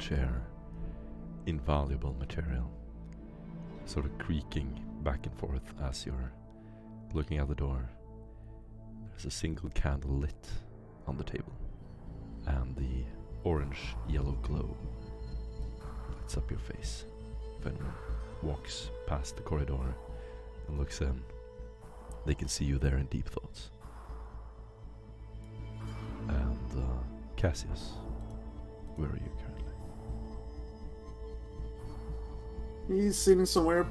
chair, invaluable material, sort of creaking back and forth as you're looking at the door. There's a single candle lit on the table, and the orange-yellow glow lights up your face. If anyone walks past the corridor and looks in, they can see you there in deep thoughts. And Cassius, where are you currently? He's sitting somewhere,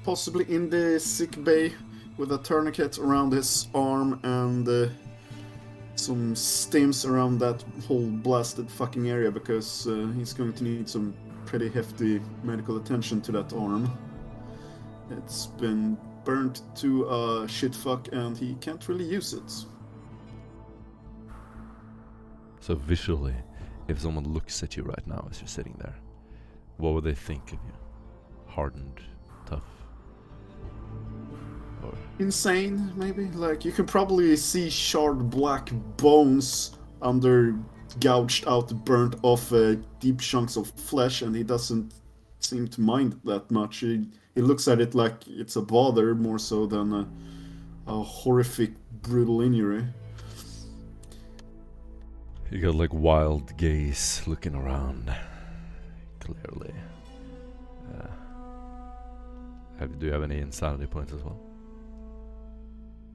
possibly in the sick bay, with a tourniquet around his arm and some stims around that whole blasted fucking area, because he's going to need some pretty hefty medical attention to that arm. It's been burnt to a shitfuck and he can't really use it. So visually, if someone looks at you right now as you're sitting there, what would they think of you? Hardened, tough? Or Insane, maybe? Like, you can probably see charred black bones under gouged out, burnt off deep chunks of flesh, and he doesn't seem to mind that much. He looks at it like it's a bother more so than a horrific, brutal injury. you got like wild gaze looking around, clearly. Do you have any insanity points as well?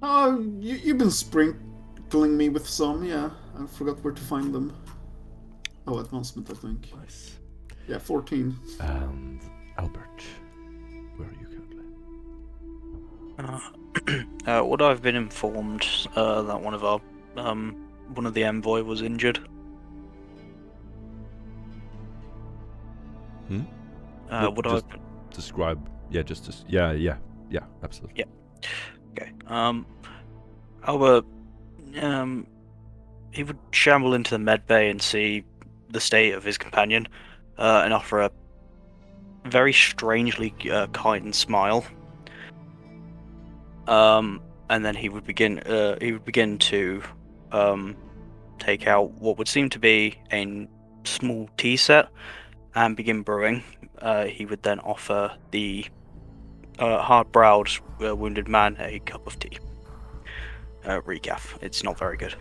Oh, you've been sprinkling me with some, yeah. I forgot where to find them. Oh, advancement, I think. Nice. Yeah, 14. And Albert, where are you currently? Would I've been informed that one of the envoy was injured? Would I describe? Yeah, yeah, absolutely. Yeah. Okay. Albert, he would shamble into the med bay and see the state of his companion, and offer a very strangely kind smile. And then he would begin to take out what would seem to be a small tea set and begin brewing. He would then offer the hard-browed wounded man a cup of tea. Recaf. It's not very good.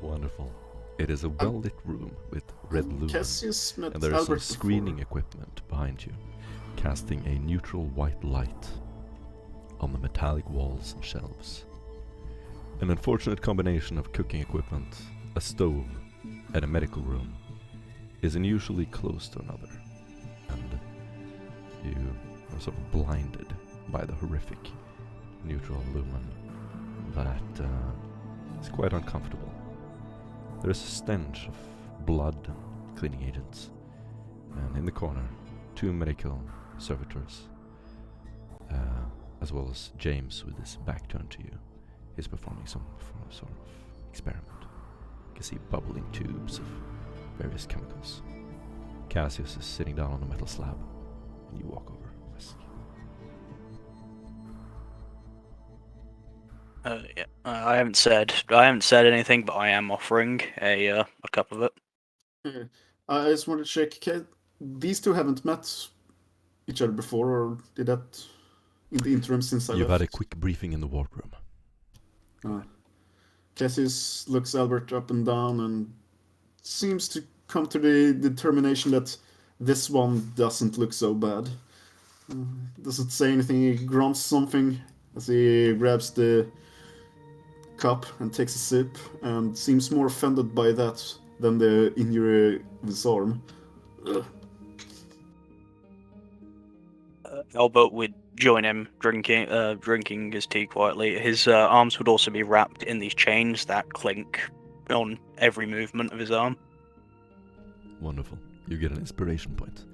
Wonderful. It is a well-lit room with red lumens, and there is some screening equipment behind you, casting a neutral white light on the metallic walls and shelves. An unfortunate combination of cooking equipment, a stove, and a medical room is unusually close to another, and you are sort of blinded by the horrific neutral lumen that is quite uncomfortable. There is a stench of blood and cleaning agents, and in the corner, 2 medical servitors, as well as James with his back turned to you. He's performing some sort of experiment. You can see bubbling tubes of various chemicals. Cassius is sitting down on the metal slab, and you walk over. Yeah. I haven't said anything, but I am offering a cup of it. Yeah. I just want to check. These two haven't met each other before, or did that in the interim since I left? You've had a quick briefing in the wardroom. Cassius looks Albert up and down and seems to come to the determination that this one doesn't look so bad. Doesn't say anything, he grunts something as he grabs the cup and takes a sip, and seems more offended by that than the injury of his arm. Albert would join him drinking his tea quietly. His arms would also be wrapped in these chains that clink on every movement of his arm. Wonderful. You get an inspiration point.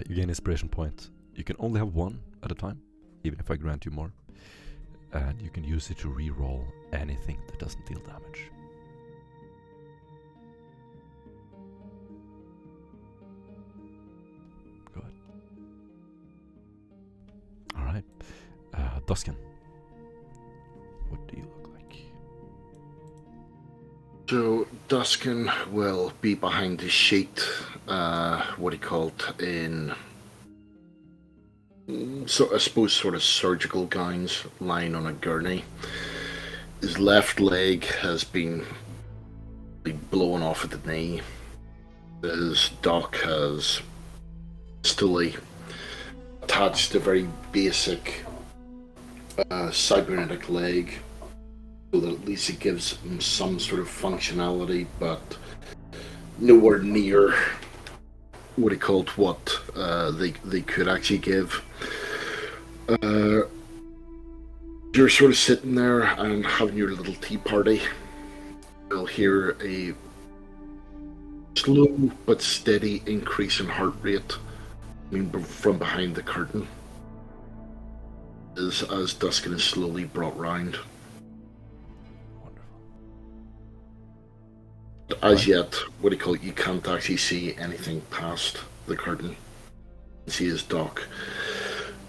You gain inspiration point. You can only have one at a time, even if I grant you more. And you can use it to re-roll anything that doesn't deal damage. Go ahead. Alright. Duskin. What do you look like? So, Duskin will be behind the sheet, in, I suppose, sort of surgical gowns, lying on a gurney. His left leg has been blown off at the knee. His dock has still attached a very basic cybernetic leg, so that at least it gives him some sort of functionality, but nowhere near what they could actually give. You're sort of sitting there and having your little tea party. You'll hear a slow but steady increase in heart rate from behind the curtain as Duskin is slowly brought round. As yet, you can't actually see anything past the curtain. You can see his dock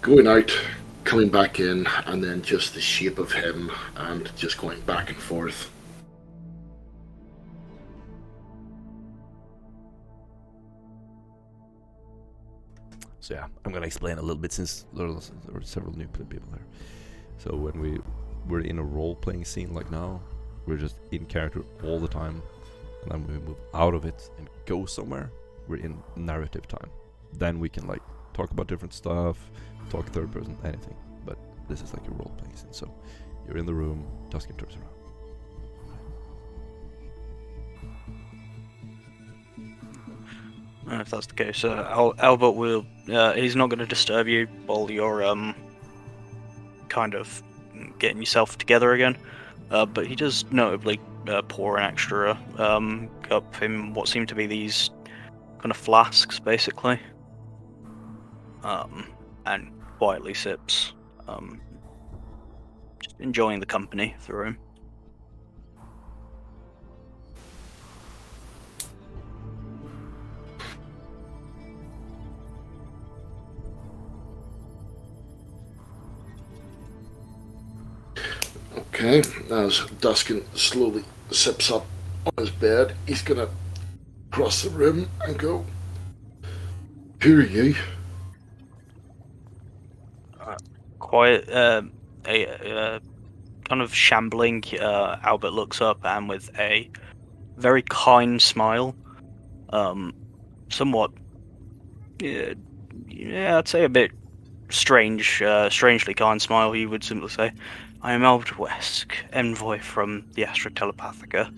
going out, coming back in, and then just the shape of him and just going back and forth. So yeah, I'm gonna explain a little bit since there are several new people there. So when we're in a role-playing scene like now, we're just in character all the time, and then when we move out of it and go somewhere, we're in narrative time. Then we can like talk about different stuff, talk third person, anything. But this is like a role-playing scene, so you're in the room, Duskin turns around. If that's the case, Albert will. He's not going to disturb you while you're kind of getting yourself together again. But he does notably pour an extra cup in what seem to be these kind of flasks, basically, and quietly sips, just enjoying the company of the room. Okay, as Duskin slowly sips up on his bed, he's gonna cross the room and go, "Who are you?" Quiet, kind of shambling, Albert looks up and with a very kind smile, somewhat, I'd say a bit strangely kind smile, he would simply say, "I am Albert Wesk, envoy from the Astra Telepathica.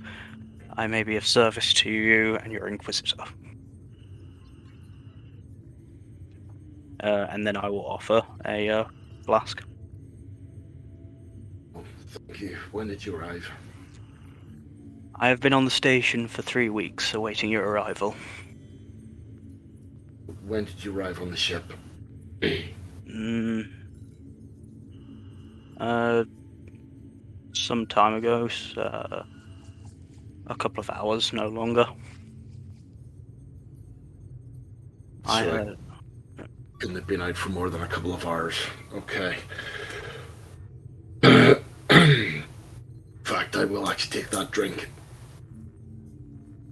I may be of service to you and your Inquisitor." And then I will offer a flask. Thank you. When did you arrive? I have been on the station for 3 weeks, awaiting your arrival. When did you arrive on the ship? Some time ago, a couple of hours, no longer. Couldn't have been out for more than a couple of hours. Okay. In fact, I will actually take that drink.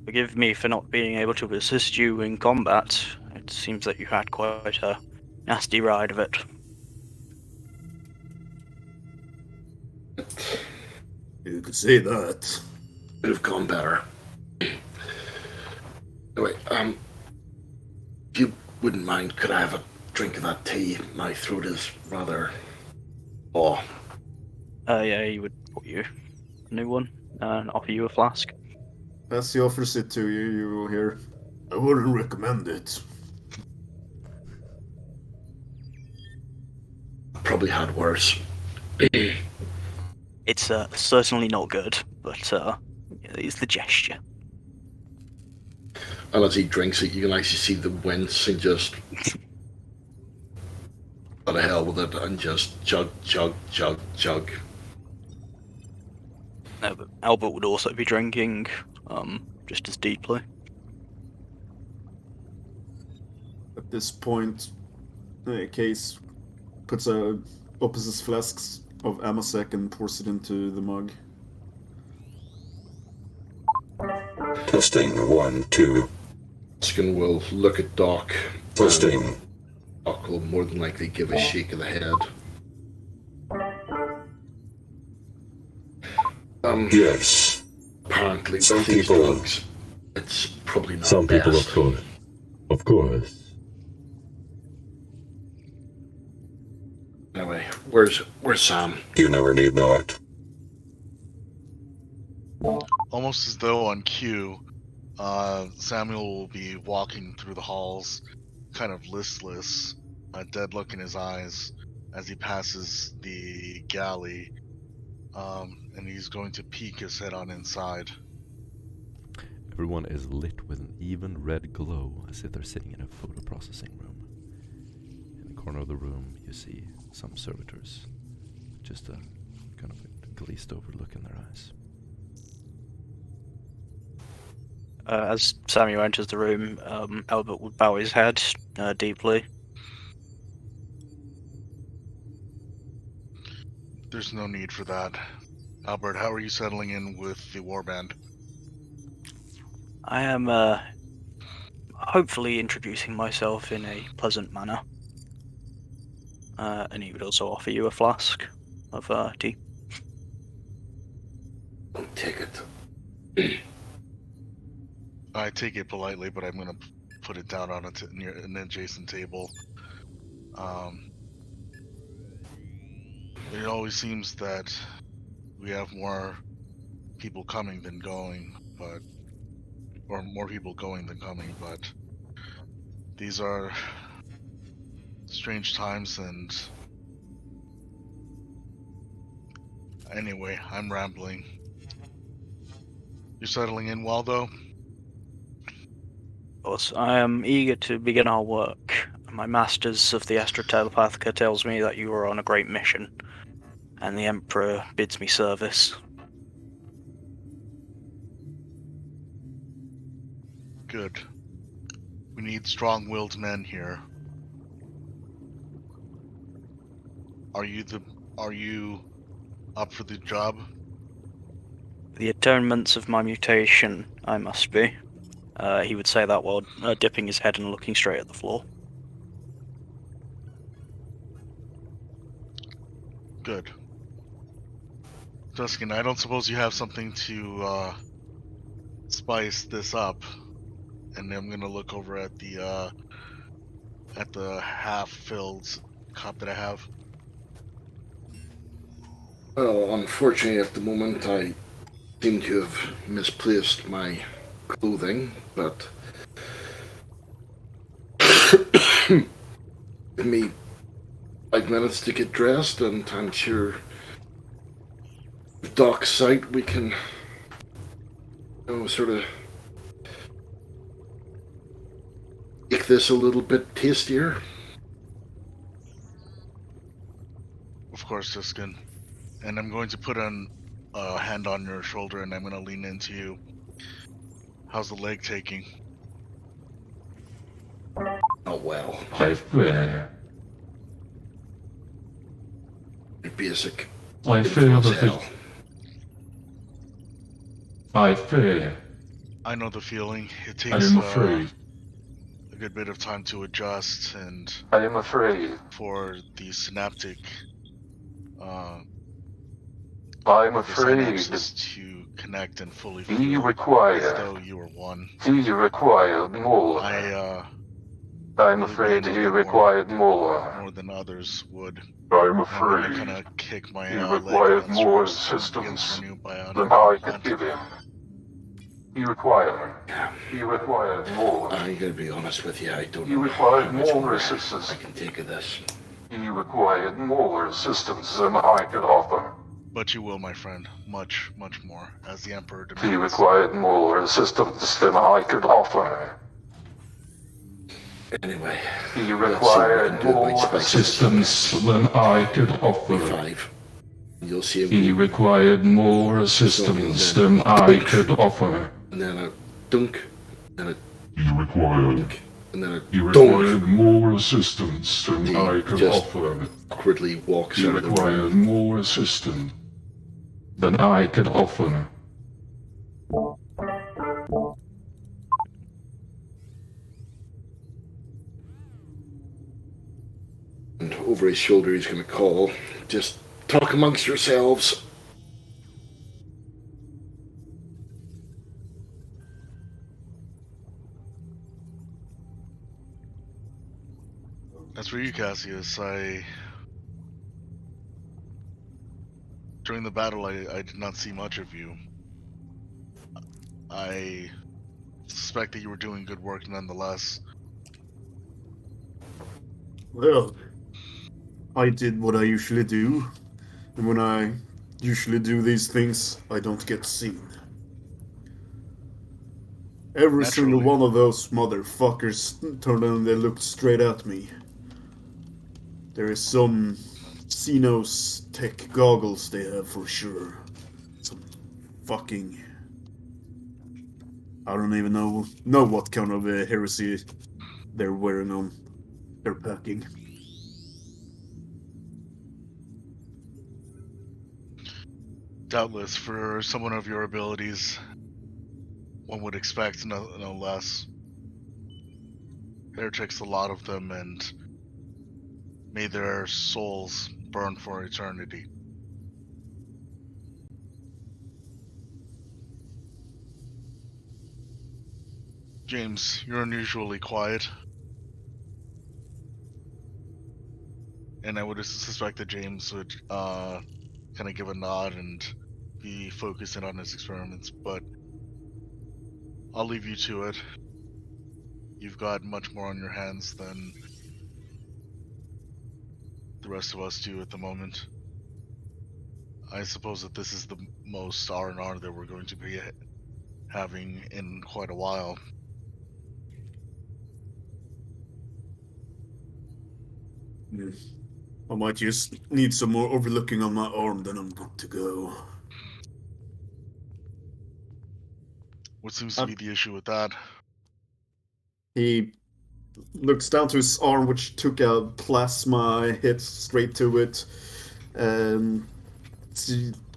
Forgive me for not being able to assist you in combat. It seems that you had quite a nasty ride of it. You could say that. Could have gone better. Anyway, if you wouldn't mind, could I have a drink of that tea? My throat is rather... Yeah, he would put you a new one and offer you a flask. As he offers it to you, you will hear, "I wouldn't recommend it." Probably had worse. It's certainly not good, but it's the gesture. And as he drinks it, you can actually see the wince and just... What the hell with it, and just chug, chug, chug, chug. No, but Albert would also be drinking, just as deeply. At this point, Case opens his flasks of Amasec and pours it into the mug. Testing 1, 2. Askin will look at Doc. Testing. Doc will more than likely give a shake of the head. Yes. Apparently, Some with these people. drugs, it's probably not Some people, best. of course. Of course. Anyway, where's Sam? You never need know it. Almost as though on cue, Samuel will be walking through the halls, kind of listless, a dead look in his eyes as he passes the galley, and he's going to peek his head on inside. Everyone is lit with an even red glow as if they're sitting in a photo processing room. In the corner of the room, you see some servitors, just a kind of a glazed over look in their eyes. As Samuel enters the room, Albert would bow his head deeply. There's no need for that. Albert, how are you settling in with the warband? I am hopefully introducing myself in a pleasant manner. And he would also offer you a flask of tea. I'll take it. I take it politely, but I'm going to put it down on near an adjacent table. It always seems that we have more people coming than going, or more people going than coming, but these are strange times, and anyway, I'm rambling. You're settling in well, though? Of course, I am eager to begin our work. My masters of the Astra Telepathica tells me that you are on a great mission, and the Emperor bids me service. Good. We need strong-willed men here. Are you up for the job? The atonements of my mutation, I must be. He would say that while dipping his head and looking straight at the floor. Good. Duskin, I don't suppose you have something to spice this up. And I'm gonna look over at the half-filled cup that I have. Well, unfortunately, at the moment, I seem to have misplaced my clothing, but give me 5 minutes to get dressed, and I'm sure with Doc's sight we can, sort of make this a little bit tastier. Of course, Duskin. And I'm going to put a hand on your shoulder, and I'm going to lean into you. How's the leg taking? Oh well. I fear. Basic. I fear that I fear. I know the feeling. It I takes am afraid. a good bit of time to adjust, and I am afraid. for the synaptic I'm the afraid. synapses to connect and fully Do feel you as require? though you were one. Do you require more? I'm afraid you required more. More than others would. I'm I'm gonna afraid kind of kick my you leg required against more yours assistance against your new bionic than I could hand. give him. You require more. I gotta be honest with you, I don't You know required how much more more assistance. I can take of this. You required more assistance than I could offer. But you will, my friend. Much, much more, as the Emperor You demands. required more assistance than I could offer. Anyway, You let's see what we required can do about more spicing this assistance than I could up. offer. 5. You'll see He him, required more assistance than I could offer. and then a dunk, and a You required. dunk, and then a You dunk. required more assistance than He I could just offer. Awkwardly walks You out of the required room. more assistance than I could offer. over his shoulder, he's going to call, just talk amongst yourselves. As for you, Cassius, during the battle, I did not see much of you. I suspect that you were doing good work nonetheless. Well, I did what I usually do. And when I usually do these things, I don't get seen. Every single one of those motherfuckers turned and they looked straight at me. There is some Xenos tech goggles they have for sure. Some fucking... I don't even know what kind of heresy they're wearing on their packing. Doubtless, for someone of your abilities, one would expect no less. There takes a lot of them, and may their souls burn for eternity. James, you're unusually quiet. And I would suspect that James would kind of give a nod and be focusing on his experiments, but I'll leave you to it. You've got much more on your hands than the rest of us do at the moment. I suppose that this is the most R&R that we're going to be having in quite a while. I might just need some more overlooking on my arm, then I'm good to go. What seems to be the issue with that? He looks down to his arm, which took a plasma hit straight to it, and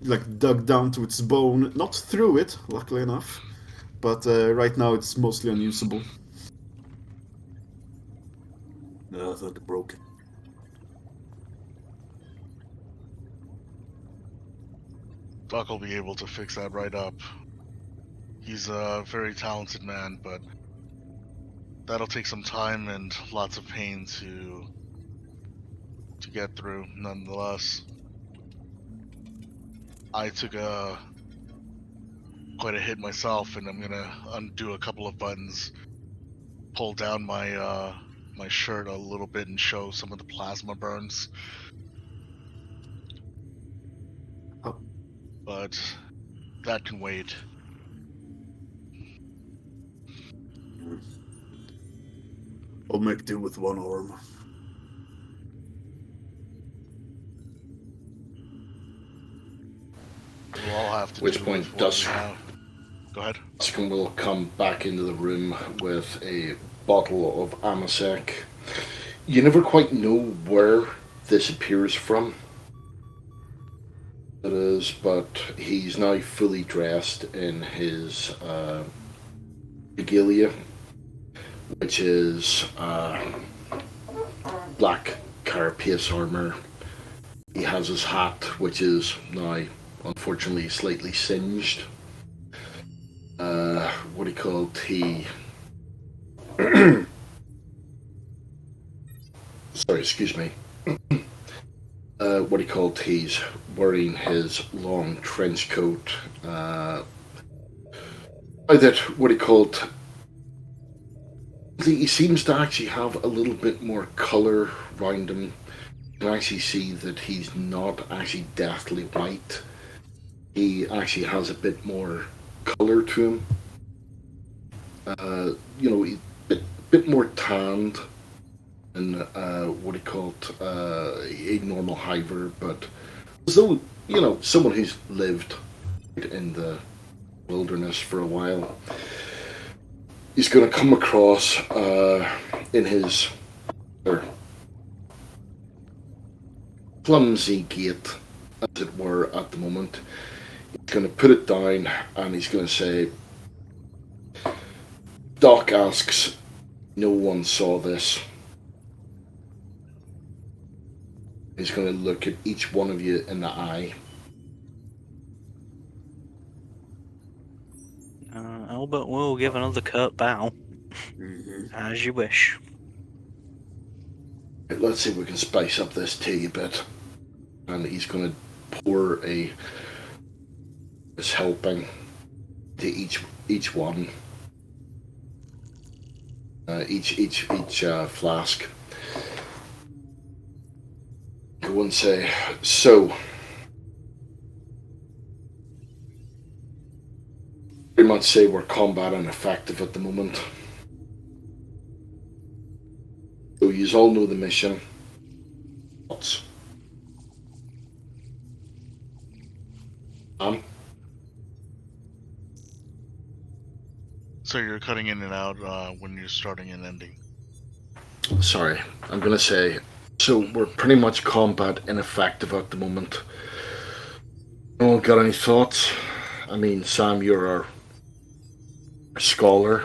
like dug down to its bone. Not through it, luckily enough, but right now it's mostly unusable. No, I thought it broke. Doc will be able to fix that right up. He's a very talented man, but that'll take some time and lots of pain to get through, nonetheless. I took quite a hit myself, and I'm gonna undo a couple of buttons, pull down my my shirt a little bit, and show some of the plasma burns. Oh. But that can wait. I'll make do with one arm. We'll all have to. At which point, Dusk. Go ahead. Dusk will come back into the room with a bottle of Amasec. You never quite know where this appears from. It is, but he's now fully dressed in his regalia, which is black carapace armor. He has his hat, which is now unfortunately slightly singed. What do you call it? Sorry, excuse me. What do you call it? He's wearing his long trench coat. What do you call it? He seems to actually have a little bit more colour around him. You can actually see that he's not actually deathly white. He actually has a bit more colour to him. He's a bit more tanned than what do you call it? A normal hiver, but as though, someone who's lived in the wilderness for a while. He's going to come across in his clumsy gait, as it were, at the moment. He's going to put it down and he's going to say, Doc asks, no one saw this. He's going to look at each one of you in the eye. Albert will give another curt bow. As you wish. Let's see if we can spice up this tea a bit. And he's going to pour his helping to each one. Each flask. Go and say, so, pretty much say we're combat ineffective at the moment. So you all know the mission. What's So you're cutting in and out when you're starting and ending. Sorry, I'm gonna say, so we're pretty much combat ineffective at the moment. No one got any thoughts? I mean, Sam, you're our scholar.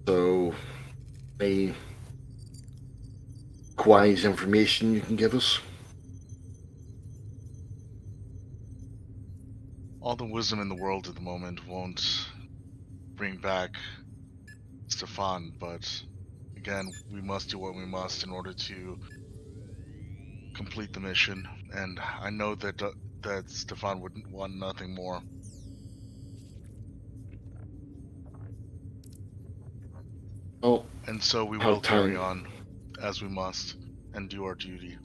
So, any wise information you can give us? All the wisdom in the world at the moment won't bring back Stefan, but again, we must do what we must in order to complete the mission, and I know that Stefan would want nothing more. Oh, and so we will carry on as we must and do our duty.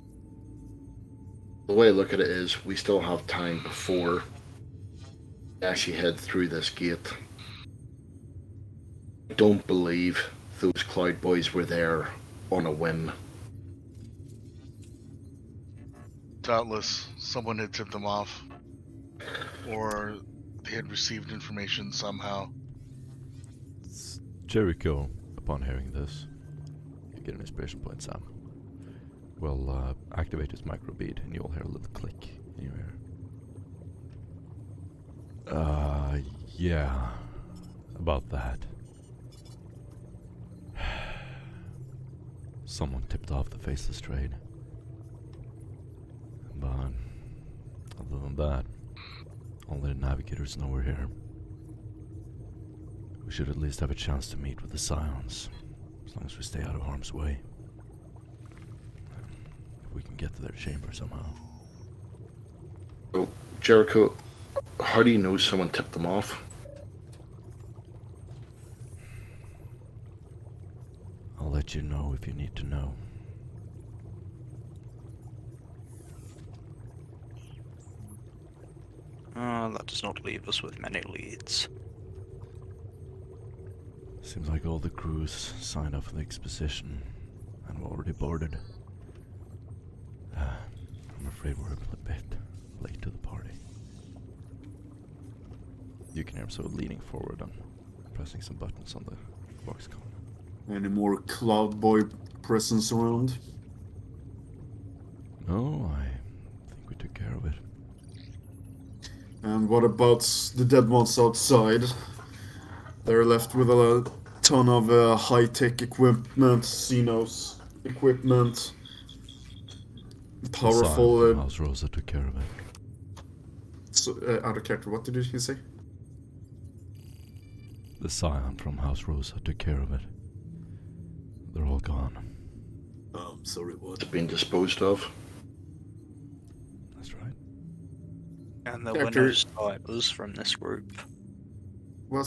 The way I look at it is, we still have time before we actually head through this gate. I don't believe those Cloud Boys were there on a whim. Doubtless, someone had tipped them off, or they had received information somehow. Jericho, upon hearing this, you get an inspiration point, Sam. Will activate his microbead, and you'll hear a little click in your ear. Yeah, about that. Someone tipped off the faceless trade. But other than that, only the navigators know we're here. We should at least have a chance to meet with the Scions, as long as we stay out of harm's way. If we can get to their chamber somehow. So, Jericho, how do you know someone tipped them off? I'll let you know if you need to know. That does not leave us with many leads. Seems like all the crews signed up for the exposition and were already boarded. I'm afraid we're a bit late to the party. You can hear him sort of leaning forward and pressing some buttons on the Voxcom. Any more Cloud Boy presence around? No, I think we took care of it. And what about the dead ones outside? They're left with a ton of high-tech equipment, Xenos equipment, powerful... The House Rosa took care of it. So, out of character, what did he say? The Scion from House Rosa took care of it. They're all gone. Oh, sorry, what? It's been disposed of. That's right. And there were no survivors from this group. Were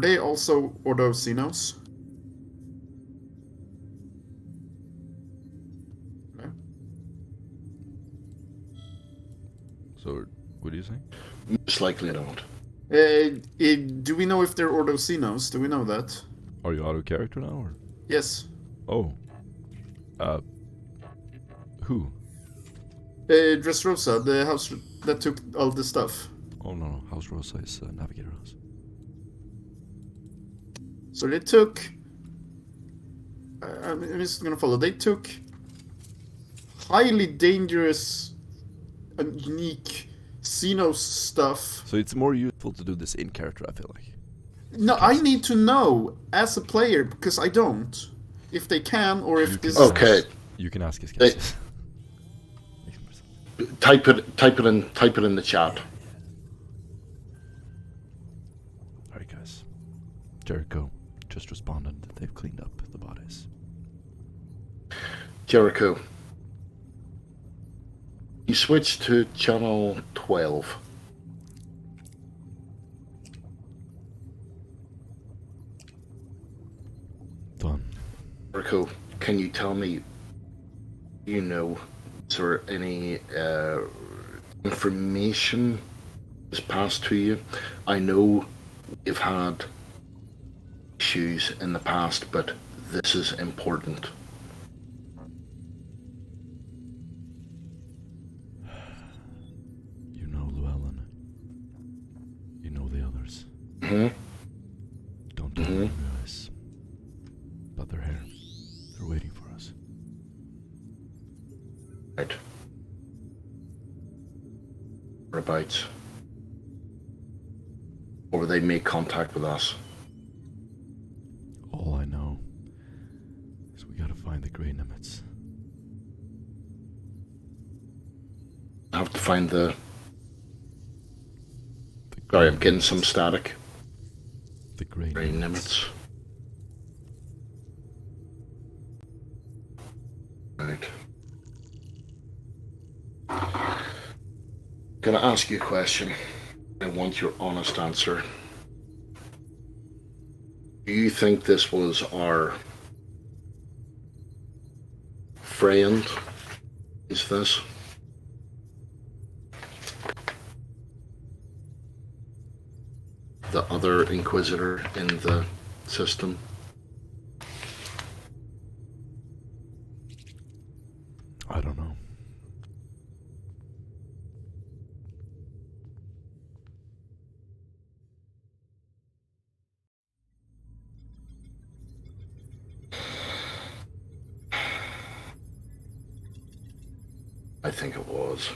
they also Ordo Xenos? No. So, what do you say? Most likely not. Do we know if they're Ordo Xenos? Do we know that? Are you out of character now, or? Yes. Oh. Who? Dressrosa, the house that took all the stuff. Oh no, House Rosa is Navigator House. So they took... I'm just gonna follow. They took highly dangerous and unique Xenos stuff. So it's more useful to do this in character, I feel like. No, I need to know as a player, because I don't. if they can, or if this. Okay. You can ask his guesses. Type it in the chat. Alright, guys. Jericho just responded that they've cleaned up the bodies. Jericho, you switch to channel 12. Done. Jericho, can you tell me, is there any information is passed to you? I know you've had issues in the past, but this is important. You know Llewellyn. You know the others. Mm-hmm. Don't tell them, guys. But they're here. They're waiting for us. Right. Whereabouts? Or will they make contact with us? All I know is we gotta find the Grey Nimitz. I have to find the... Sorry, I'm getting some static. The Grey Nimitz. Right. Gonna ask you a question. I want your honest answer. Do you think this was our friend? Is this? The other Inquisitor in the system? I don't know. I think it was.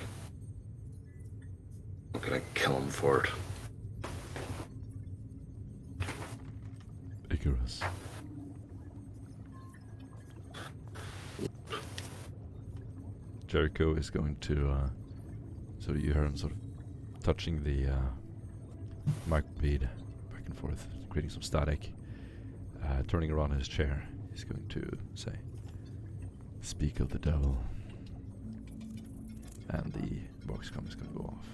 I'm gonna kill him for it. Icarus. Jericho is going to, so you hear him sort of touching the microbead back and forth, creating some static. Turning around in his chair, he's going to say, "Speak of the devil." And the box com is going to go off.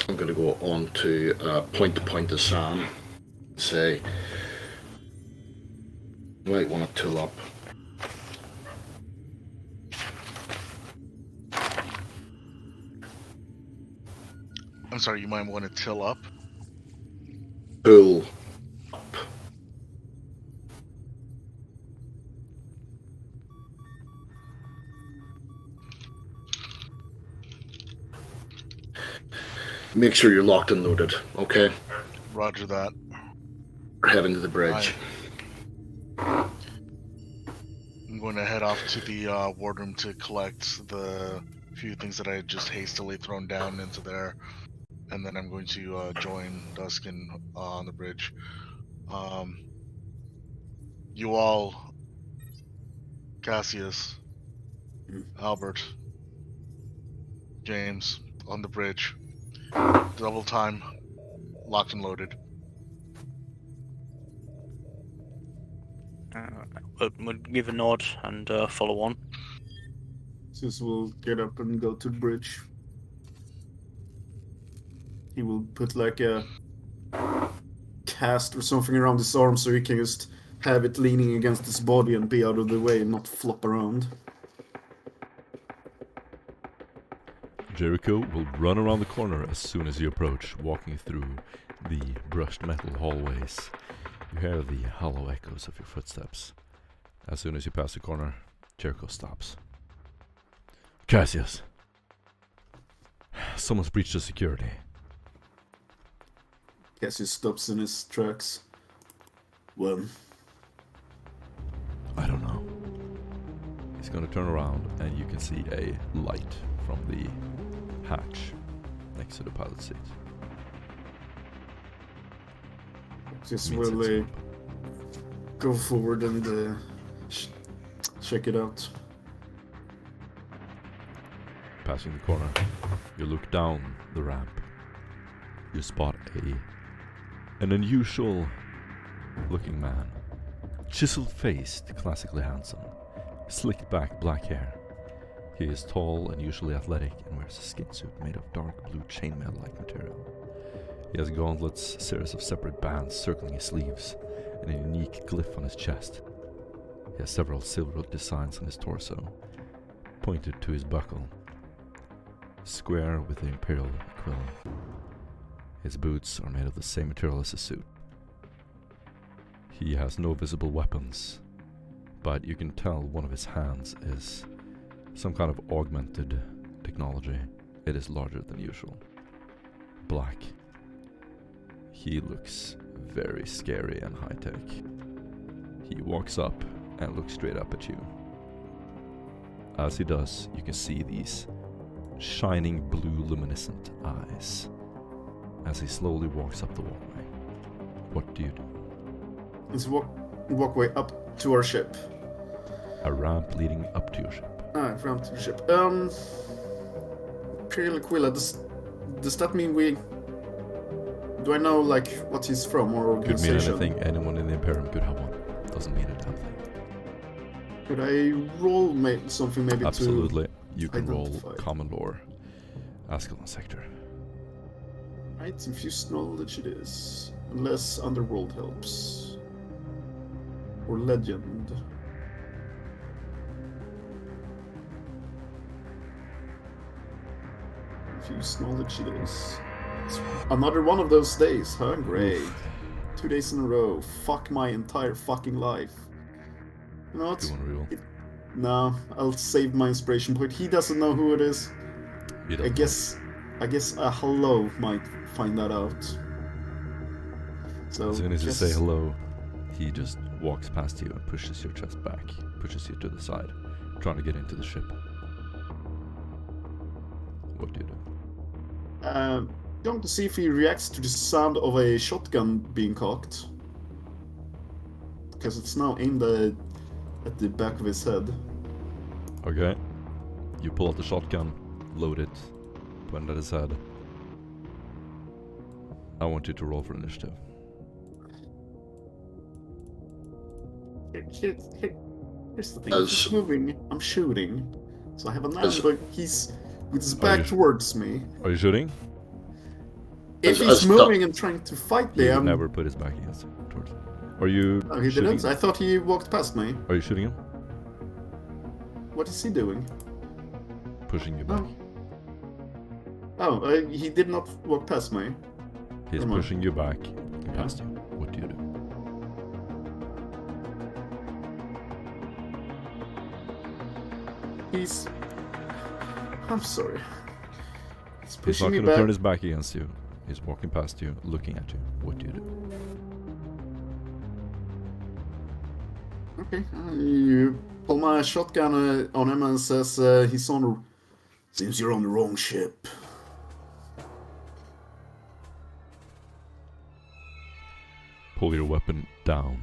I'm going to go on to point to Sam and say, you might want to tool up. I'm sorry, you might want to till up? Tool up. Make sure you're locked and loaded, okay? Roger that. We're heading to the bridge. I'm going to head off to the wardroom to collect the few things that I had just hastily thrown down into there. And then I'm going to join Duskin on the bridge. You all, Cassius, Albert, James, on the bridge. Double time, locked and loaded. We'll give a nod and follow on. Sus will get up and go to the bridge. He will put like a cast or something around his arm so he can just have it leaning against his body and be out of the way and not flop around. Jericho will run around the corner as soon as you approach, walking through the brushed metal hallways. You hear the hollow echoes of your footsteps. As soon as you pass the corner, Jericho stops. Cassius, someone's breached the security. Cassius stops in his tracks. When? I don't know. gonna turn around and you can see a light from the hatch next to the pilot seat. Just Means will it's go forward and check it out. Passing the corner, you look down the ramp. You spot an unusual looking man. Chiseled faced, classically handsome. Slicked back black hair. He is tall and usually athletic and wears a skin suit made of dark blue chainmail-like material. He has gauntlets, series of separate bands circling his sleeves, and a unique glyph on his chest. He has several silver designs on his torso, pointed to his buckle, square with the Imperial quill. His boots are made of the same material as his suit. He has no visible weapons, but you can tell one of his hands is some kind of augmented technology. It is larger than usual. Black. He looks very scary and high-tech. He walks up and looks straight up at you. As he does, you can see these shining blue luminescent eyes as he slowly walks up the walkway. What do you do? It's walkway up to our ship. A ramp leading up to your ship. Ramp to the ship. Imperial Aquila, does that mean we... Do I know, like, what he's from or Could mean organization? anything. Anyone in the Imperium could have one. Doesn't mean a damn thing. Could I roll something maybe Absolutely. You can roll identify. Common Lore. Askellon sector. Right, infused knowledge it is. Unless Underworld helps. Or Legend. Infused knowledge it is. It's another one of those days, huh? Great. 2 days in a row. Fuck my entire fucking life. You know what? Do you want to reroll? No, I'll save my inspiration point. He doesn't know who it is. You don't I know. guess a hello might find that out. So As soon as you guess- say hello, he just walks past you and pushes your chest back, pushes you to the side, trying to get into the ship. What do you do? Going to see if he reacts to the sound of a shotgun being cocked. Because it's now aimed at the back of his head. Okay. You pull out the shotgun, load it, point it at his head. I want you to roll for initiative. Here's the thing, if he's moving, I'm shooting. So I have a 9, but he's with his Are back you- towards me. Are you shooting? If As- he's as- moving and trying to fight He me, would never put his back against you. Towards you. Are you No, he shooting? didn't. I thought he walked past me. Are you shooting him? What is he doing? Pushing you back. He did not walk past me. He's Never mind. pushing you back, walking past you. What do you do? I'm sorry. He's He's pushing not me going to back. turn his back against you. He's walking past you, looking at you. What do you do? Okay, you pull my shotgun on him and says he's on. Seems you're on the wrong ship. Pull your weapon down.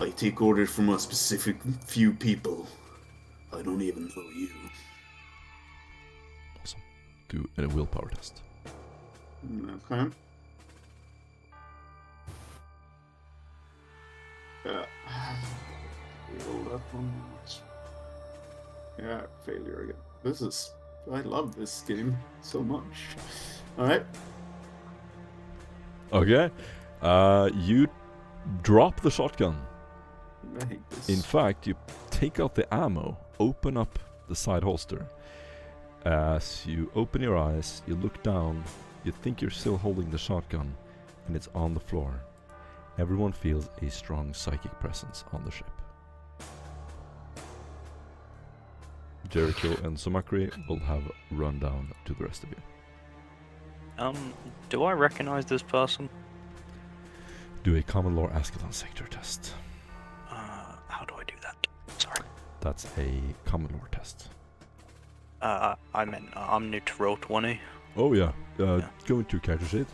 I take orders from a specific few people. I don't even know you. Awesome. Do a willpower test. Okay. Roll that one. Yeah, failure again. I love this game so much. Alright. Okay. You drop the shotgun. I hate this. In fact, you take out the ammo, open up the side holster. As you open your eyes, you look down, you think you're still holding the shotgun, and it's on the floor. Everyone feels a strong psychic presence on the ship. Jericho and Sumakri will have run down to the rest of you. Do I recognize this person? Do a common lore Askellon sector test. How do I do that? Sorry. That's a common lore test. I meant I'm new to roll 20. Oh yeah. Yeah. Go into your character sheet.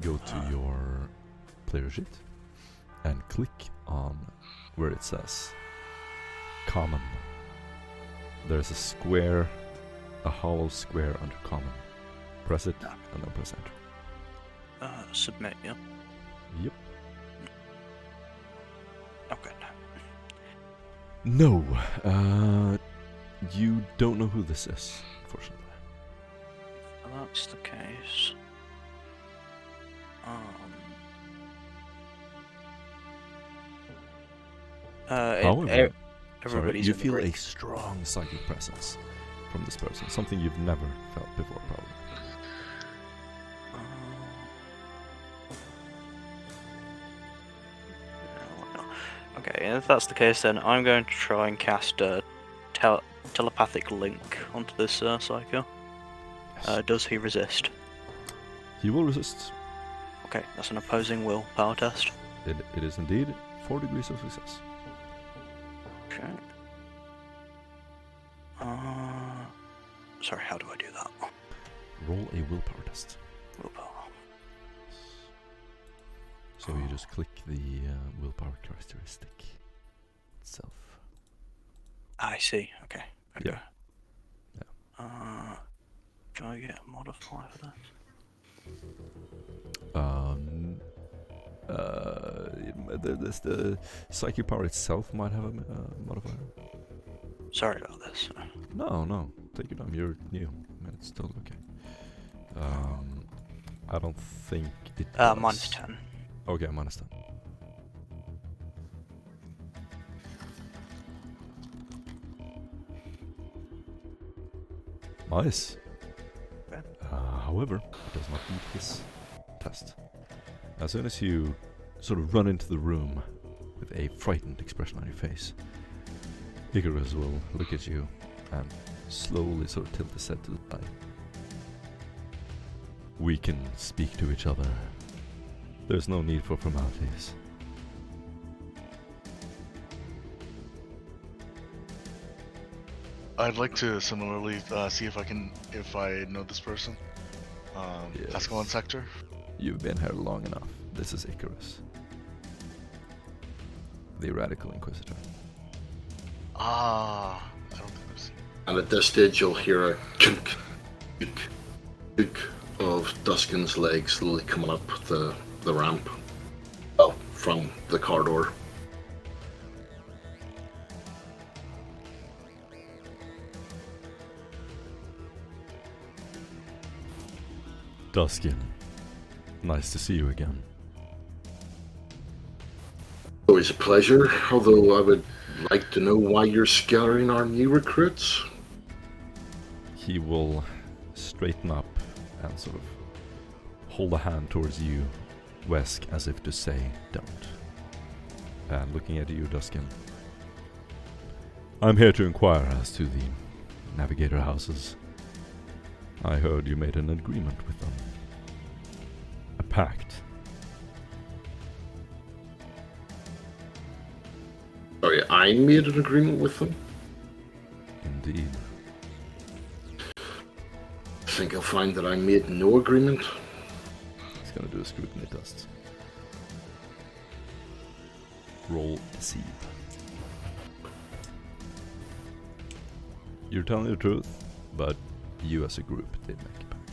Go to your player sheet. And click on where it says common. There's a square, a hollow square under common. Press it and then press enter. Submit, yeah? Yep. Okay. No, you don't know who this is, unfortunately. If that's the case. However, everybody's you in the feel a break. strong psychic presence from this person, something you've never felt before, probably. Okay, if that's the case, then I'm going to try and cast a telepathic link onto this psycho. Yes. Does he resist? He will resist. Okay, that's an opposing will power test. It is indeed 4 degrees of success. Okay. Sorry, how do I do that? Roll a willpower test. Willpower. So you just click the willpower characteristic itself. I see. Okay. Yeah. Can I get a modifier for that? The psychic power itself might have a modifier. Sorry about this. No, take your time. You're new. It's still okay. I don't think it does. Minus 10. Okay, minus 10. Nice. Okay. However, it does not meet his test. As soon as you sort of run into the room with a frightened expression on your face, Icarus will look at you and slowly sort of tilt his head to the side. We can speak to each other. There's no need for formalities. I'd like to similarly see if I know this person. Yes. Askellon sector. You've been here long enough. This is Icarus, the Radical Inquisitor. I don't think I've seen. And at this stage, you'll hear a chunk, chunk, chunk of Duskin's legs slowly coming up the ramp. Well, from the corridor. Duskin, nice to see you again. Always a pleasure, although I would like to know why you're scattering our new recruits. He will straighten up and sort of hold a hand towards you, Wesk, as if to say, don't. And looking at you, Duskin, I'm here to inquire as to the Navigator houses. I heard you made an agreement with them. A pact. Sorry, I made an agreement with them? Indeed. I think I'll find that I made no agreement. He's gonna do a scrutiny test. Roll deceive. You're telling the truth, but you as a group did make a pact.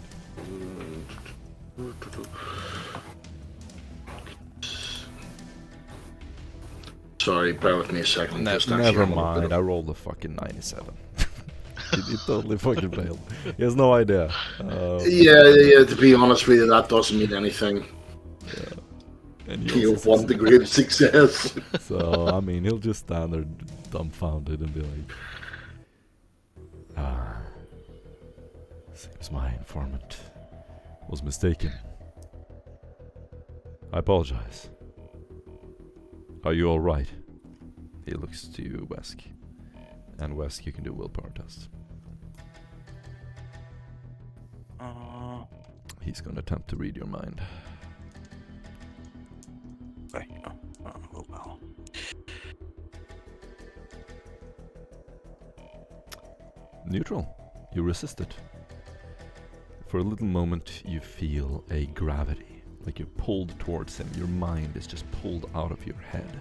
Sorry, bear with me a second. Never mind, I rolled a fucking 97. he totally fucking failed. He has no idea. Yeah, to be honest with you, that doesn't mean anything. Yeah. And You have 1 degree of success. So, I mean, he'll just stand there dumbfounded and be like, seems my informant was mistaken. I apologize. Are you alright? He looks to you, Wesk. And Wesk, you can do a willpower test. He's gonna attempt to read your mind. Okay. Oh well. Neutral. You resist it. For a little moment you feel a gravity, like you're pulled towards him. Your mind is just pulled out of your head.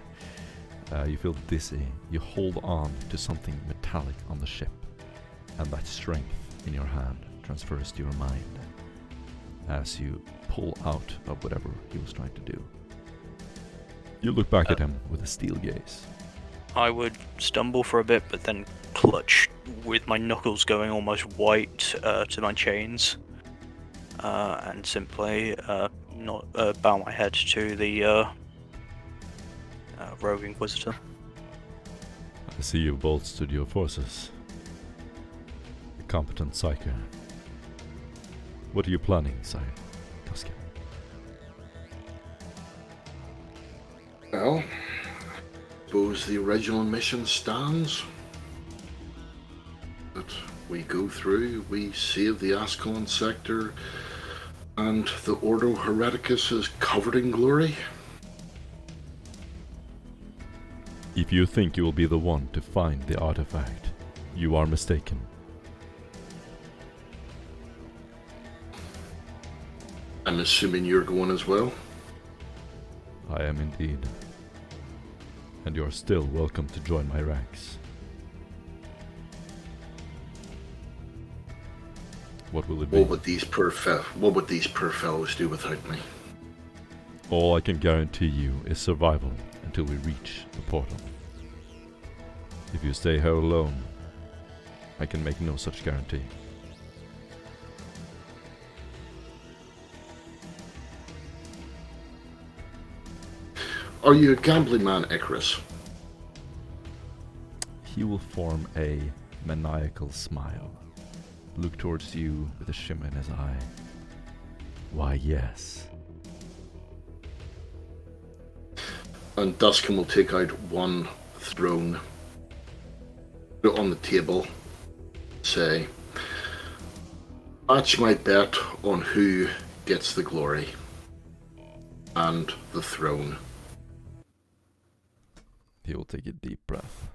You feel dizzy. You hold on to something metallic on the ship, and that strength in your hand transfers to your mind as you pull out of whatever he was trying to do. You look back at him with a steel gaze. I would stumble for a bit, but then clutch with my knuckles going almost white to my chains, and simply not bow my head to the rogue inquisitor. I see you've bolstered your forces. A competent psyker. What are you planning, Sire Tuscan? Well, suppose the original mission stands. That we go through, we save the Askellon sector, and the Ordo Hereticus is covered in glory. If you think you will be the one to find the artifact, you are mistaken. I'm assuming you're going as well. I am indeed. And you are still welcome to join my ranks. What will it be? What would these poor fellows do without me? All I can guarantee you is survival until we reach the portal. If you stay here alone, I can make no such guarantee. Are you a gambling man, Icarus? He will form a maniacal smile, look towards you with a shimmer in his eye. Why, yes. And Duskin will take out one throne, put it on the table, say, match my bet on who gets the glory and the throne. He will take a deep breath.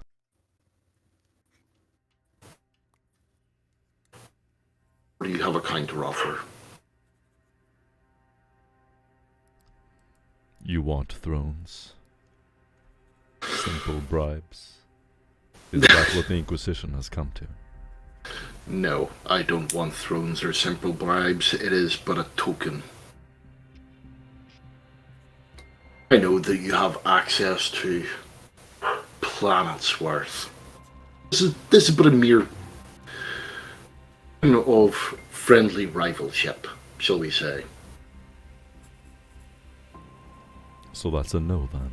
Or do you have a counter offer? You want thrones? Simple bribes? Is that what the Inquisition has come to? No, I don't want thrones or simple bribes. It is but a token. I know that you have access to planets worth. This is but a mere of friendly rivalship, shall we say. So that's a no then.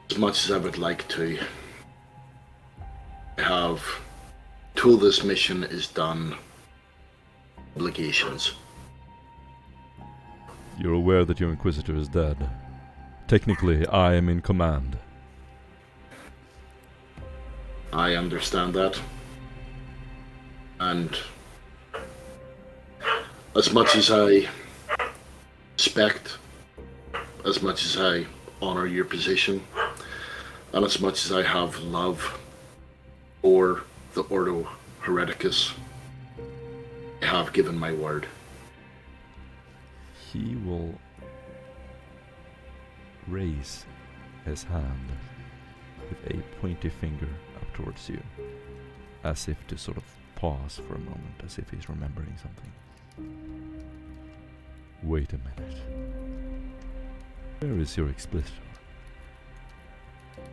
As much as I would like to, I have, till this mission is done, obligations. You're aware that your Inquisitor is dead. Technically, I am in command. I understand that. And as much as I respect, as much as I honor your position, and as much as I have love for the Ordo Hereticus, I have given my word. He will raise his hand with a pointy finger up towards you, as if to sort of pause for a moment, as if he's remembering something. Wait a minute. Where is your expositor?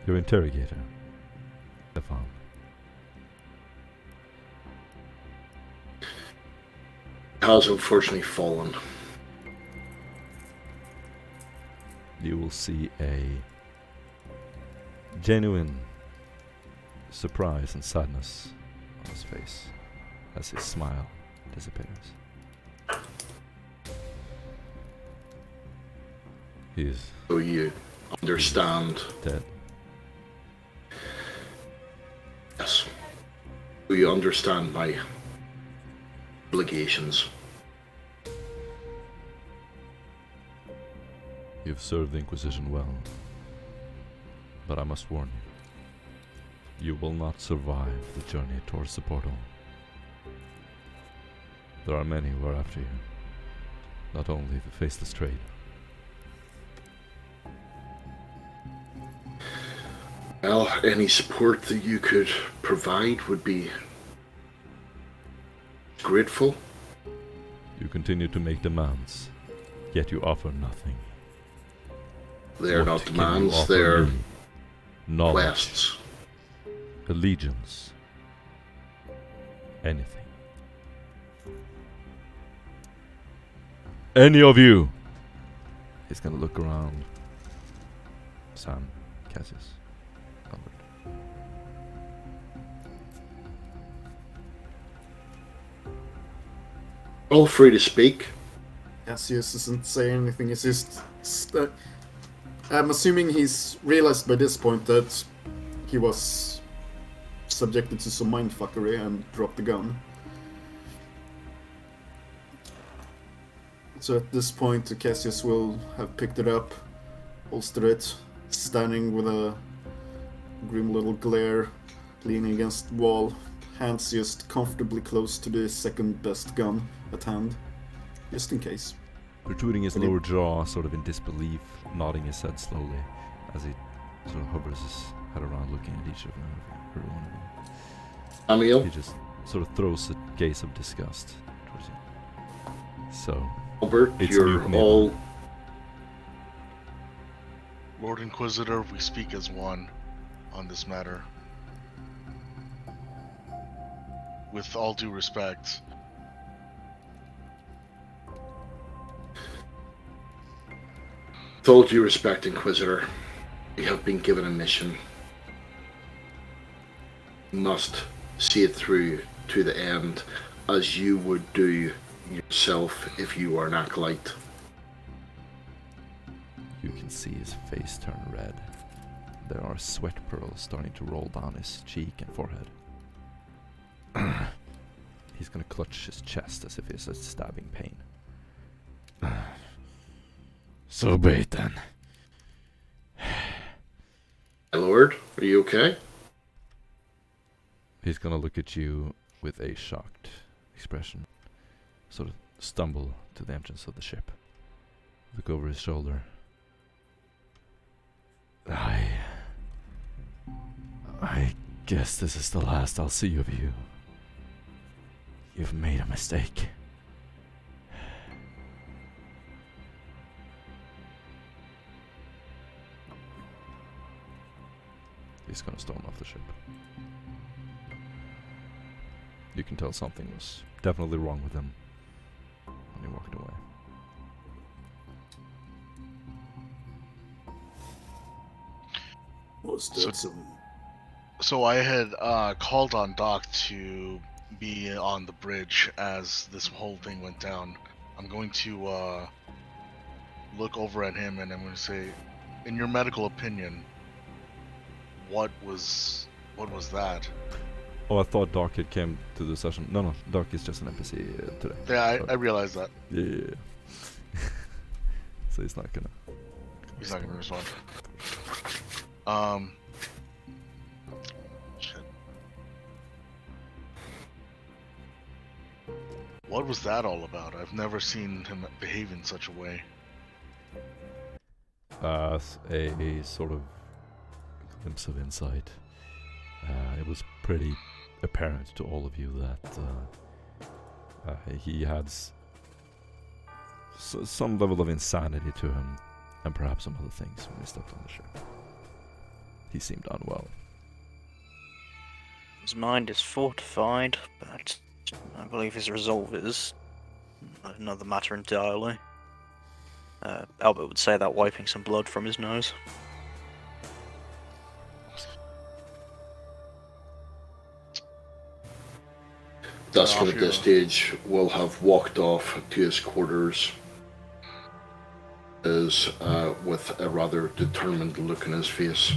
Your interrogator, Stefan? Has unfortunately fallen. You will see a genuine surprise and sadness on his face as his smile disappears. He is So you understand. dead. Yes. Do you understand my obligations. You've served the Inquisition well, but I must warn you, you will not survive the journey towards the portal. There are many who are after you, not only the faceless trade. Well, any support that you could provide would be grateful. You continue to make demands, yet you offer nothing. They're What not can you demands, offer they're me? Knowledge, quests. allegiance, anything. Any of you! He's gonna look around. Sam, Cassius, Albert. All free to speak. Cassius isn't saying anything, it's just... I'm assuming he's realized by this point that he was subjected to some mindfuckery and dropped the gun. So at this point, Cassius will have picked it up, holstered it, standing with a grim little glare, leaning against the wall, hands just comfortably close to the second best gun at hand, just in case. Protruding his lower jaw, sort of in disbelief, nodding his head slowly as he sort of hovers his head around, looking at each of them, every one of them. Amiel? He just sort of throws a gaze of disgust towards you. So, Albert, it's you're mutiny. all... Lord Inquisitor, we speak as one on this matter. With all due respect, With all due respect, Inquisitor, you have been given a mission. You must see it through to the end, as you would do yourself if you were an acolyte. you can see his face turn red. There are sweat pearls starting to roll down his cheek and forehead. He's gonna clutch his chest as if it's a stabbing pain. So be it then. My lord, are you okay? He's gonna look at you with a shocked expression. Sort of stumble to the entrance of the ship. Look over his shoulder. I guess this is the last I'll see of you. You've made a mistake. He's gonna storm off the ship. You can tell something was definitely wrong with him when he walked away. Was that some... So I had called on Doc to be on the bridge as this whole thing went down. I'm going to look over at him and I'm going to say, in your medical opinion, what was that? Oh, I thought Doc had came to the session. No, Doc is just an NPC today. Yeah, I realized that. Yeah. So he's not gonna respond. Shit. What was that all about? I've never seen him behave in such a way. a sort of glimpse of insight. It was pretty apparent to all of you that he had some level of insanity to him, and perhaps some other things when he stepped on the ship. He seemed unwell. His mind is fortified, but I believe his resolve is another matter entirely. Albert would say that wiping some blood from his nose. Dustin at this stage will have walked off to his quarters with a rather determined look in his face.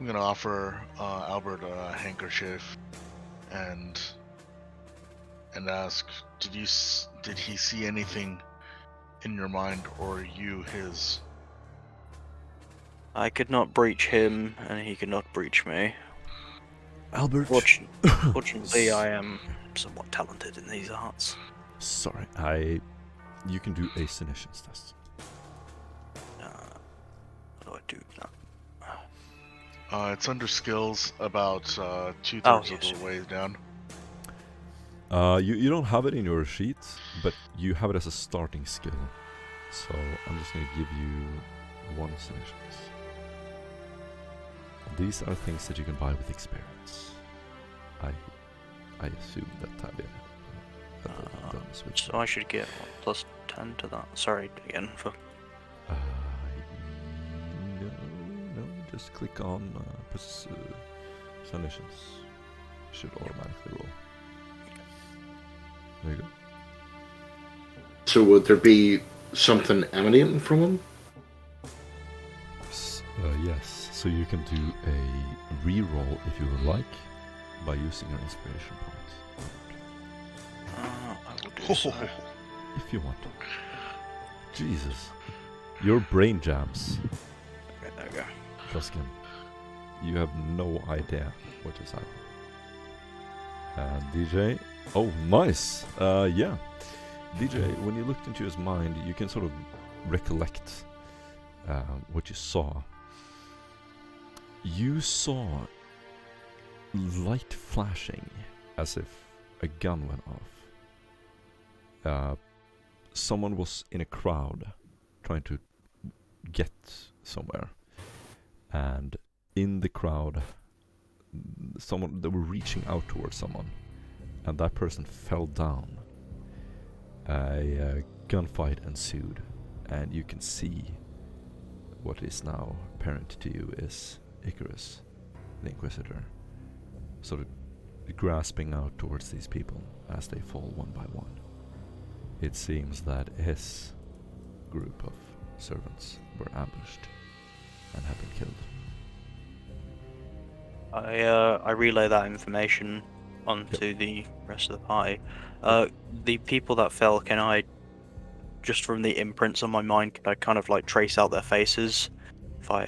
I'm gonna offer Albert a handkerchief and ask, did he see anything in your mind, or you his? I could not breach him, and he could not breach me. Albert. Fortunately, I am somewhat talented in these arts. Sorry, you can do a Senescence test. How do I do that? It's under skills, about 2/3 Oh, of yes. the way down. You don't have it in your sheet, but you have it as a starting skill. So I'm just going to give you 1 Senescence. These are things that you can buy with experience. I assume that Talia had done this with. So I should get plus 10 to that. Sorry again for. No, just click on Senescence. Should automatically roll. There you go. So would there be something emanating from him? Yes, so you can do a reroll if you would like by using your inspiration points. I will do so. If you want. Jesus. Your brain jams. Okay, there we go. Tuscan. You have no idea what is happening. And DJ. Oh, nice. Yeah. DJ, when you looked into his mind, you can sort of recollect what you saw. You saw light flashing as if a gun went off. Someone was in a crowd trying to get somewhere. And in the crowd, they were reaching out towards someone. And that person fell down. A gunfight ensued. And you can see what is now apparent to you is Icarus, the Inquisitor, sort of grasping out towards these people as they fall one by one. It seems that his group of servants were ambushed and have been killed. I relay that information onto the rest of the party. The people that fell, can I, just from the imprints on my mind, can I kind of like trace out their faces if I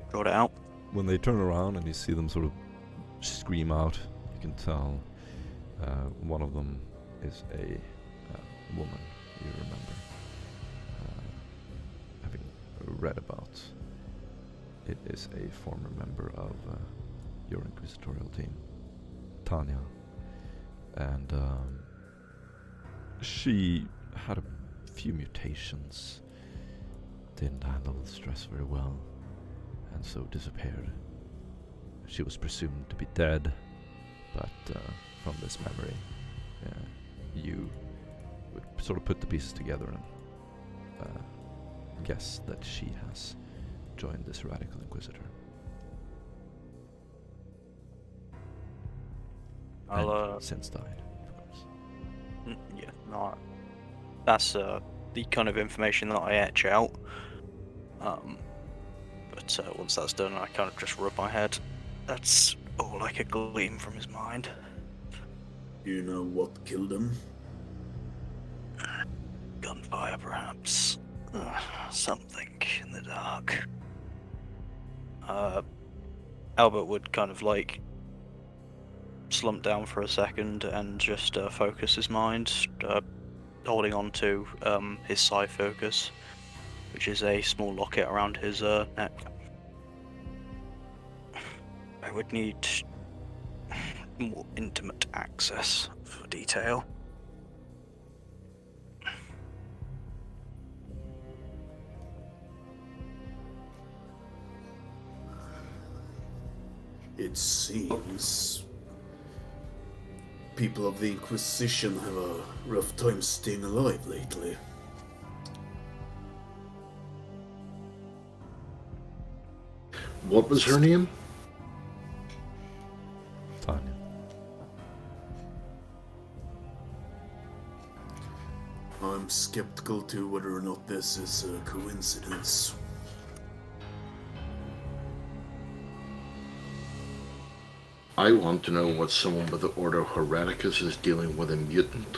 draw it out? When they turn around and you see them sort of scream out, you can tell one of them is a woman you remember having read about. It is a former member of your inquisitorial team, Tanya, and she had a few mutations, didn't handle the stress very well, and so disappeared. She was presumed to be dead, but from this memory, you would sort of put the pieces together and guess that she has joined this radical inquisitor. I'll since died, of course. Yeah, no, that's the kind of information that I etch out. But once that's done, I kind of just rub my head. That's all I could glean from his mind. You know what killed him? Gunfire, perhaps. Something in the dark. Albert would kind of like slump down for a second and just focus his mind, holding on to his psi focus, which is a small locket around his neck. I would need more intimate access for detail. It seems people of the Inquisition have a rough time staying alive lately. What was her name? Tanya. I'm skeptical to whether or not this is a coincidence. I want to know what someone with the Order Hereticus is dealing with a mutant.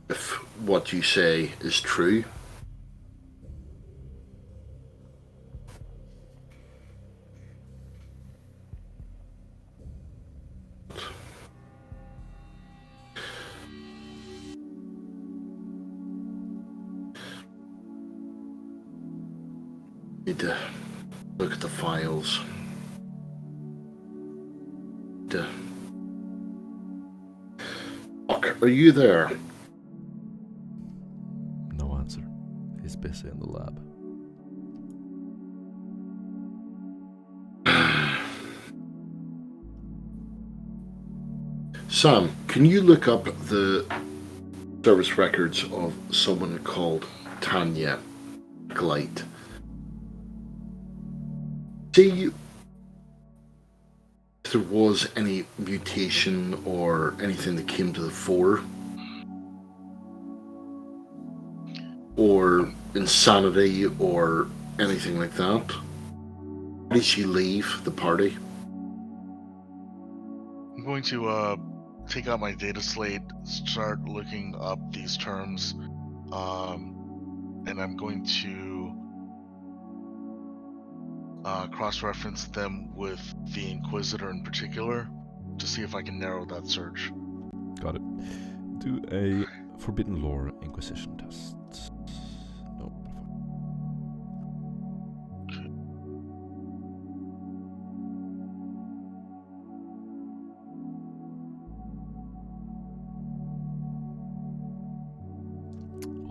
If what you say is true, need to look at the files. Are you there? No answer. He's busy in the lab. Sam, can you look up the service records of someone called Tanya Glite? See if there was any mutation or anything that came to the fore, or insanity or anything like that. Why did she leave the party? I'm going to take out my data slate, start looking up these terms, and I'm going to cross-reference them with the Inquisitor in particular to see if I can narrow that search. Got it. Do a Forbidden Lore Inquisition test. No.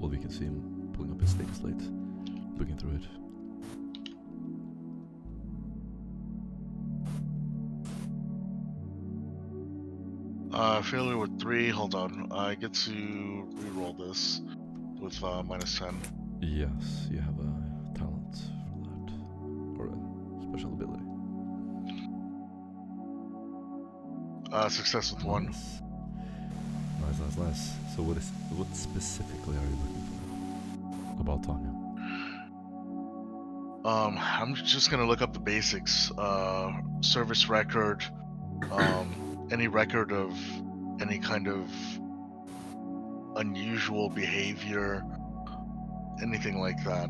All we can see him pulling up his data slate, looking through it. Failure with 3. Hold on. I get to reroll this with -10. Yes, you have a talent for that. Or a special ability. Success with 1. Nice. Nice. So what specifically are you looking for about Tanya? I'm just gonna look up the basics. Service record, any record of any kind of unusual behavior, anything like that.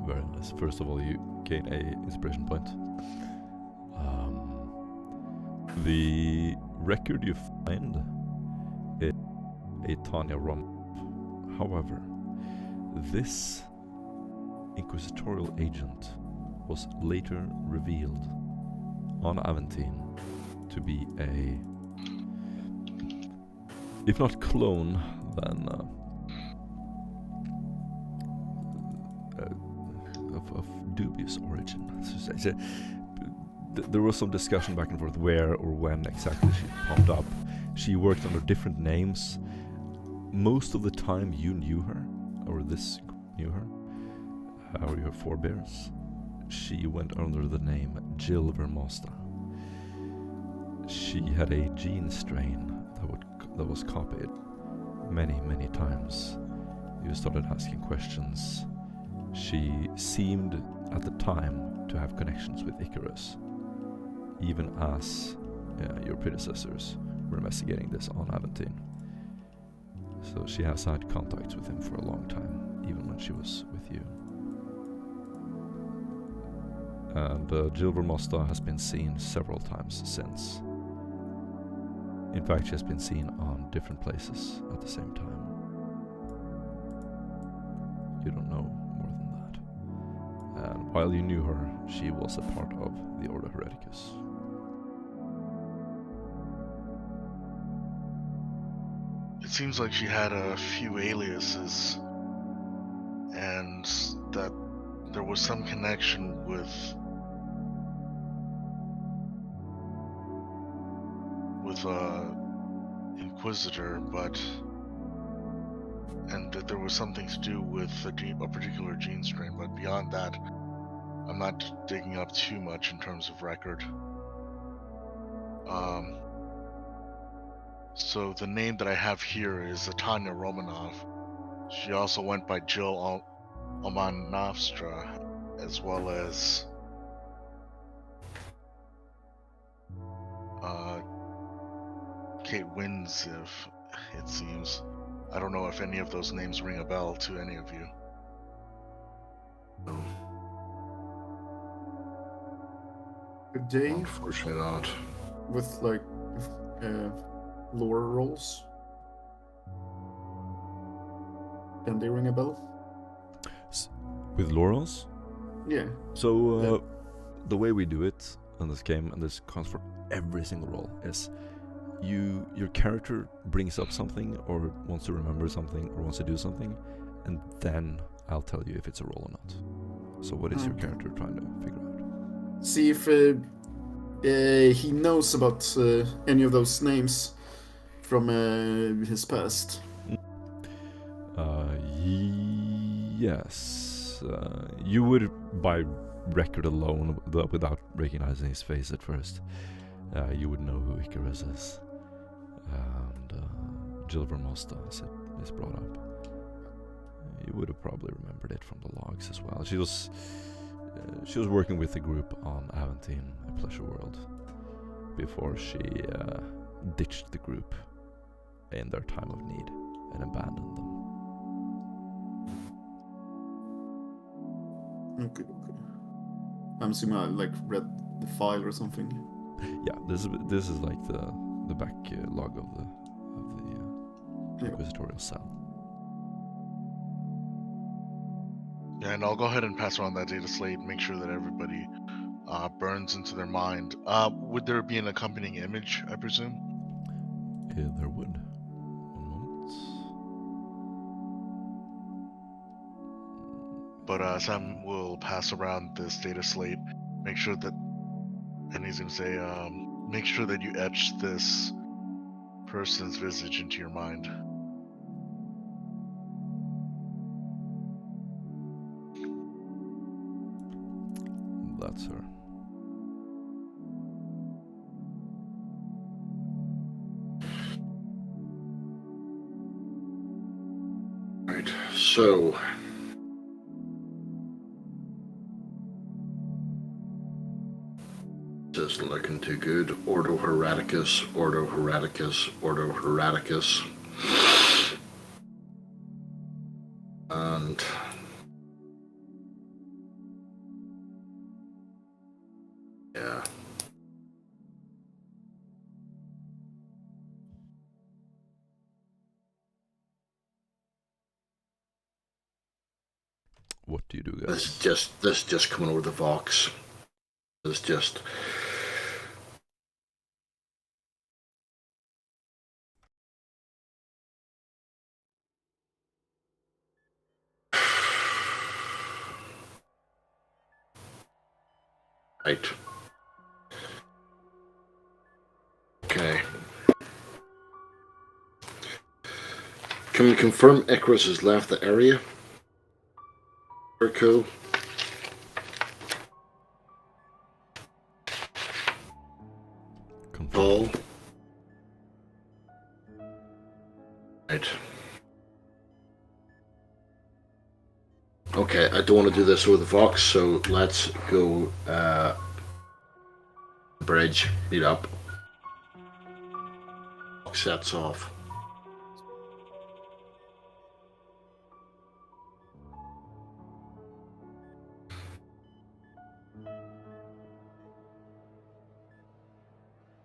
Very nice. First of all, you gain a inspiration point. The record you find is a Tanya Rom. However, this inquisitorial agent was later revealed on Aventine to be a, if not clone, then of dubious origin. So, there was some discussion back and forth where or when exactly she popped up. She worked under different names. Most of the time you knew her, or this knew her, or your forebears. She went under the name Jill Vermosta. She had a gene strain that was copied many times. You started asking questions. She seemed at the time to have connections with Icarus, even as your predecessors were investigating this on Aventine. So she has had contacts with him for a long time, even when she was with you. And Jill Vermosta has been seen several times since. In fact, she has been seen on different places at the same time. You don't know more than that. And while you knew her, she was a part of the Order Hereticus. It seems like she had a few aliases, and that there was some connection with Inquisitor, and that there was something to do with a particular gene strain, but beyond that, I'm not digging up too much in terms of record. So the name that I have here is Tanya Romanov. She also went by Jill Omanovstra, as well as Kate Winsiv, it seems. I don't know if any of those names ring a bell to any of you. Good day. Unfortunately not. With like lore rolls. Can they ring a bell? With laurels? Yeah. So the way we do it in this game, and this counts for every single roll, is your character brings up something or wants to remember something or wants to do something, and then I'll tell you if it's a roll or not. So what is your character trying to figure out? See if he knows about any of those names from his past. Yes. You would, by record alone, without recognizing his face at first, you would know who Icarus is. And Jill Vermosta is brought up. You would have probably remembered it from the logs as well. She was working with the group on Aventine, a pleasure world, before she ditched the group in their time of need and abandoned them. Okay. I'm assuming I read the file or something. Yeah, this is like the back log of the inquisitorial cell. Yeah, and I'll go ahead and pass around that data slate, make sure that everybody burns into their mind. Would there be an accompanying image, I presume? Yeah, there would. 1 moment. But Sam will pass around this data slate, make sure that, and he's going to say, make sure that you etch this person's visage into your mind. That's her. Right, so this isn't looking too good. Ordo Hereticus, Ordo Hereticus, Ordo Hereticus. And yeah. What do you do, guys? This just coming over the Vox. This just right. Okay. Can we confirm Icarus has left the area? Very cool. Paul. Right. Okay, I don't want to do this with the Vox, so let's go bridge, meet up. Sets off.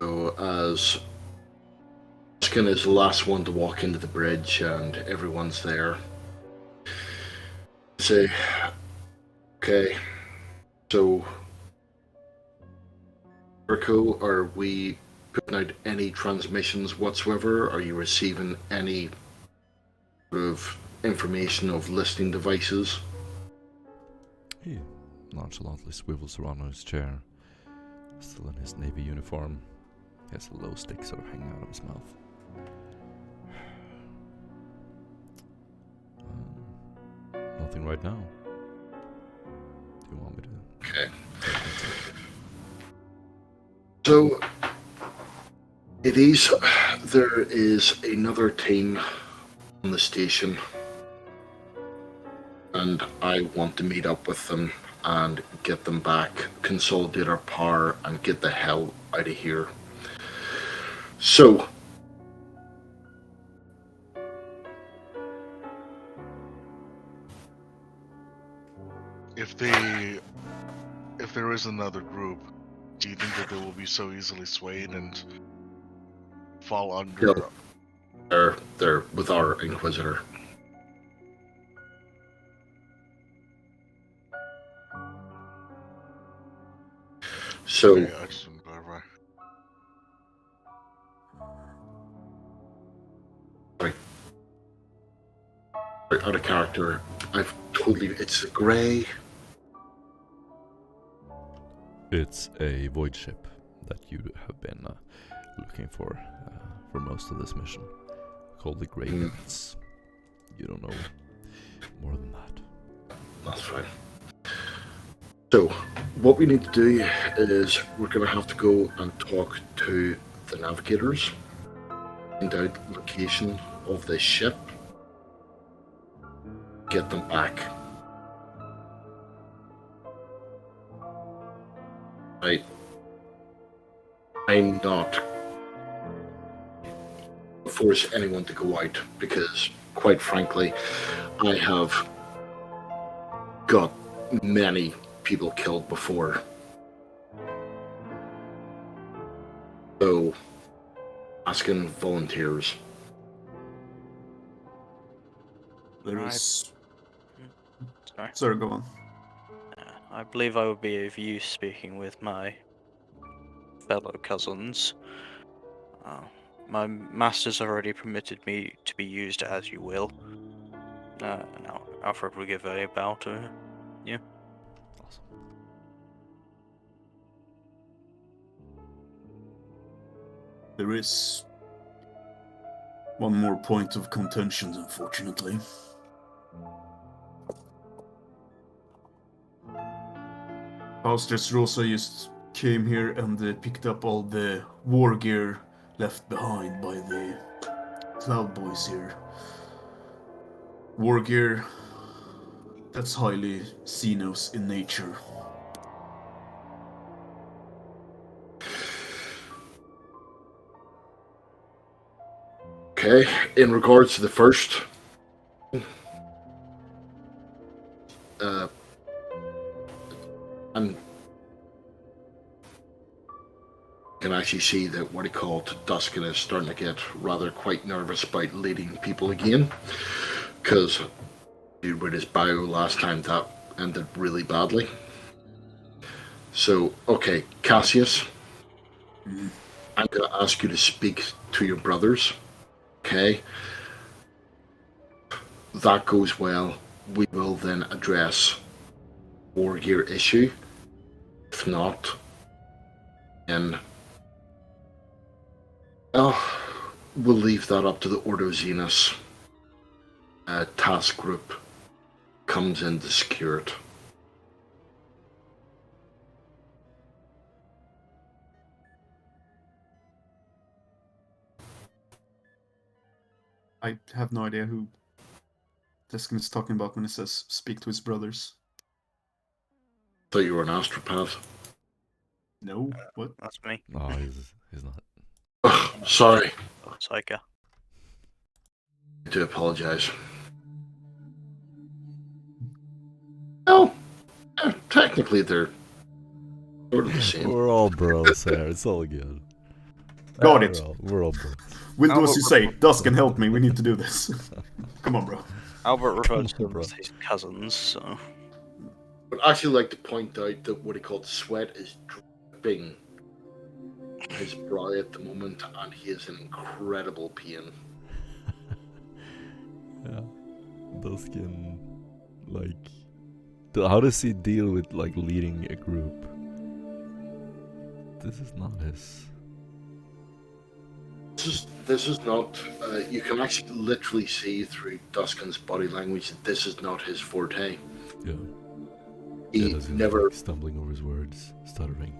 So as Skin is the last one to walk into the bridge and everyone's there. Say, okay, so Urko, are we putting out any transmissions whatsoever? Are you receiving any sort of information of listening devices? He nonchalantly swivels around on his chair, still in his navy uniform. He has a low stick sort of hanging out of his mouth. Nothing right now. Do you want me to? Okay. So there is another team on the station and I want to meet up with them and get them back, consolidate our power, and get the hell out of here. So, if there is another group, do you think that they will be so easily swayed and fall under? No, they're with our Inquisitor. So, Okay, I just want to clarify. Out of character, I've totally. It's a grey. It's a void ship that you have been looking for most of this mission, called the Grey Limits. You don't know more than that. That's fine. So, what we need to do is we're going to have to go and talk to the navigators, find out the location of this ship, get them back. Right. I'm not force anyone to go out because, quite frankly, I have got many people killed before. So, asking volunteers. There is. Sorry. Sorry, go on. I believe I would be of use speaking with my fellow cousins. My masters already permitted me to be used as you will. Now Alfred will give a bow to you. Awesome. There is one more point of contention, unfortunately. Pastors Rosa just came here and picked up all the war gear left behind by the Cloud Boys here. War gear that's highly Xenos in nature. Okay, in regards to the first, I can actually see that what he called Duskin is starting to get rather quite nervous about leading people again, because with his bio last time that ended really badly. So, okay, Cassius, I'm going to ask you to speak to your brothers, okay? That goes well. We will then address war gear issue. If not, then we'll leave that up to the Ordo Xenos task group comes in to secure it. I have no idea who Deskin is talking about when he says speak to his brothers. Thought you were an astropath. No, what? That's me. No, he's not. Sorry. Psycho. I do apologize. Well, technically they're sort of the same. We're all bros here. It's all good. Got it. We're all bros. We'll do as you say. Duskin, help me. We need to do this. Come on, bro. Albert refers to them bro. as his cousins, so... But I'd actually like to point out that what he called sweat is dripping his brow at the moment, and he is in incredible pain. Yeah. Duskin, like... How does he deal with, like, leading a group? This is not his... This is not. You can actually literally see through Duskin's body language that this is not his forte. Yeah. He never like, stumbling over his words, stuttering.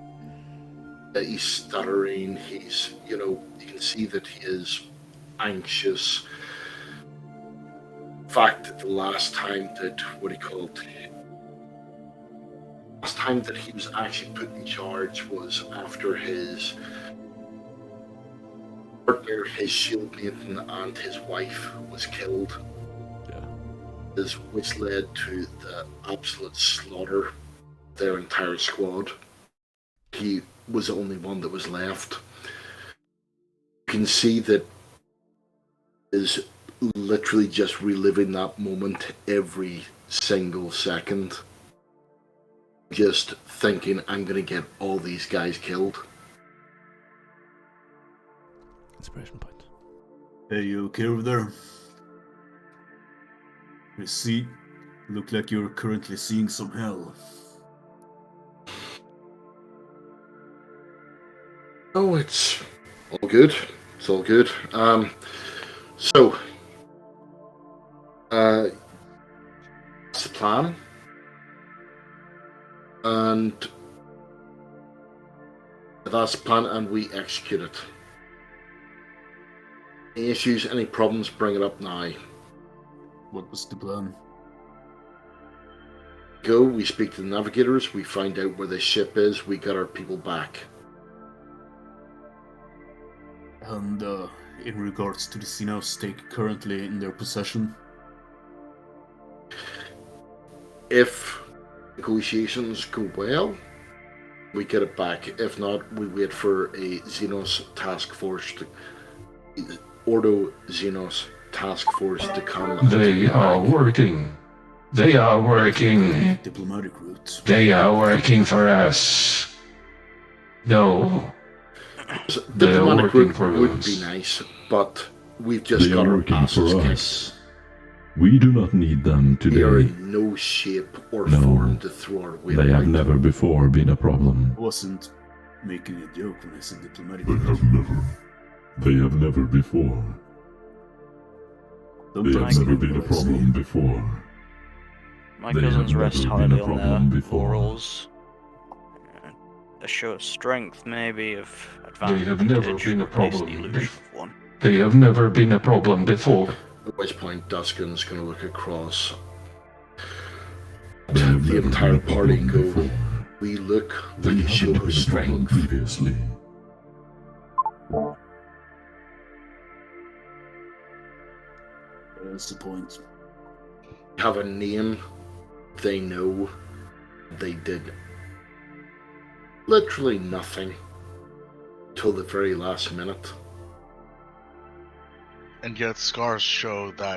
He's stuttering. He's, you can see that he is anxious. In fact, the last time that last time that he was actually put in charge was after his partner, his shield maiden, and his wife was killed. Yeah. Which led to the absolute slaughter of their entire squad. He was the only one that was left. You can see that is literally just reliving that moment every single second. Just thinking, I'm gonna get all these guys killed. Inspiration point. Hey, you okay over there? You see, look like you're currently seeing some hell. Oh, it's all good. It's all good. So, that's the plan. And that's the plan, and we execute it. Any issues, any problems, bring it up now. What was the plan? Go, we speak to the navigators, we find out where the ship is, we get our people back. And in regards to the Xenos stake currently in their possession? If negotiations go well, we get it back. If not, we wait for a Xenos task force, Ordo Xenos task force to come. They are working. They are working. Diplomatic route. They are working for us. No. Diplomatic route would be nice, but we've just got our asses kicked. We do not need them today. They are in no shape or form to throw our weight. They have never before been a problem. I wasn't making a joke when I said diplomatic They route. have never before. They have never been a problem before. My They cousins have rest never highly been a on problem their before. laurels. A show of strength, maybe, of They advantage. have never been a replace the problem. illusion of one. They have never been a problem before. At which point, Duskin's going to look across They have the never entire been a party and problem go, before. we look They like a show haven't of been a problem strength. previously. That's the point. Have a name, they know they did literally nothing till the very last minute. And yet scars show that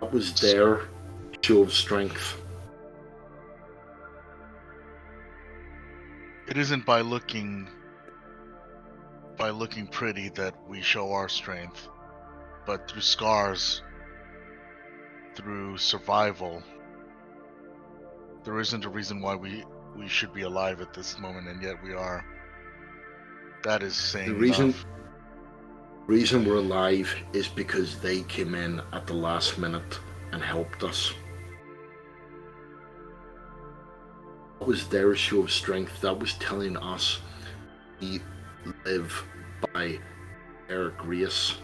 That was their show of strength. it isn't by looking pretty that we show our strength, but through scars, through survival. There isn't a reason why we should be alive at this moment, and yet we are. That is saying The enough. reason we're alive is because they came in at the last minute and helped us. That was their show of strength. That was telling us we live by their grace.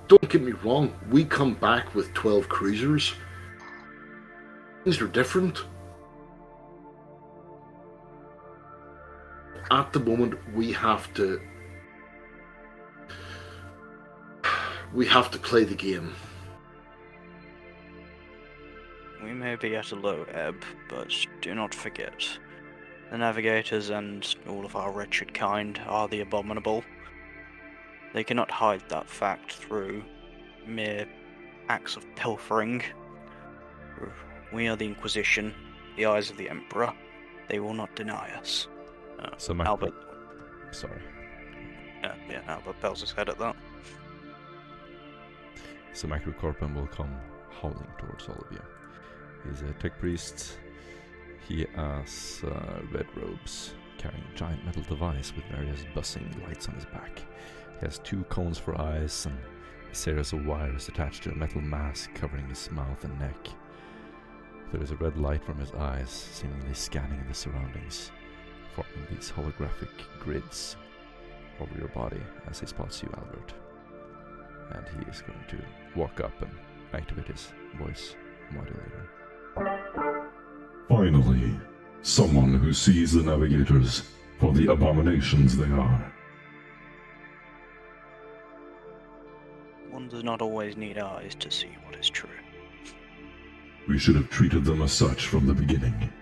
Don't get me wrong, we come back with 12 cruisers. Things are different. At the moment, we have to play the game. We may be at a low ebb, but do not forget, the navigators and all of our wretched kind are the abominable. They cannot hide that fact through mere acts of pilfering. We are the Inquisition, the eyes of the Emperor. They will not deny us. So Albert. Sorry. Yeah, Albert bells his head at that. So Macrocorpon will come howling towards all of you. He's a tech priest. He has red robes, carrying a giant metal device with various buzzing lights on his back. He has 2 cones for eyes and a series of wires attached to a metal mask covering his mouth and neck. There is a red light from his eyes, seemingly scanning the surroundings, forming these holographic grids over your body as he spots you, Albert. And and he is going to walk up and activate his voice modulator. Finally, someone who sees the navigators for the abominations they are. One does not always need eyes to see what is true. We should have treated them as such from the beginning.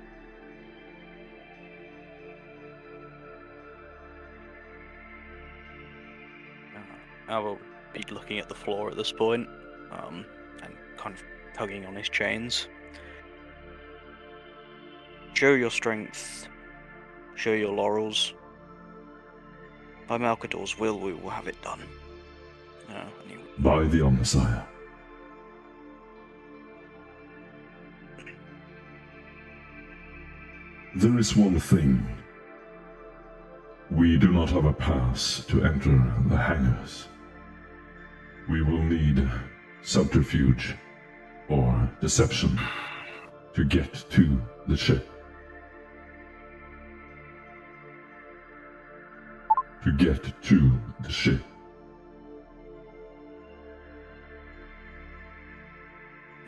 I will be looking at the floor at this point, and kind of tugging on his chains. Show your strength. Show your laurels. By Malcador's will, we will have it done. By the Omnissiah. There is one thing. We do not have a pass to enter the hangars. We will need subterfuge or deception to get to the ship. To get to the ship.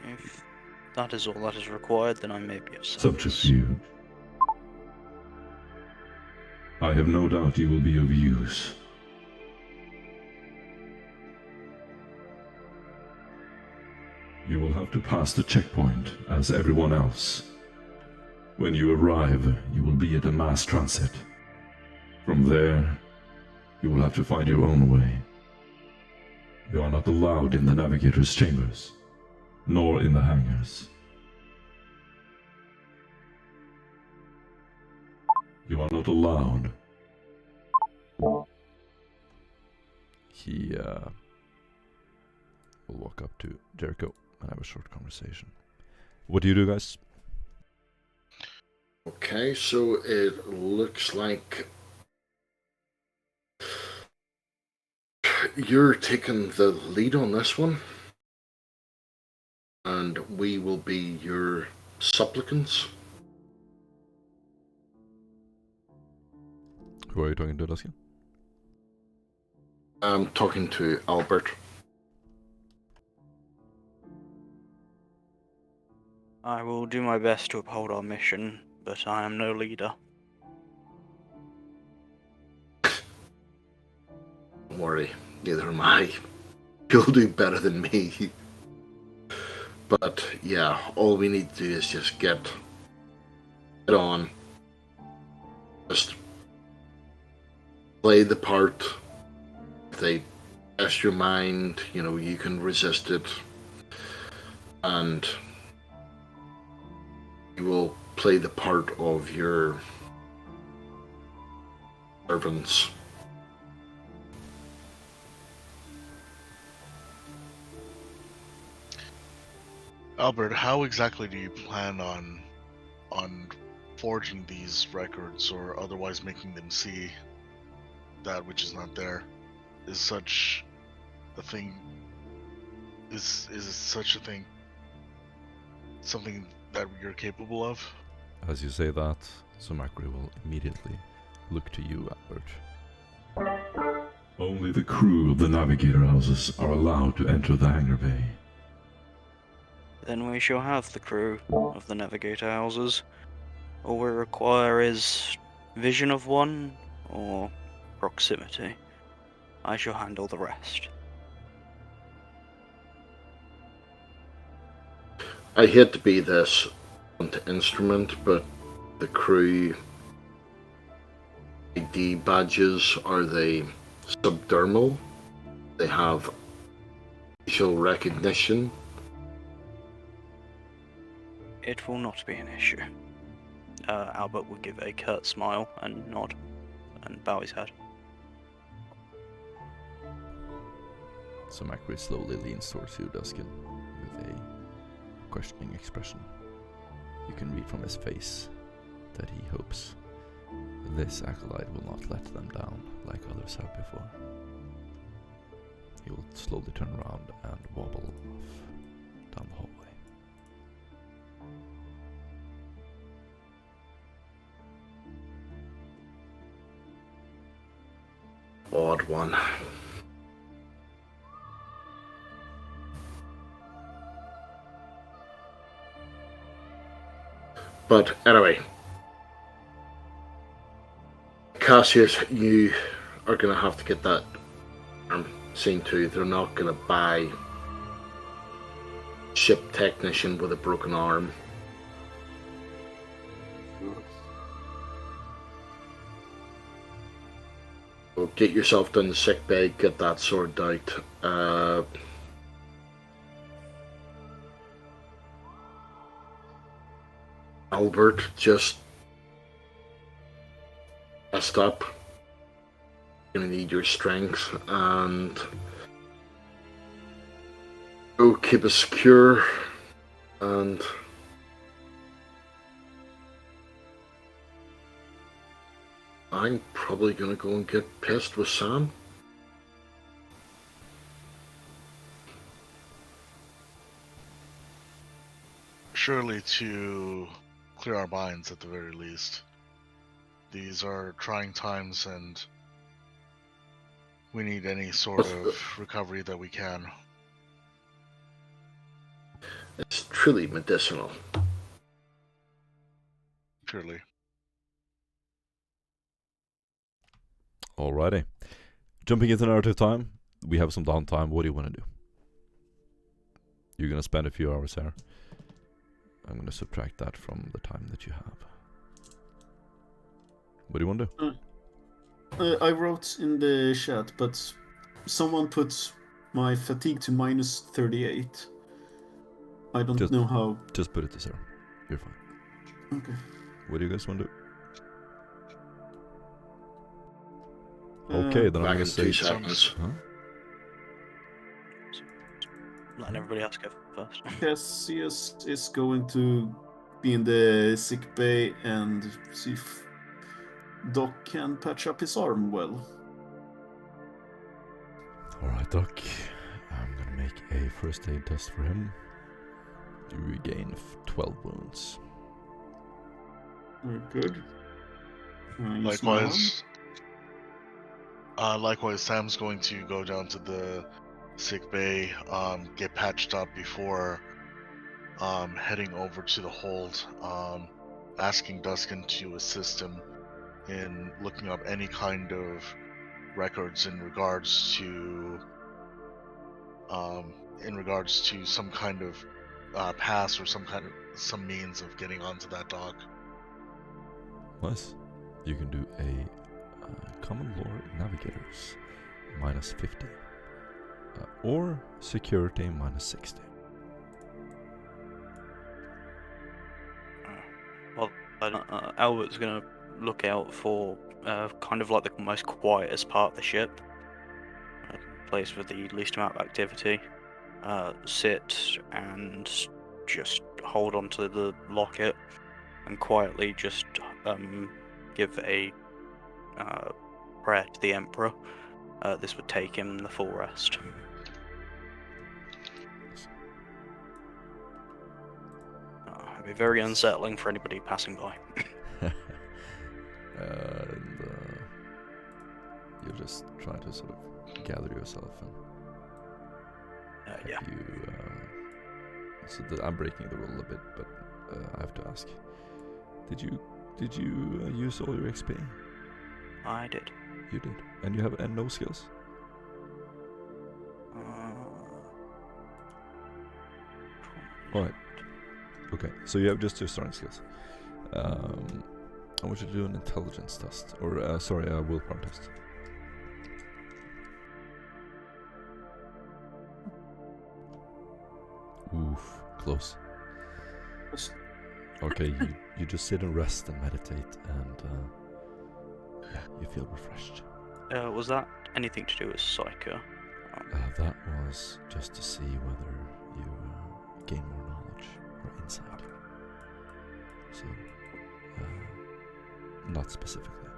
If that is all that is required, then I may be of service. Subterfuge. I have no doubt you will be of use. You will have to pass the checkpoint as everyone else. When you arrive, you will be at a mass transit. From there, you will have to find your own way. You are not allowed in the navigator's chambers, nor in the hangars. You are not allowed. He will walk up to Jericho and have a short conversation. What do you do, guys? Okay, so it looks like you're taking the lead on this one, and we will be your supplicants. Who are you talking to, Duskin? I'm talking to Albert. I will do my best to uphold our mission, but I am no leader. Don't worry, neither am I. You'll do better than me. But yeah, all we need to do is just get on. Just play the part. If they test your mind, you can resist it. And you will play the part of your servants. Albert, how exactly do you plan on forging these records, or otherwise making them see that which is not there? Is such a thing such a thing something that you're capable of? As you say that, Sumakri will immediately look to you, Albert. Only the crew of the navigator houses are allowed to enter the hangar bay. Then we shall have the crew of the navigator houses. All we require is vision of one, or proximity. I shall handle the rest. I hate to be this instrument, but the crew ID badges, are they subdermal? They have facial recognition? It will not be an issue. Albert will give a curt smile and nod and bow his head. Sumakri slowly leans towards you, Duskin, with a questioning expression. You can read from his face that he hopes this acolyte will not let them down like others have before. He will slowly turn around and wobble off down the hallway. Odd one. But anyway, Cassius, you are going to have to get that arm seen to. They're not going to buy ship technician with a broken arm. So get yourself down to sick bay, get that sorted out. Albert just messed up. You're gonna need your strength and go keep it secure and I'm probably gonna go and get pissed with Sam. Surely to clear our minds at the very least. These are trying times and we need any sort of recovery that we can. It's truly medicinal. Surely. Alrighty. Jumping into narrative time, we have some downtime. What do you want to do? You're going to spend a few hours here. I'm going to subtract that from the time that you have. What do you want to do? I wrote in the chat, but someone put my fatigue to -38. I don't know how. Just put it to 0. You're fine. Okay. What do you guys want to do? Okay, then I'm going to say... Huh? Letting everybody else go first. Cassius is going to be in the sick bay and see if Doc can patch up his arm well. Alright, Doc. I'm going to make a first aid test for him. You regain 12 wounds. Very good. Likewise, Sam's going to go down to the sick bay, get patched up before heading over to the hold, asking Duskin to assist him in looking up any kind of records in regards to some kind of pass or some means of getting onto that dock. Nice. You can do a common lore navigators -50 or security -60. Well, Albert's gonna look out for kind of like the most quietest part of the ship, place with the least amount of activity. Sit and just hold onto the locket and quietly just give a prayer to the Emperor. This would take him the full rest. It'd be very unsettling for anybody passing by. And you just try to sort of gather yourself and Yeah. so that I'm breaking the rule a bit, but I have to ask: Did you use all your XP? I did. You did, and you have no skills. All right. Okay, so you have just your starting skills. I want you to do an intelligence test, or a willpower test. Oof, close. Okay, you just sit and rest and meditate, and you feel refreshed. Was that anything to do with Psycho? That was just to see whether you gain more knowledge or insight. So, not specifically.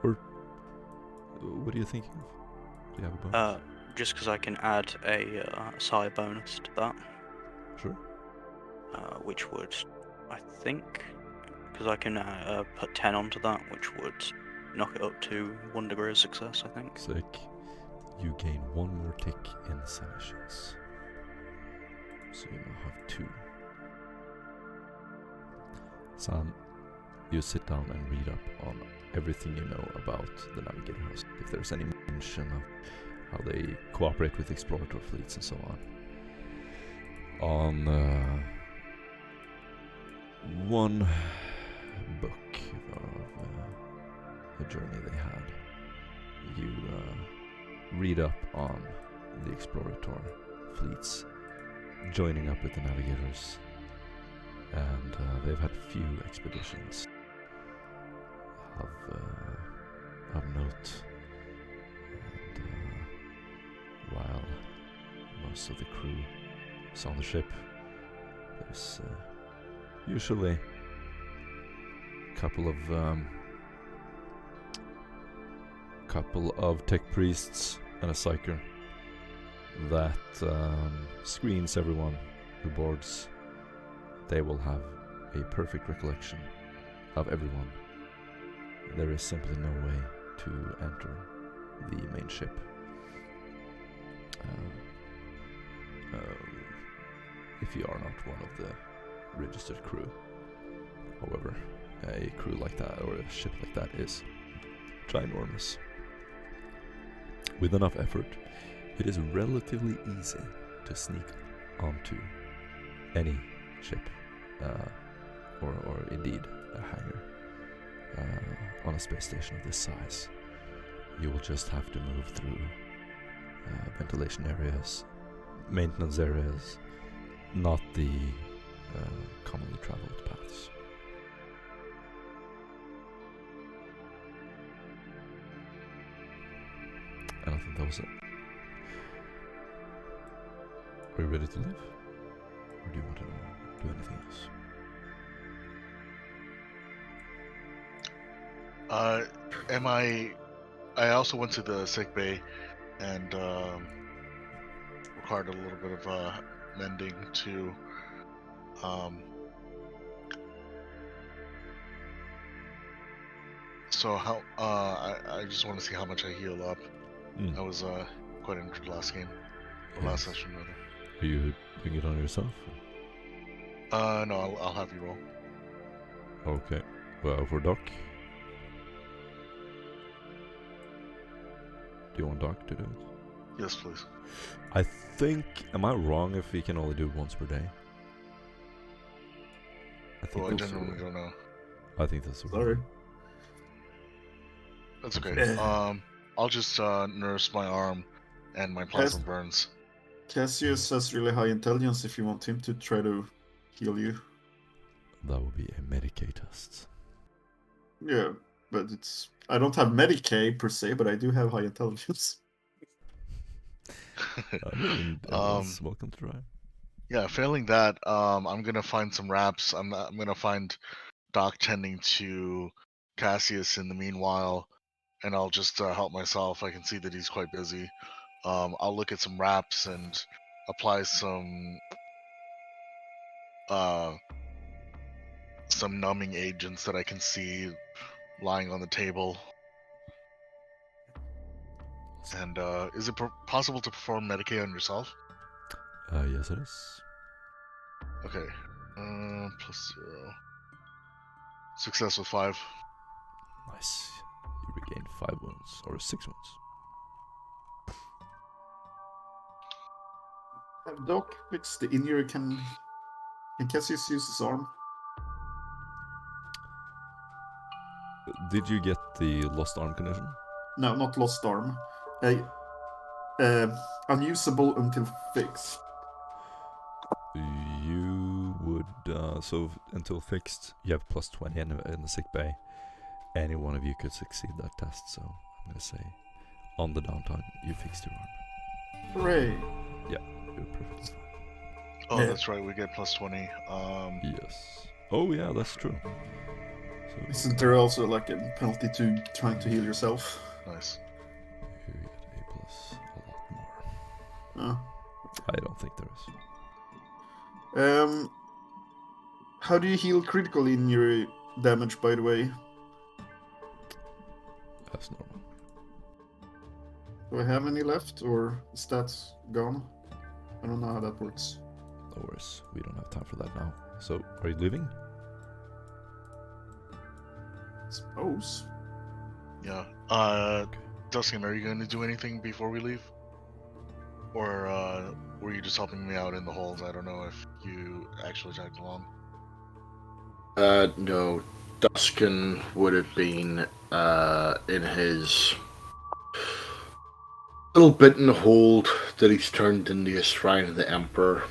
Or, what are you thinking of? Do you have a bonus? Just because I can add a psi bonus to that. Sure. Which would, I think, because I can put 10 onto that, which would knock it up to 1 degree of success, I think. Sick. You gain 1 more tick in senescence. So you now have 2. Sam, you sit down and read up on everything you know about the Navigator House. If there's any mention of how they cooperate with explorator fleets and so on. On one book of the journey they had, you read up on the explorator fleets joining up with the navigators, and they've had few expeditions of note. And while most of the crew is on the ship, there's usually a couple of tech priests and a psyker that screens everyone who boards. They will have a perfect recollection of everyone. There is simply no way to enter the main ship. If you are not one of the registered crew. However, a crew like that, or a ship like that, is ginormous. With enough effort, it is relatively easy to sneak onto any ship, or indeed a hangar, on a space station of this size. You will just have to move through ventilation areas, maintenance areas, not the commonly traveled paths. And I think that was it. Are you ready to leave? Or do you want to do anything else? I also went to the sick bay and required a little bit of mending too. So how I just want to see how much I heal up. I was quite injured last game, or last session rather. Are you doing it on yourself? No, I'll have you roll. Okay. Well, for Doc. Do you want Doc to do it? Yes, please. I think. Am I wrong if we can only do it once per day? I think. I genuinely don't know. I think that's Sorry. That's okay. I'll just nurse my arm and my plasma burns. Cassius has really high intelligence if you want him to try to heal you. That would be a Medicaid test. Yeah, but it's... I don't have Medicaid per se, but I do have high intelligence. I mean, welcome to try. Yeah, failing that, I'm gonna find some wraps. I'm gonna find Doc tending to Cassius in the meanwhile, and I'll just help myself. I can see that he's quite busy. I'll look at some wraps and apply some numbing agents that I can see lying on the table. And is it possible to perform Medicaid on yourself? Yes, it is. Okay. +0. Success with 5. Nice. You regain 5 wounds, or 6 wounds. Have Doc fixed the injury. Can Cassius use his arm? Did you get the lost arm condition? No, not lost arm. Unusable until fixed. You would, so until fixed, you have +20 in the sick bay. Any one of you could succeed that test, so I'm gonna say on the downtime, you fixed your arm. Hooray! Yeah, you're perfectly fine. Oh, yeah. That's right, we get +20. Yes. Oh yeah, that's true. So, isn't there also like a penalty to trying to heal yourself? Nice. You get a plus a lot more. I don't think there is. How do you heal critical injury damage, by the way? That's normal. Do I have any left, or is that gone? I don't know how that works. No worries, we don't have time for that now. So, are you leaving? Suppose. Yeah. Dustin, are you going to do anything before we leave? Or were you just helping me out in the holes? I don't know if you actually tagged along. No. Duskin would have been in his little bit in the hold that he's turned into a shrine of the Emperor.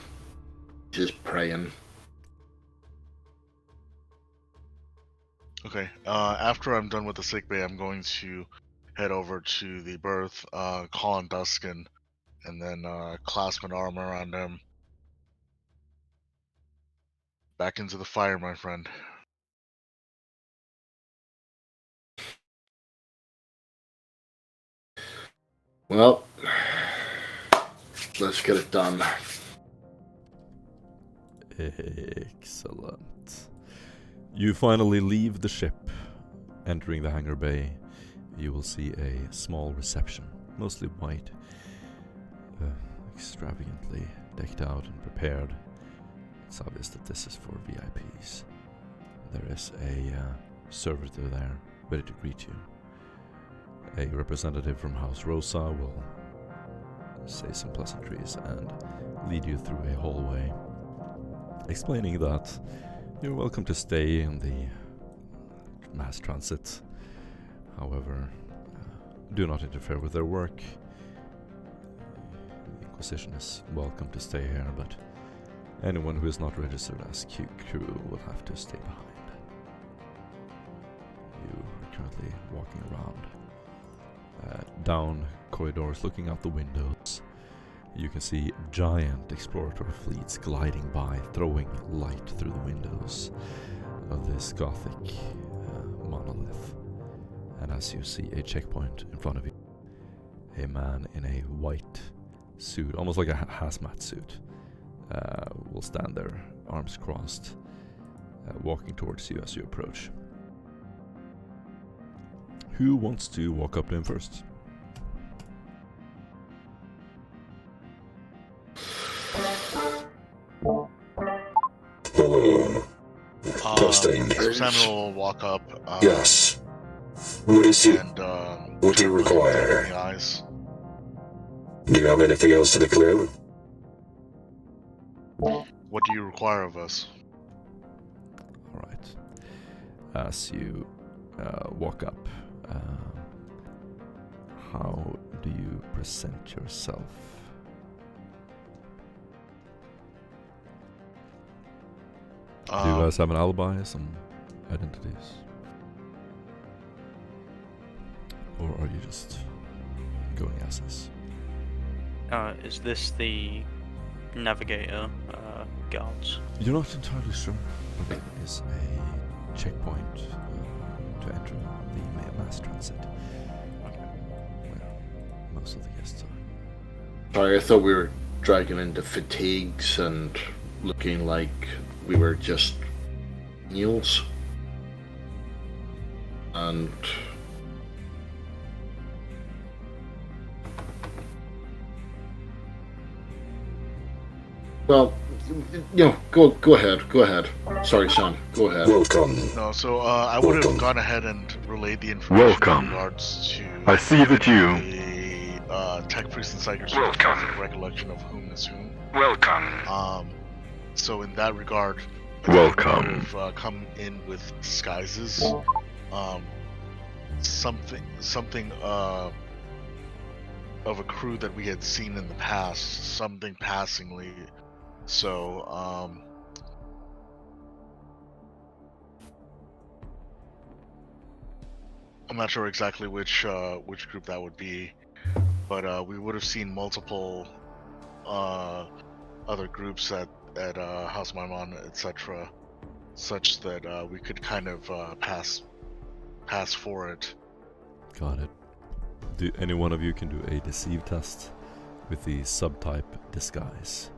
Just praying. Okay. After I'm done with the sick bay, I'm going to head over to the berth, call on Duskin, and then clasp an arm around him. Back into the fire, my friend. Well, let's get it done. Excellent. You finally leave the ship. Entering the hangar bay, you will see a small reception, mostly white, extravagantly decked out and prepared. It's obvious that this is for VIPs. There is a servitor there, ready to greet you. A representative from House Rosa will say some pleasantries and lead you through a hallway, explaining that you're welcome to stay in the mass transit. However, do not interfere with their work. The Inquisition is welcome to stay here, but anyone who is not registered as Q crew will have to stay behind. You are currently walking around down corridors, looking out the windows. You can see giant exploratory fleets gliding by, throwing light through the windows of this Gothic monolith. And as you see a checkpoint in front of you, a man in a white suit, almost like a hazmat suit, will stand there, arms crossed, walking towards you as you approach. Who wants to walk up to him first? Testing. Samuel will walk up. Yes. What is it? And, what do you look him dead require? in the eyes. Do you have anything else to declare? What do you require of us? Alright. As you walk up, how do you present yourself? Do you guys have an alibi, some identities? Or are you just going as is? Is this the navigator guards? You're not entirely sure, but it is a checkpoint to enter the mass transit. Where most of the guests are. Sorry, I thought we were dragging into fatigues and looking like we were just mules. And well, go ahead. Sorry, Sam, go ahead. Welcome. No, so I would have gone ahead and relayed the information Welcome. in regards to I see that you... the tech priest and psychic Welcome. recollection of whom is whom. Welcome. So in that regard, Welcome. I would have come in with disguises. Something of a crew that we had seen in the past, something passingly. So, I'm not sure exactly which group that would be, but we would have seen multiple other groups at House Maimon, etc., such that we could kind of pass for it. Got it. Do any one of you can do a deceive test with the subtype disguise?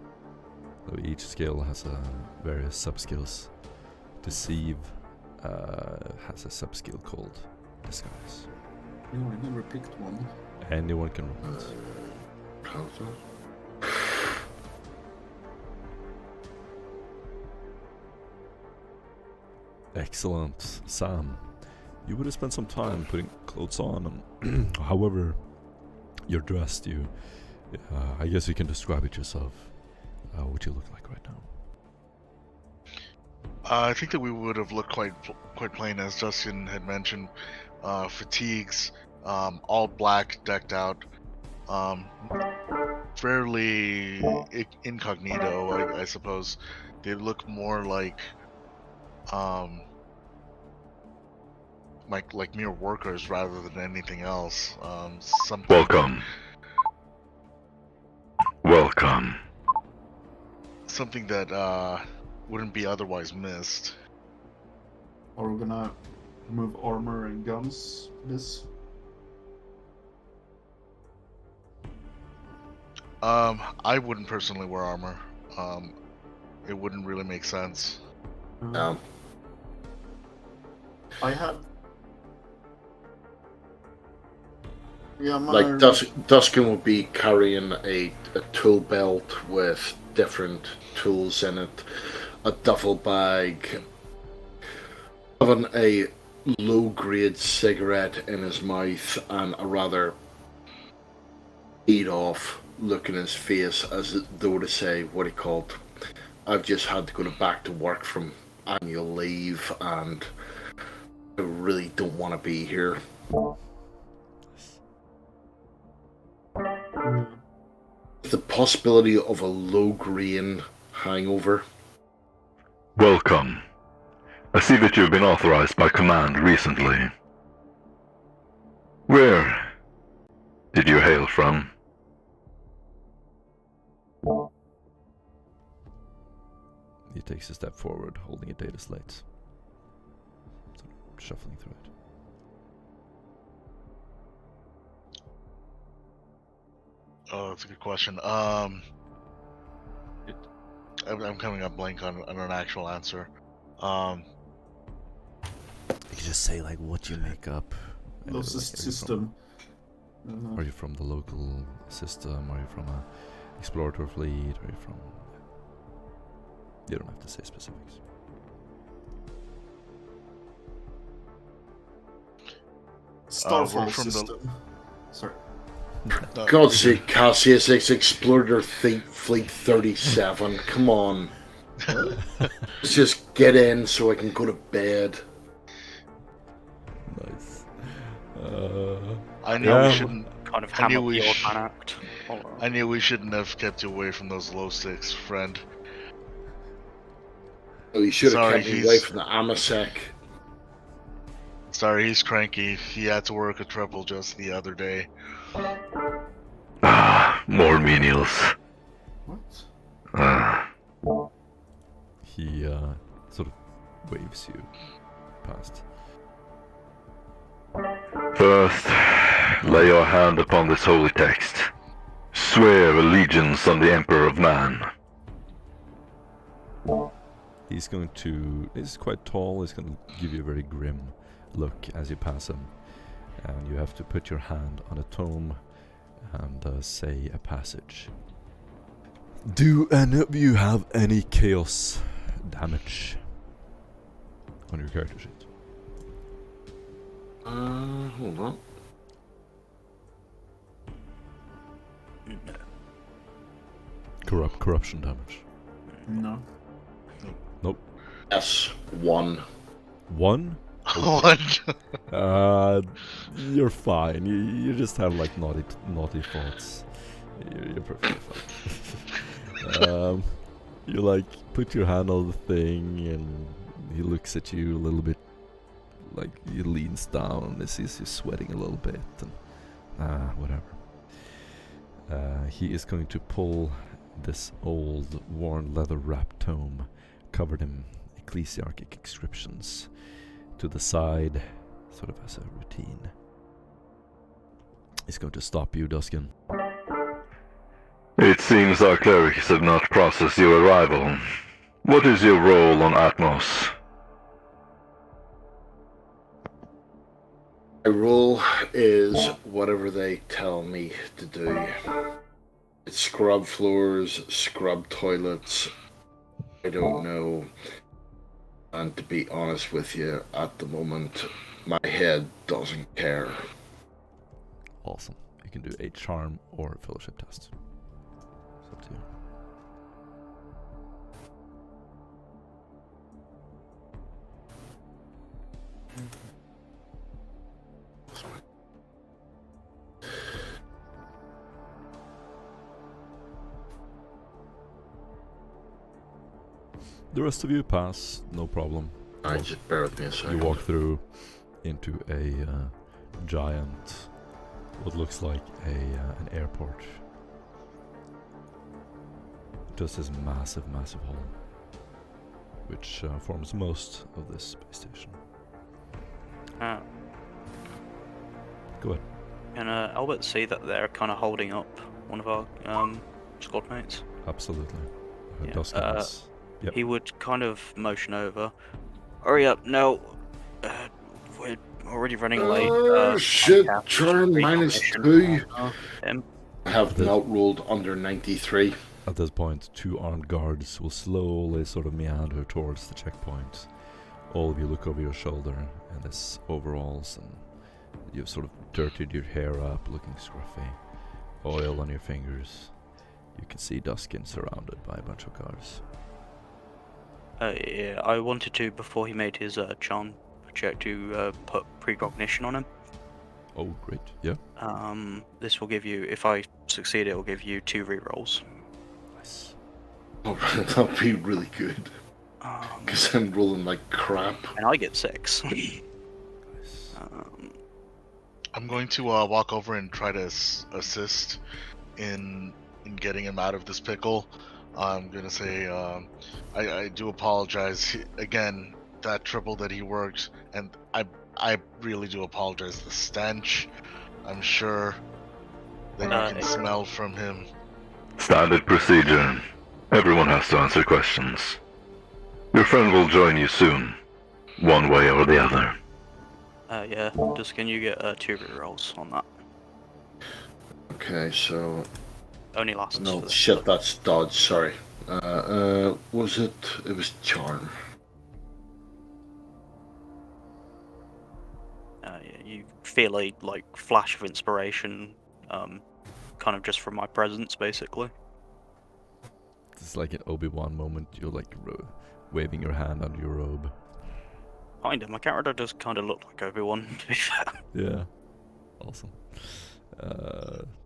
So each skill has various sub-skills. Deceive has a sub-skill called disguise. No, I never picked one. Anyone can roll it. Excellent. Sam, You would have spent some time putting clothes on, and however you're dressed, I guess you can describe it yourself, what you look like right now. I think that we would have looked quite plain, as Justin had mentioned. Fatigues, all black, decked out, fairly incognito, I suppose. They look more like mere workers rather than anything else. Welcome. Welcome. Something that wouldn't be otherwise missed. Are we gonna move armor and guns this? I wouldn't personally wear armor. It wouldn't really make sense. No. I have. Yeah, Like Duskin would be carrying a tool belt with different tools in it, a duffel bag, having a low-grade cigarette in his mouth, and a rather eat-off look in his face, as though to say what he called, I've just had to go back to work from annual leave, and I really don't want to be here. The possibility of a low-grain hangover. Welcome. I see that you've been authorized by command recently. Where did you hail from? He takes a step forward, holding a data slate. Sort of shuffling through it. Oh, that's a good question. I'm coming up blank on an actual answer. You could just say like what you make up. Closest system. Are you from the local system? Are you from a explorator fleet? Are you from... You don't have to say specifics. Starfall from system. Sorry. God's sake, Cassius, it's Explorer Fleet 37. Come on. Let's just get in so I can go to bed. Nice. I knew we shouldn't. Kind of I knew hammer we the old sh- man act. I knew we shouldn't have kept you away from those low sticks, friend. Oh, you should have Sorry, kept me away from the Amasec. Sorry, he's cranky. He had to work a triple just the other day. More menials. What? He sort of waves you past. First, lay your hand upon this holy text. Swear allegiance on the Emperor of Man. He's quite tall, he's going to give you a very grim look as you pass him. And you have to put your hand on a tome and say a passage. Do any of you have any chaos damage on your character sheet? Hold on. Corruption damage. No. Nope. Yes, 1. 1? What? You're fine. You just have like naughty thoughts. You're perfectly fine. You like put your hand on the thing, and he looks at you a little bit. Like he leans down and sees you sweating a little bit, and whatever. He is going to pull this old, worn, leather-wrapped tome, covered in ecclesiarchic inscriptions, to the side, sort of as a routine. He's going to stop you, Duskin. It seems our clerics have not processed your arrival. What is your role on Atmos? My role is whatever they tell me to do. It's scrub floors, scrub toilets. I don't know. And to be honest with you, at the moment, my head doesn't care. Awesome. You can do a charm or a fellowship test. It's up to you. The rest of you pass, no problem. Just bear with me a second. You walk through into a giant, what looks like an airport. Just this massive, massive hall, which forms most of this space station. Go ahead. Can Albert see that they're kind of holding up one of our squad mates? Absolutely. Yeah, Duskin is... Yep. He would kind of motion over. Hurry up, no. We're already running late. Shit, charm -2. Him. I have not rolled under 93. At this point, 2 armed guards will slowly sort of meander towards the checkpoint. All of you look over your shoulder in this overalls, and you've sort of dirtied your hair up, looking scruffy. Oil on your fingers. You can see Duskin surrounded by a bunch of guards. Yeah, I wanted to, before he made his charm check, to put precognition on him. Oh, great, yeah. This will give you, if I succeed, it will give you 2 rerolls. Nice. Oh, that'd be really good. Because I'm rolling like crap. And I get 6. Nice. I'm going to walk over and try to assist in getting him out of this pickle. I'm gonna say I do apologize again. That triple that he worked, and I really do apologize. The stench, I'm sure that you can smell from him. Standard procedure. Everyone has to answer questions. Your friend will join you soon, one way or the other. Yeah, just can you get 2 rerolls on that? Okay, so... Only lasts No, for shit, that's dodge, sorry. Was it? It was charm. Yeah, you feel a flash of inspiration, kind of just from my presence, basically. It's like an Obi-Wan moment. You're like waving your hand under your robe. Kinda. My character does kind of look like Obi-Wan, to be fair. Yeah. Awesome.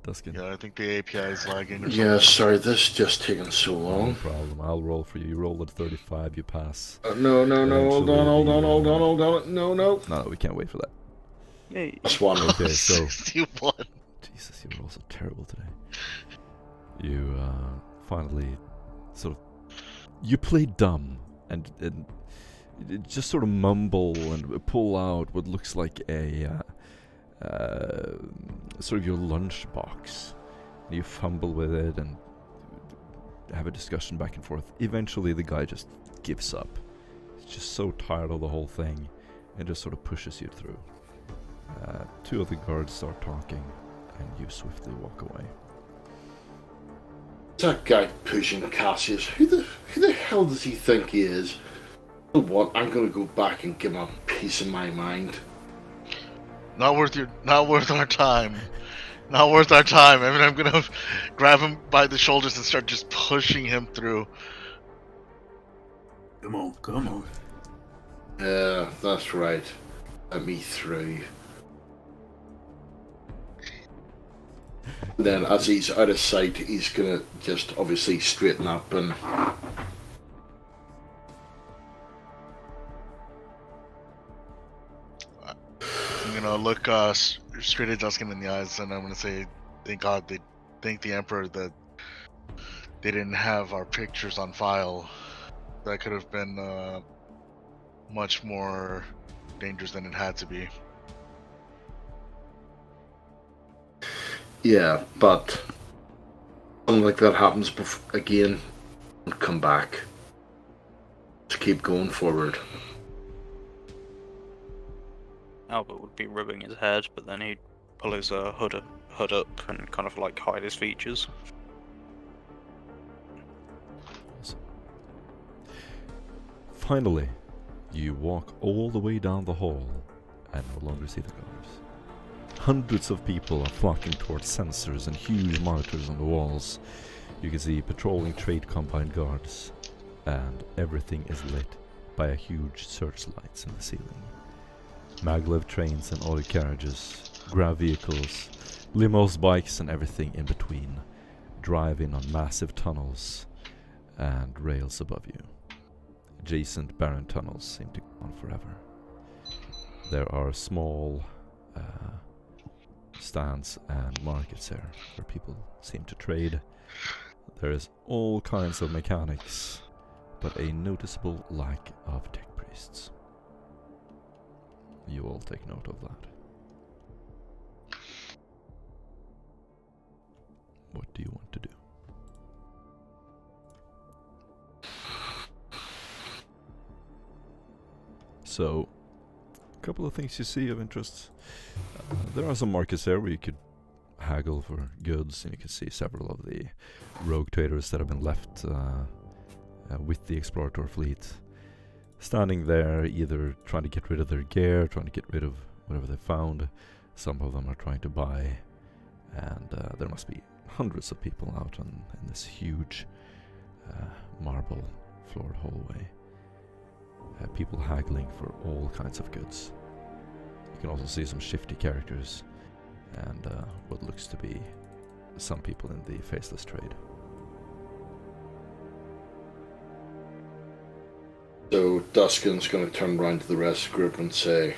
Duskin. Yeah, I think the API is lagging. Or something. Yeah, sorry, this is just taking so No long. problem. I'll roll for you. You roll at 35, you pass. No, hold on, no. No, we can't wait for that. Yay. That's one. Okay, so... 61. Jesus, you were also terrible today. You finally sort of... You play dumb and just sort of mumble and pull out what looks like a sort of your lunchbox. You fumble with it and have a discussion back and forth. Eventually the guy just gives up. He's just so tired of the whole thing and just sort of pushes you through. 2 of the guards start talking and you swiftly walk away. That guy pushing Cassius, who the hell does he think he is? You know what? I'm gonna go back and give him a piece of my mind. Not worth our time. Not worth our time. I mean, I'm gonna grab him by the shoulders and start just pushing him through. Come on. Yeah, that's right. Let me through. Then, as he's out of sight, he's gonna just obviously straighten up and. I'm gonna look straight at Duskin in the eyes, and I'm gonna say, "Thank God, thank the Emperor that they didn't have our pictures on file. That could have been much more dangerous than it had to be." Yeah, but something like that happens again, don't come back. Just keep going forward. Albert would be rubbing his head, but then he'd pull his hood up and kind of hide his features. Awesome. Finally, you walk all the way down the hall and no longer see the guards. Hundreds of people are flocking towards sensors and huge monitors on the walls. You can see patrolling trade compound guards, and everything is lit by a huge searchlights in the ceiling. Maglev trains and auto carriages, grav vehicles, limos, bikes, and everything in between, driving on massive tunnels and rails above you. Adjacent barren tunnels seem to go on forever. There are small stands and markets here where people seem to trade. There is all kinds of mechanics, but a noticeable lack of tech priests. You all take note of that. What do you want to do? So, a couple of things you see of interest. There are some markets there where you could haggle for goods, and you can see several of the rogue traders that have been left with the explorator fleet standing there, either trying to get rid of their gear, trying to get rid of whatever they found. Some of them are trying to buy, and there must be hundreds of people out in this huge marble floored hallway. People haggling for all kinds of goods. You can also see some shifty characters and what looks to be some people in the faceless trade. So Duskin's going to turn around to the rest of the group and say,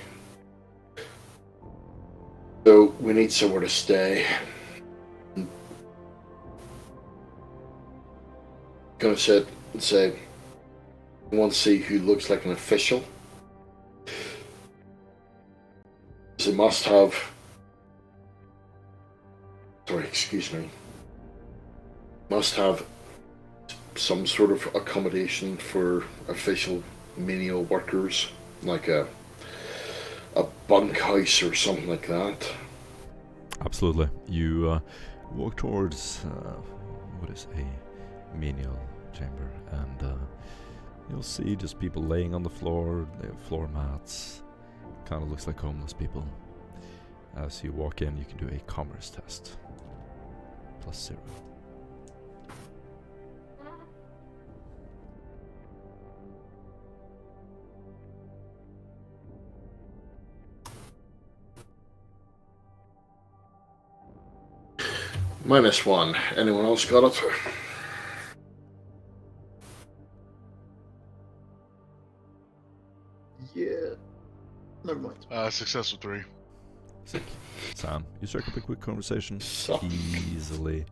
so we need somewhere to stay. Going to sit and say, I want to see who looks like an official. So must have, must have some sort of accommodation for official menial workers, like a bunkhouse or something like that. Absolutely. You walk towards what is a menial chamber, and you'll see just people laying on the floor. They have floor mats. Kind of looks like homeless people. As you walk in, you can do a commerce test. +0. -1. Anyone else got it? Yeah. Never mind. Success with 3. Sick. Sam, you strike up a quick conversation. Easily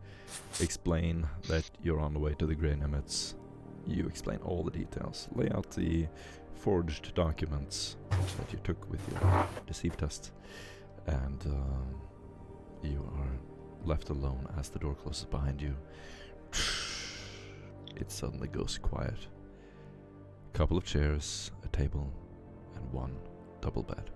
explain that you're on the way to the Grey Nimitz. You explain all the details. Lay out the forged documents that you took with your deceive test. And you are left alone as the door closes behind you. It suddenly goes quiet. A couple of chairs, a table, and one double bed.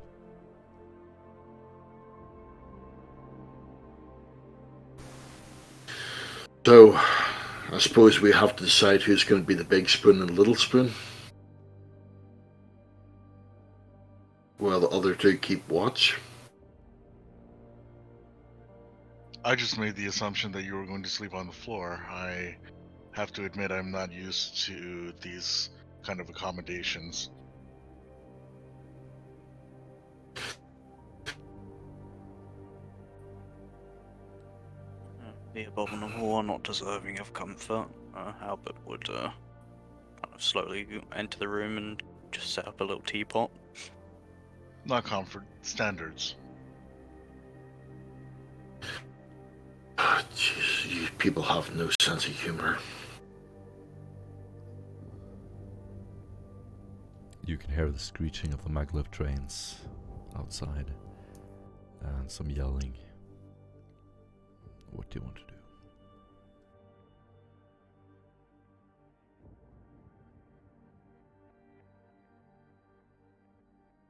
So, I suppose we have to decide who's going to be the big spoon and little spoon. While the other two keep watch. I just made the assumption that you were going to sleep on the floor. I have to admit I'm not used to these kind of accommodations. The abominable are not deserving of comfort. Albert would kind of slowly enter the room and just set up a little teapot. Not comfort, standards. Jeez, you people have no sense of humor. You can hear the screeching of the maglev trains outside and some yelling. What do you want to do?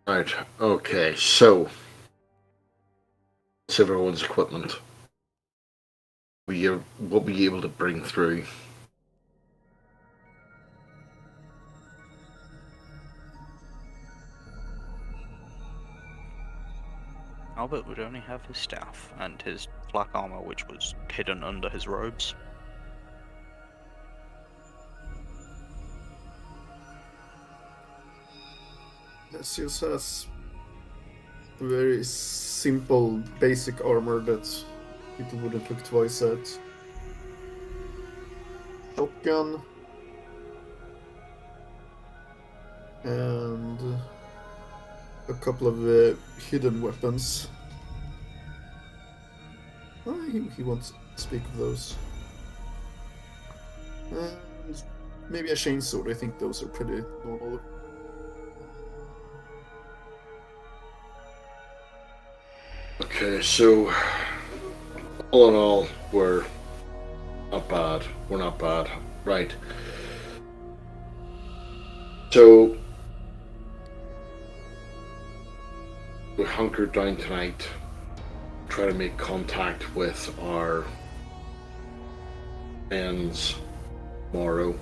Right, okay, so what's everyone's equipment? What were you able to bring through? Albert would only have his staff and his black armor, which was hidden under his robes. Lucius has very simple, basic armor that people wouldn't look twice at. Shotgun. And a couple of hidden weapons. He won't speak of those. And maybe a chainsaw. I think those are pretty normal. Okay, so all in all, we're not bad. We're not bad. Right. So we hunker down tonight, try to make contact with our friends tomorrow.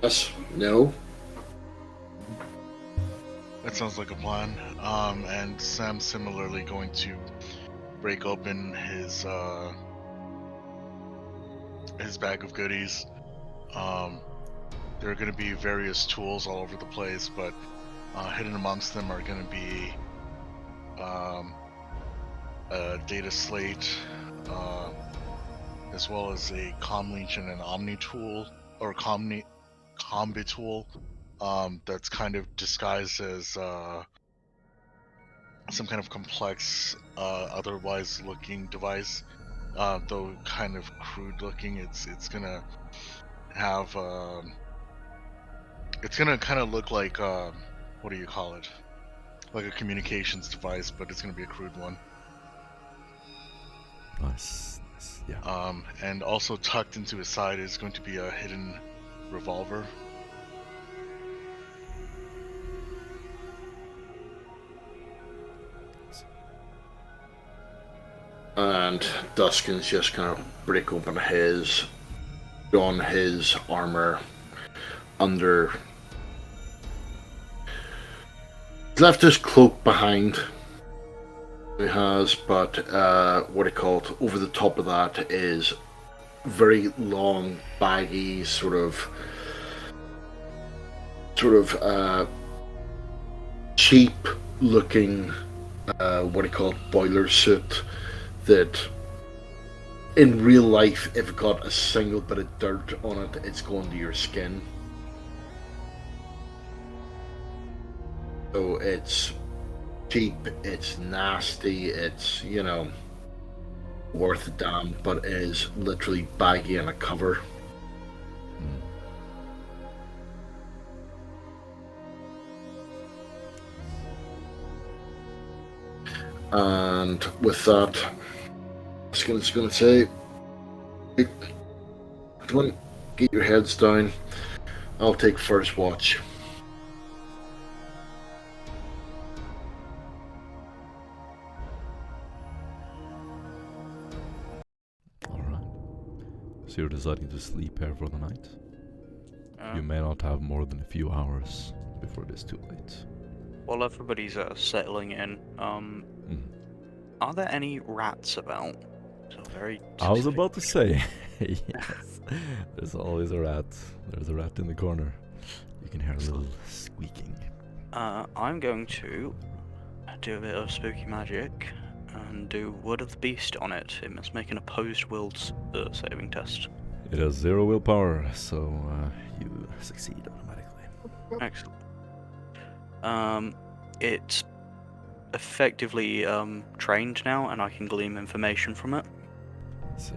Yes, no. That sounds like a plan. And Sam's similarly going to break open his bag of goodies. There are going to be various tools all over the place, but hidden amongst them are going to be a data slate, as well as a comleech and an omni tool, or combi tool, that's kind of disguised as some kind of complex, otherwise looking device, though kind of crude looking. It's gonna have it's gonna kind of look like what do you call it? Like a communications device, but it's gonna be a crude one. Nice. Yeah. And also tucked into his side is going to be a hidden revolver. And Duskin's just gonna break open his, don his armor under. He's left his cloak behind. He has, but what he called over the top of that is very long, baggy, sort of cheap looking, what he called boiler suit. That in real life, if it got a single bit of dirt on it, it's going to your skin. So it's cheap, it's nasty, it's, you know, worth a damn, but it is literally baggy and a cover. And with that, I was going to say, come on, get your heads down. I'll take first watch. Alright. So you're deciding to sleep here for the night? You may not have more than a few hours before it is too late. While everybody's settling in, are there any rats about? So very I was about to say, yes. There's always a rat. There's a rat in the corner. You can hear a little squeaking. I'm going to do a bit of spooky magic and do Word of the Beast on it. It must make an opposed will saving test. It has 0 willpower, so you succeed automatically. Excellent. It's effectively trained now, and I can glean information from it. Sick.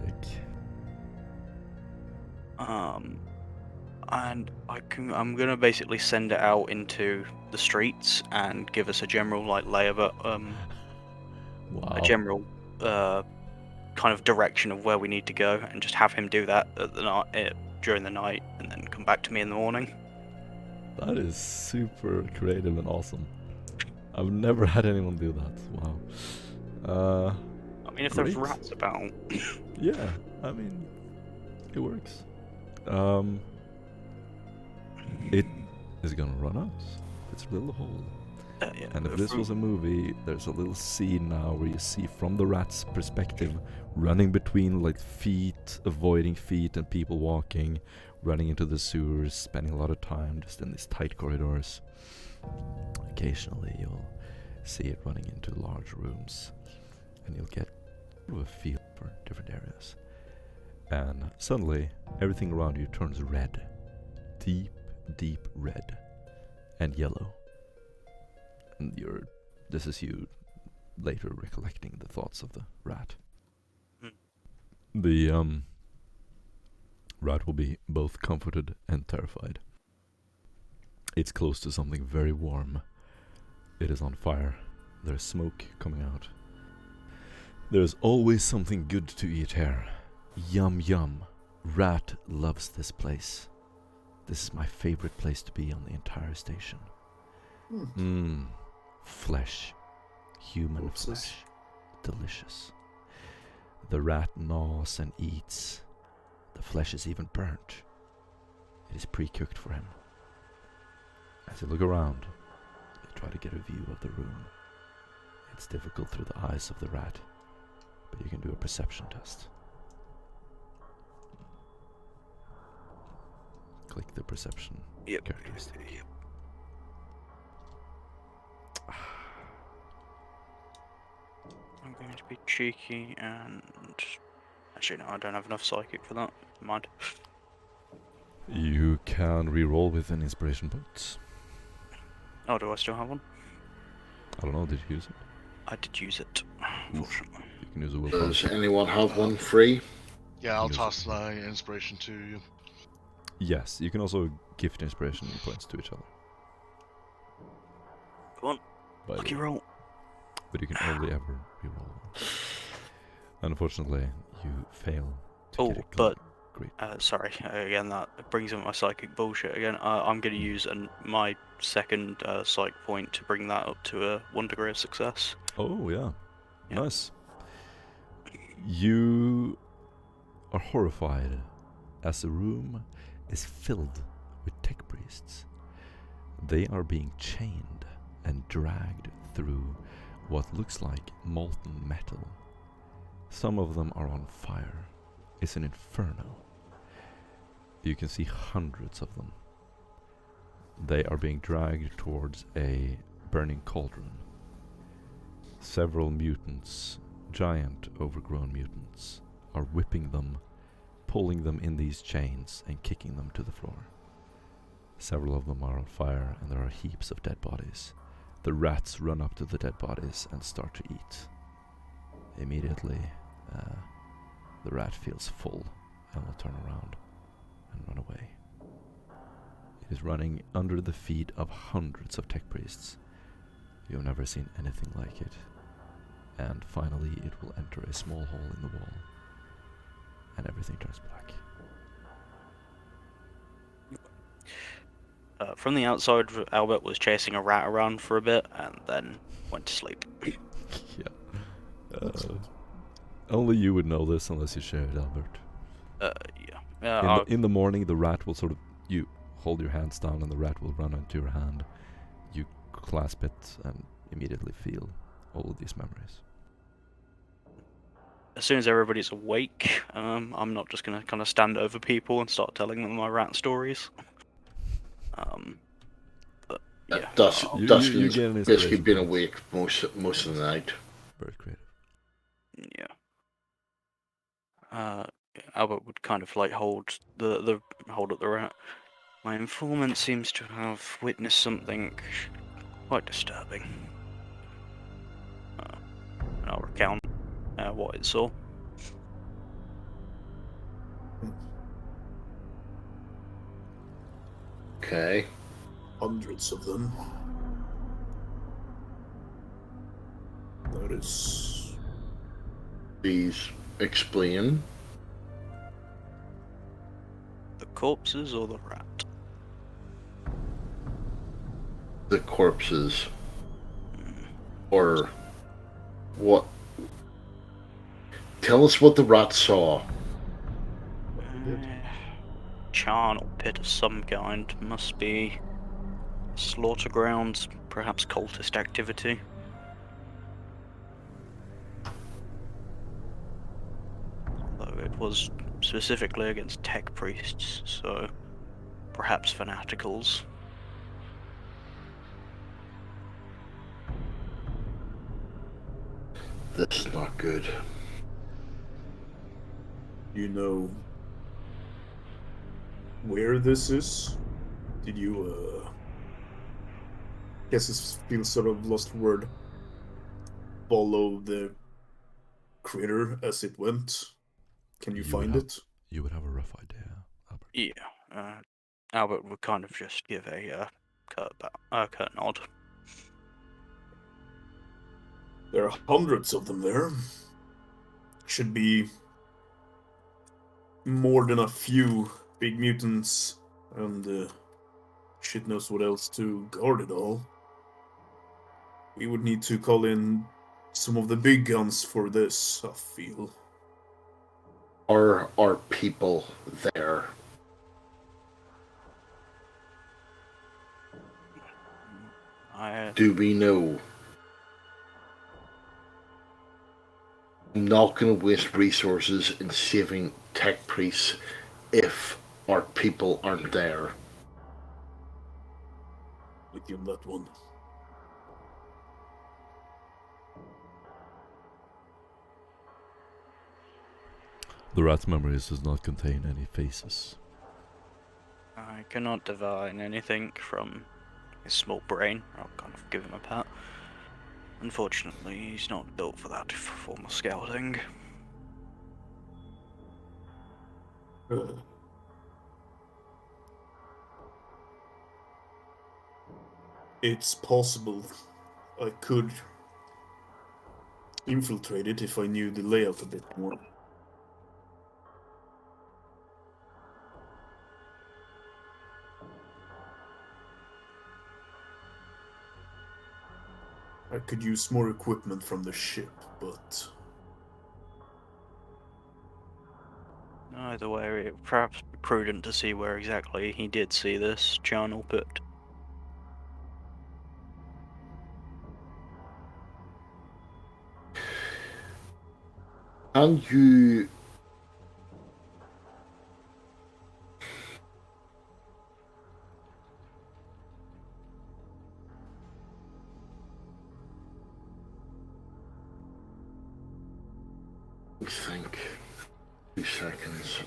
And I'm gonna basically send it out into the streets and give us a general lay of it, a general kind of direction of where we need to go, and just have him do that at the night during the night, and then come back to me in the morning. That is super creative and awesome. I've never had anyone do that. Wow. I mean, if there's rats about. Yeah, I mean, it works. It is gonna run out. It's a little hole. Yeah, and if this was a movie, there's a little scene now where you see from the rat's perspective, running between like feet, avoiding feet and people walking, running into the sewers, spending a lot of time just in these tight corridors. Occasionally you'll see it running into large rooms, and you'll get a feel for different areas. And suddenly, everything around you turns red. Deep, deep red. And yellow. And this is you later recollecting the thoughts of the rat. The rat will be both comforted and terrified. It's close to something very warm. It is on fire. There's smoke coming out. There's always something good to eat here. Yum yum. Rat loves this place. This is my favorite place to be on the entire station. Flesh. Human flesh. Delicious. The rat gnaws and eats. The flesh is even burnt. It is pre-cooked for him. As you look around, you try to get a view of the room. It's difficult through the eyes of the rat, but you can do a perception test. Click the perception characteristic. Yep. I'm going to be cheeky and... Actually, no, I don't have enough psychic for that. Never mind. You can re-roll with an inspiration point. Oh, do I still have one? I don't know, did you use it? I did use it, unfortunately. You can use a willpower. Does anyone have one free? Yeah, I'll toss my inspiration to you. Yes, you can also gift inspiration points to each other. Go on, lucky roll. But you can only ever re-roll one. Unfortunately, you fail to get it but great. Sorry, again, that brings up my psychic bullshit again. I'm going to use my second psych point to bring that up to a 1 degree of success. Oh, yeah. Nice. You are horrified as the room is filled with tech priests. They are being chained and dragged through what looks like molten metal. Some of them are on fire. It's an inferno. You can see hundreds of them. They are being dragged towards a burning cauldron. Several mutants, giant overgrown mutants, are whipping them, pulling them in these chains and kicking them to the floor. Several of them are on fire, and there are heaps of dead bodies. The rats run up to the dead bodies and start to eat. Immediately, the rat feels full and will turn around and run away. It is running under the feet of hundreds of tech priests. You have never seen anything like it. And finally, it will enter a small hole in the wall, and everything turns black. From the outside, Albert was chasing a rat around for a bit and then went to sleep. Yeah. Only you would know this unless you share it, Albert. Yeah. In the morning, the rat will you hold your hands down and the rat will run into your hand. You clasp it and immediately feel all of these memories. As soon as everybody's awake, I'm not just going to kind of stand over people and start telling them my rat stories. But yeah. Dustin's basically been awake most of the night. Very creative. Yeah. Albert would kind of like hold up the rat. My informant seems to have witnessed something quite disturbing. And I'll recount what it saw. Okay. Hundreds of them. That is... Please explain. The corpses or the rat? The corpses. Or what? Tell us what the rat saw. charnel pit of some kind. Must be slaughter grounds, perhaps cultist activity. Although it was specifically against tech priests, so perhaps fanaticals. That's not good. You know where this is? Did you, guess it feels sort of lost for word. Follow the critter as it went? Can you find it? You would have a rough idea, Albert. Yeah, Albert would kind of just give a curt nod. There are hundreds of them there. Should be more than a few big mutants and shit knows what else to guard it all. We would need to call in some of the big guns for this, I feel. Are people there? Do we know? I'm not going to waste resources in saving tech priests if our people aren't there. With you on that one. The rat's memories does not contain any faces. I cannot divine anything from his small brain. I'll kind of give him a pat. Unfortunately, he's not built for that form of scouting. It's possible I could infiltrate it if I knew the layout a bit more. I could use more equipment from the ship, but... Either way, it would perhaps be prudent to see where exactly he did see this charnel pit. And you... think. 2 seconds.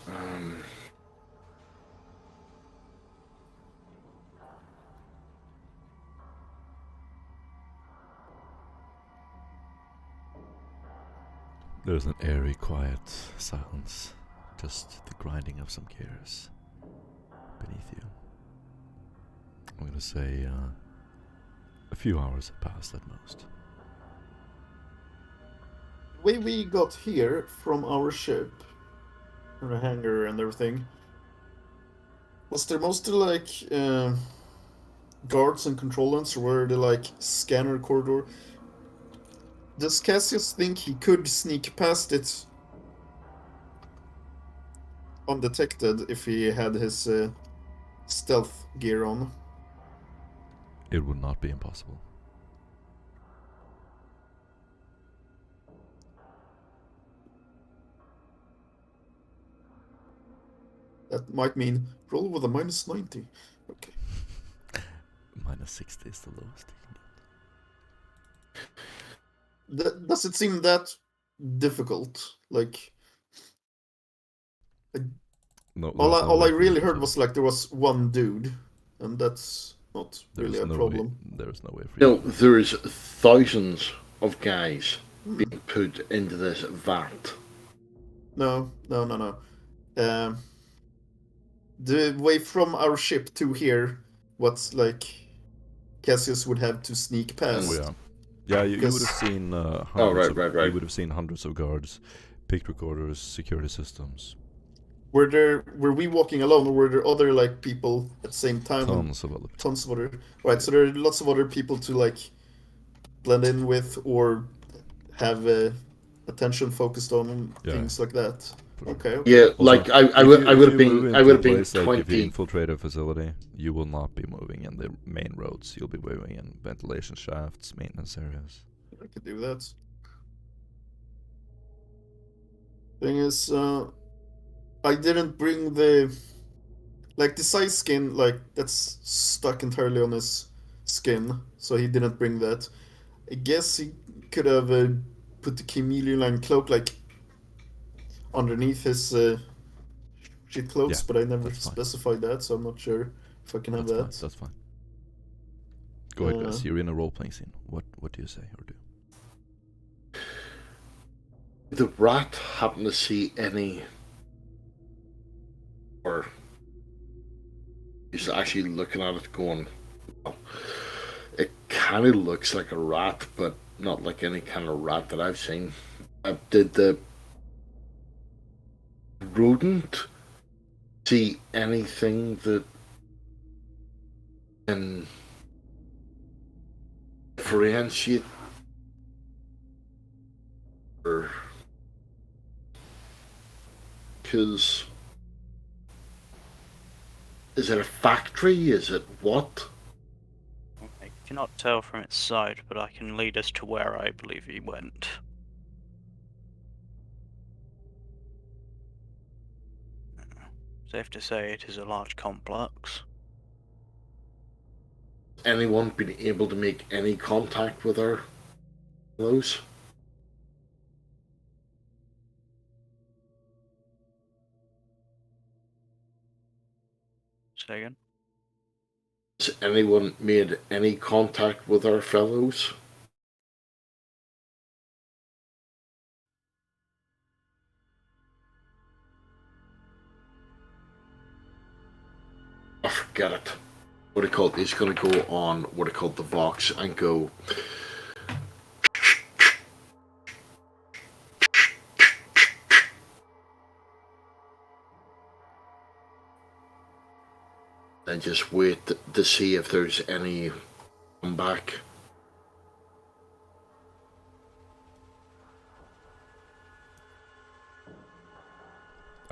There's an airy, quiet silence, just the grinding of some gears beneath you. I'm gonna say a few hours have passed at most. The way we got here from our ship, from the hangar and everything, was there mostly like guards and control lines, or were there like scanner corridor? Does Cassius think he could sneak past it undetected if he had his stealth gear on? It would not be impossible. That might mean roll with a -90. Okay. -60 is the lowest you can get. Does it seem that difficult? Like, No, all I really heard was like there was one dude, and that's not really a problem. There's no way for you. No, there's thousands of guys being put into this vat. No. The way from our ship to here, what's like Cassius would have to sneak past. Oh, yeah, you would have seen hundreds. You would have seen hundreds of guards, picked recorders, security systems. Were we walking alone, or were there other like people at the same time? Tons of other. Right, so there are lots of other people to like blend in with or have attention focused on, things like that. Okay. Yeah, Also, like I if would you- I if would have you move been I into would a have been place, like, if you 20. infiltrate a facility, you will not be moving in the main roads. You'll be moving in ventilation shafts, maintenance areas. I could do that. Thing is, I didn't bring the size skin, like that's stuck entirely on his skin, so he didn't bring that. I guess he could have put the chameleon line cloak like underneath his shit clothes, Yeah, but I never that's fine. specified that, so I'm not sure if I can have that. That's fine. Go ahead, guys. You're in a role-playing scene. What do you say or do? Did the rat happen to see any, or he's actually looking at it going, well, it kind of looks like a rat, but not like any kind of rat that I've seen. Did the rodent see anything that can differentiate, or because is it a factory? Is it what? I cannot tell from its side, but I can lead us to where I believe he went. Safe to say it is a large complex. Anyone been able to make any contact with our fellows? Say again? Has anyone made any contact with our fellows? I forget it. What do you call it? He's going to go on what do you call it, the Vox, and go. And just wait to see if there's any come back.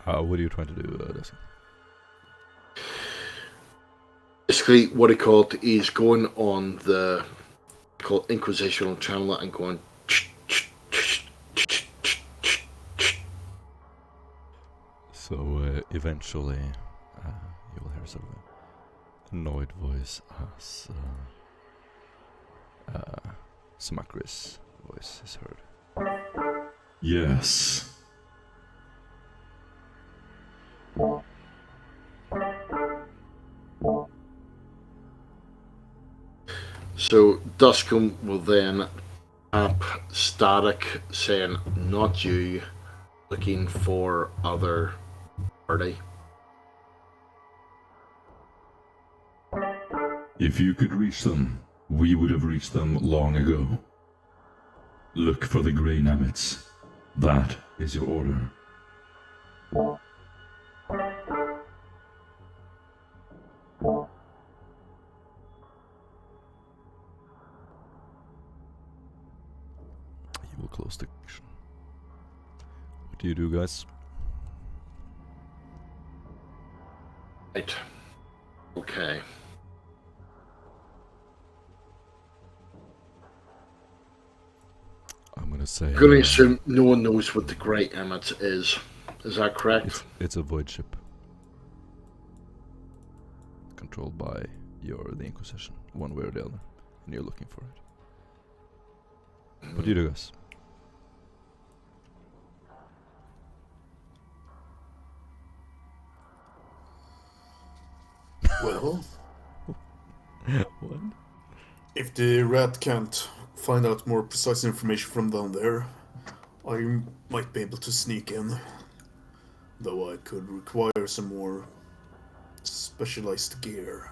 What are you trying to do, Dustin? Basically, what he called is going on the called Inquisitional channel and going. So eventually, you will hear sort of an annoyed voice as Smakris' voice is heard. Yes. So Duscum will then tap static saying, not you, looking for other party. If you could reach them, we would have reached them long ago. Look for the Grey Namets. That is your order. You will close the connection. What do you do, guys? Right. Okay. I'm gonna say. I'm going to assume no one knows what the Great Emmett is. Is that correct? It's a void ship. Controlled by the Inquisition, one way or the other. And you're looking for it. What do you do, guys? Well, What? if the rat can't find out more precise information from down there, I might be able to sneak in. Though I could require some more specialized gear.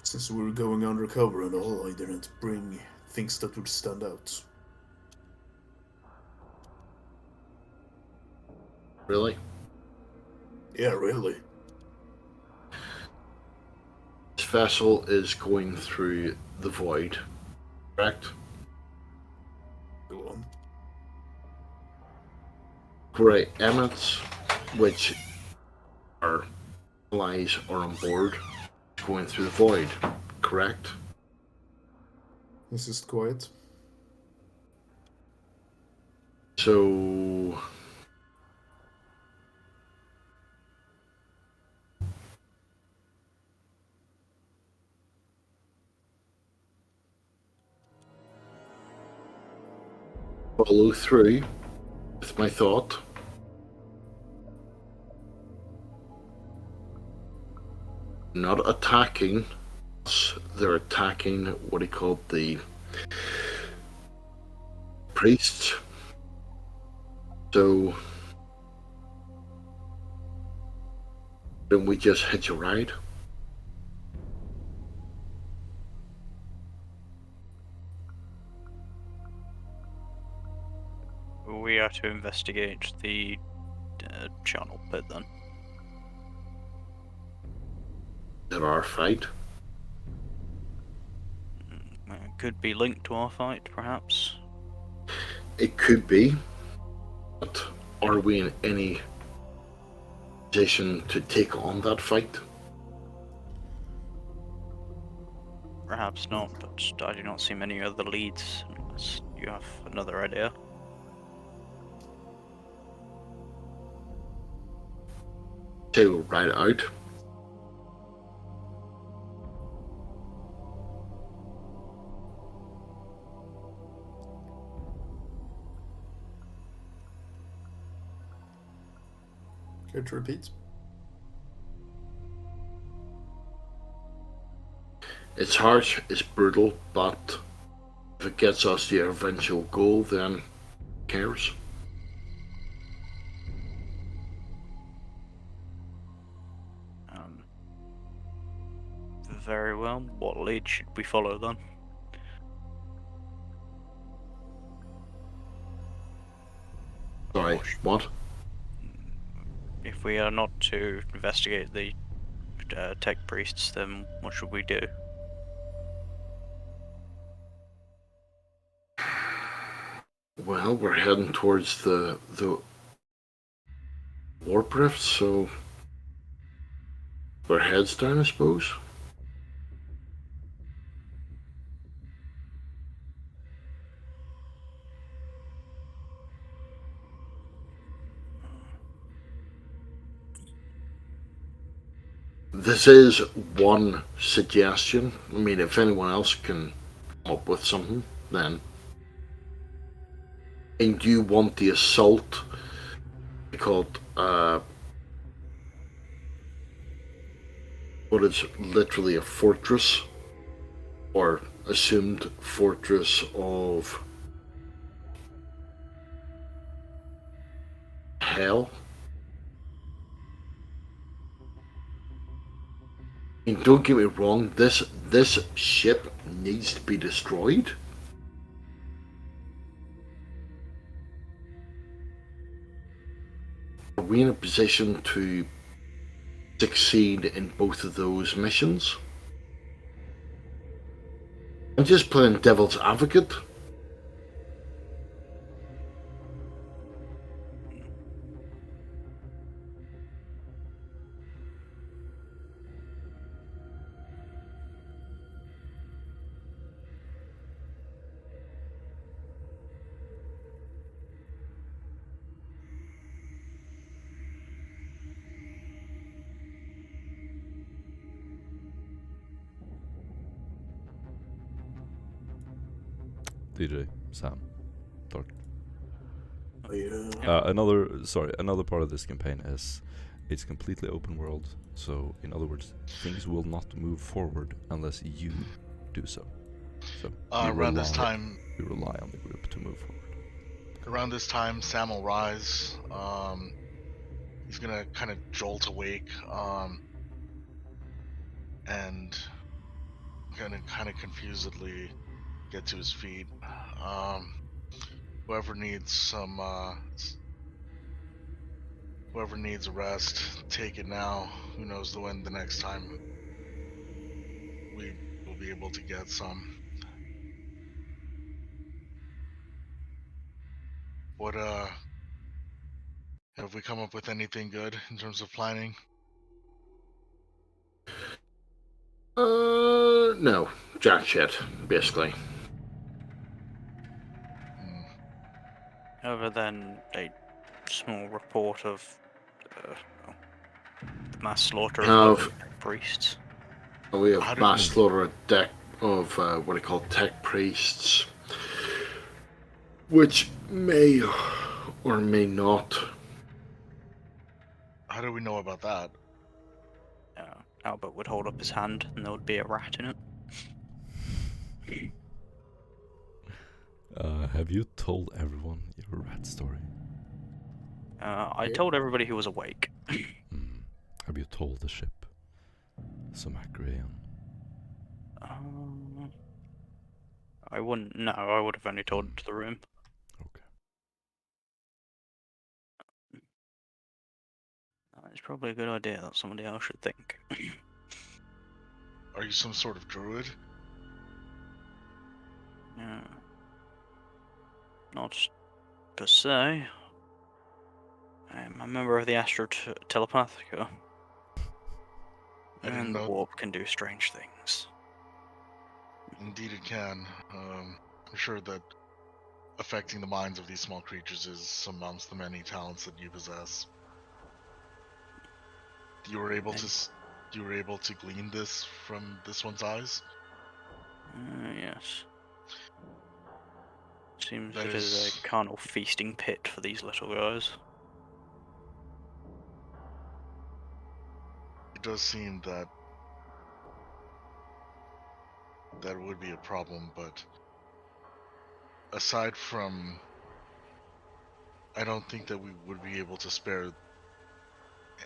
Since we were going undercover and all, I didn't bring things that would stand out. Really? Yeah, really. This vessel is going through the void, correct? Go on. grey emets, which are allies are on board, going through the void, correct? This is quiet. So follow through with my thought. Not attacking us, they're attacking what he called the priests. So then we just hitch a ride. We are to investigate the channel pit then. There our fight. Could be linked to our fight, perhaps. It could be, but are we in any position to take on that fight? Perhaps not, but I do not see many other leads unless you have another idea. Say we'll ride out. Care to repeat? It's harsh, it's brutal, but if it gets us the eventual goal, then who cares? Very well. What lead should we follow then? Sorry, what? If we are not to investigate the tech priests, then what should we do? Well, we're heading towards the warp rift, so we're heads down, I suppose. This is one suggestion. I mean, if anyone else can come up with something, then. And you want the assault called, what is literally a fortress, or assumed fortress of hell. And don't get me wrong, this ship needs to be destroyed. Are we in a position to succeed in both of those missions? I'm just playing devil's advocate. DJ, Sam, Dark. Oh, yeah. Another part of this campaign is it's completely open world. So, in other words, things will not move forward unless you do so. So around this time, we rely on the group to move forward. Around this time, Sam will rise. He's gonna kind of jolt awake, and gonna kind of confusedly get to his feet. Whoever needs a rest, take it now. Who knows when the next time we will be able to get some. What Have we come up with anything good in terms of planning? No. Jack shit, basically. Other than a small report of the mass slaughter of priests. We have mass slaughter of what I call tech priests, which may or may not. How do we know about that? Albert would hold up his hand and there would be a rat in it. Have you told everyone your rat story? I told everybody who was awake. Have you told the ship? Sumacrian? I wouldn't. No, I would have only told it to the room. Okay. It's probably a good idea that somebody else should think. Are you some sort of druid? Yeah. Not per se. I'm a member of the Astro Telepathica. And the warp can do strange things. Indeed it can. I'm sure that affecting the minds of these small creatures is amongst the many talents that you possess. You were able to glean this from this one's eyes? Yes. Seems it is a carnal feasting pit for these little guys. It does seem that would be a problem, but aside from, I don't think that we would be able to spare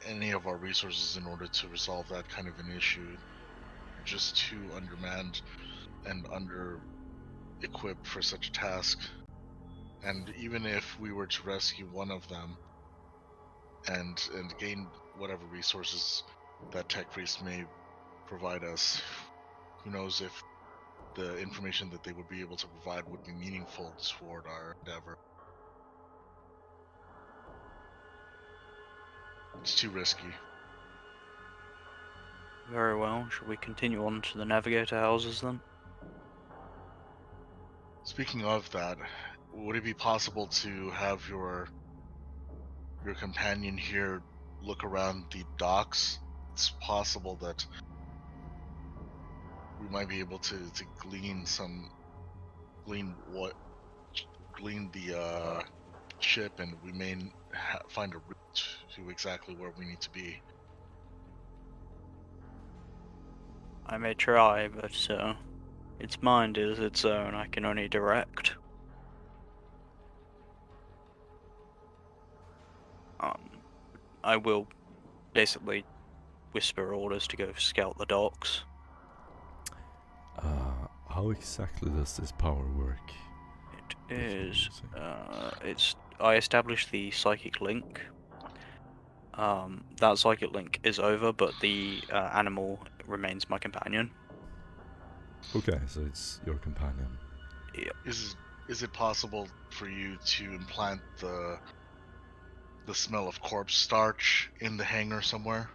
any of our resources in order to resolve that kind of an issue. Just too undermanned and under-equipped for such a task. And even if we were to rescue one of them and gain whatever resources that tech priest may provide us, who knows if the information that they would be able to provide would be meaningful toward our endeavor. It's too risky. Very well. Should we continue on to the navigator houses then? Speaking of that, would it be possible to have your companion here look around the docks? It's possible that we might be able to glean the ship, and we may find a route to exactly where we need to be. I may try, but its mind is its own. I can only direct. I will basically whisper orders to go scout the docks. How exactly does this power work? It is, I established the psychic link. That psychic link is over, but the animal remains my companion. Okay, so it's your companion. Yep. Is it possible for you to implant the smell of corpse starch in the hangar somewhere?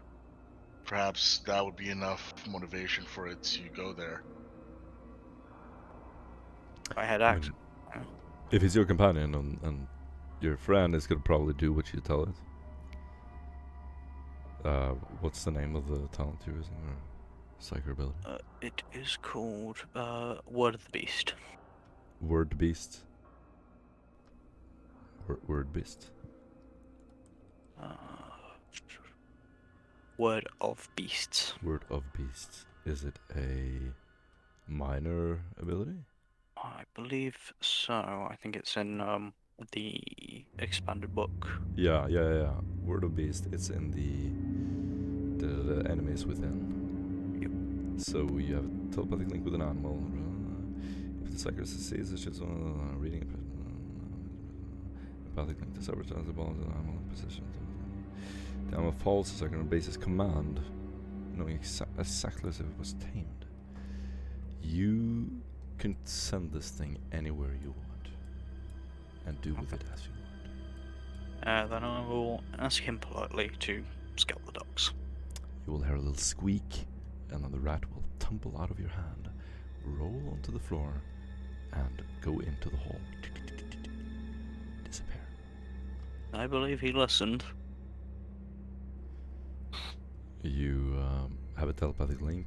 Perhaps that would be enough motivation for it to go there. I had access. If it's your companion and your friend is gonna probably do what you tell it. What's the name of the talent you're using, or psychic ability? It is called Word of the Beast. Word Beast. Word Beast. Word of Beasts. Word of Beasts. Is it a minor ability? I believe so. I think it's in the expanded book. Yeah. Word of Beast. It's in the enemies within. Yep. So you have a telepathic link with an animal. If the psychic succeeds, it's just reading it. Telepathic link to sabotage the ball of the animal in position. The animal falls to second on basis command, knowing exactly as if it was tamed. You can send this thing anywhere you want and do with it as you want. Then I will ask him politely to scout the docks. You will hear a little squeak, and then the rat will tumble out of your hand, roll onto the floor, and go into the hall. Disappear. I believe he listened. You have a telepathic link,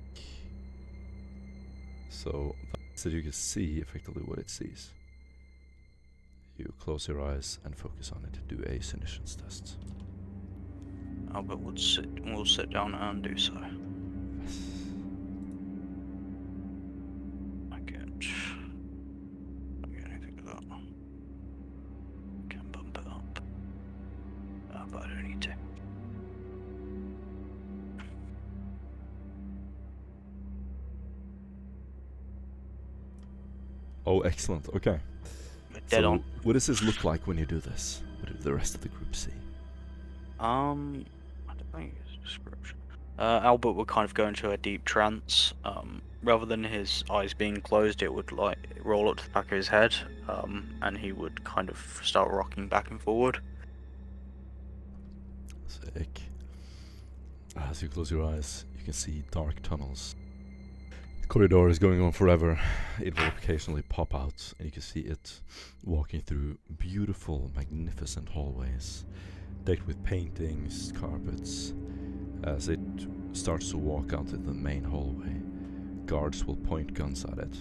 so that you can see effectively what it sees. You close your eyes and focus on it. Do a Clinician's test. Albert will sit down and do so. I can't get anything of that. Can bump it up. But I don't need to. Oh, excellent. Okay. Dead on. What does this look like when you do this? What do the rest of the group see? I don't think it's a description. Albert would kind of go into a deep trance. Rather than his eyes being closed, it would like roll up to the back of his head, and he would kind of start rocking back and forward. Sick. As you close your eyes, you can see dark tunnels. The corridor is going on forever. It will occasionally pop out, and you can see it walking through beautiful, magnificent hallways, decked with paintings, carpets. As it starts to walk out into the main hallway, guards will point guns at it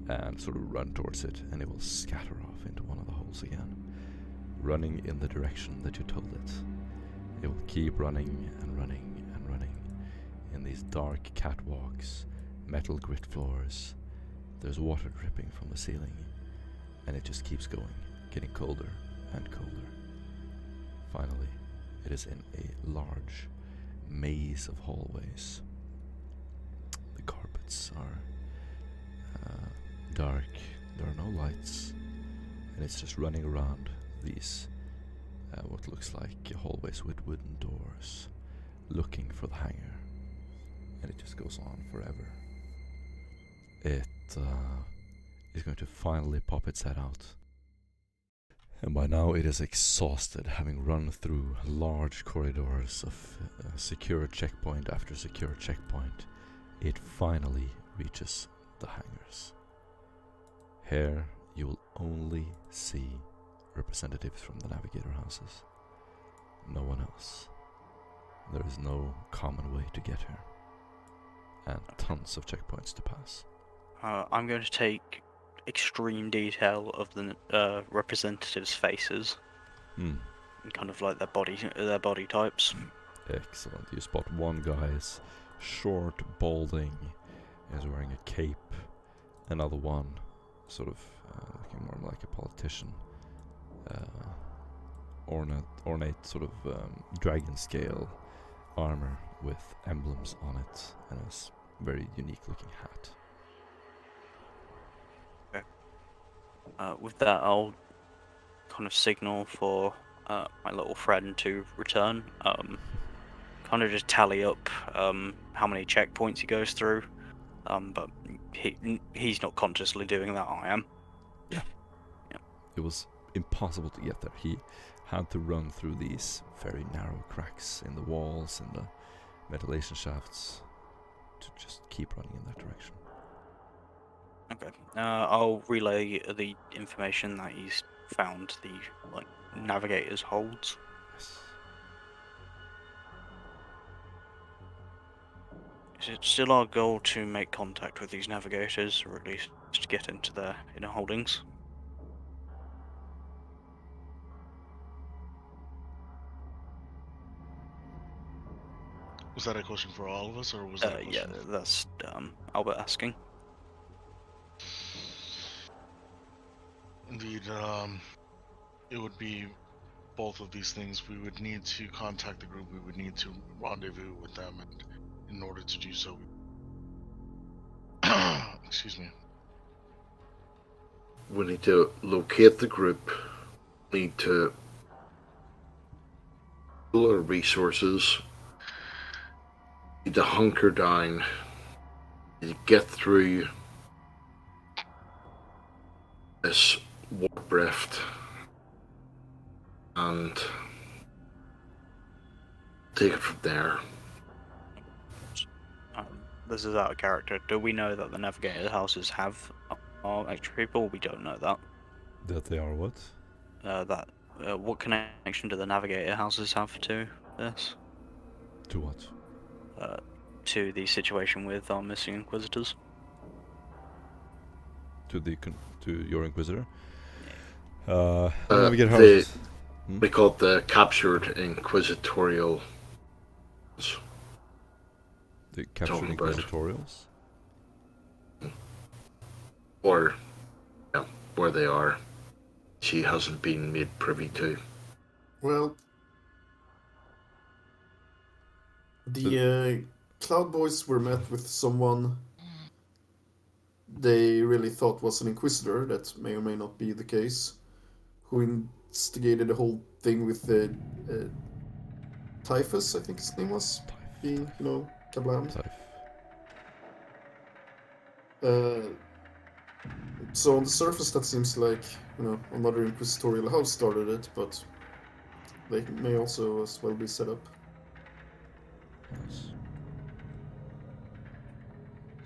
and sort of run towards it, and it will scatter off into one of the holes again, running in the direction that you told it. It will keep running and running and running in these dark catwalks, metal grit floors. There's water dripping from the ceiling, and it just keeps going, getting colder and colder. Finally, it is in a large maze of hallways. The carpets are dark, there are no lights, and it's just running around these what looks like hallways with wooden doors, looking for the hangar, and it just goes on forever. It is going to finally pop its head out, and by now it is exhausted, having run through large corridors of secure checkpoint after secure checkpoint. It finally reaches the hangars. Here you will only see representatives from the navigator houses. No one else. There is no common way to get here, and tons of checkpoints to pass. I'm going to take extreme detail of the representatives' faces, and kind of like their body types. Excellent. You spot one guy is short, balding, is wearing a cape. Another one, sort of looking more like a politician. Ornate sort of dragon scale armor with emblems on it, and a very unique looking hat. Okay. With that, I'll kind of signal for my little friend to return. Kind of just tally up how many checkpoints he goes through. But he's not consciously doing that. I am. Yeah. It was impossible to get there. He had to run through these very narrow cracks in the walls and the ventilation shafts to just keep running in that direction. Okay. I'll relay the information that he's found the navigator's holds. Yes. Is it still our goal to make contact with these navigators, or at least to get into their inner holdings? Was that a question for all of us, or was that a question? Yeah, that's Albert asking. Indeed, it would be both of these things. We would need to contact the group. We would need to rendezvous with them, and in order to do so, excuse me. We need to locate the group. We need to pull our resources. We need to hunker down. We need to get through this warp rift. and take it from there. This is out of character. Do we know that the Navigator houses have extra people? We don't know that. That they are what? What connection do the Navigator houses have to this? To what? To the situation with our missing Inquisitors. To your Inquisitor? Navigator houses. We call it the captured Inquisitorial. The captured Inquisitorials? Or, yeah, where they are. She hasn't been made privy to. Well, the Cloud Boys were met with someone they really thought was an Inquisitor. That may or may not be the case. Who instigated the whole thing with the Typhus, I think his name was, being, kablammed. So on the surface that seems like, another Inquisitorial house started it, but they may also as well be set up. Yes.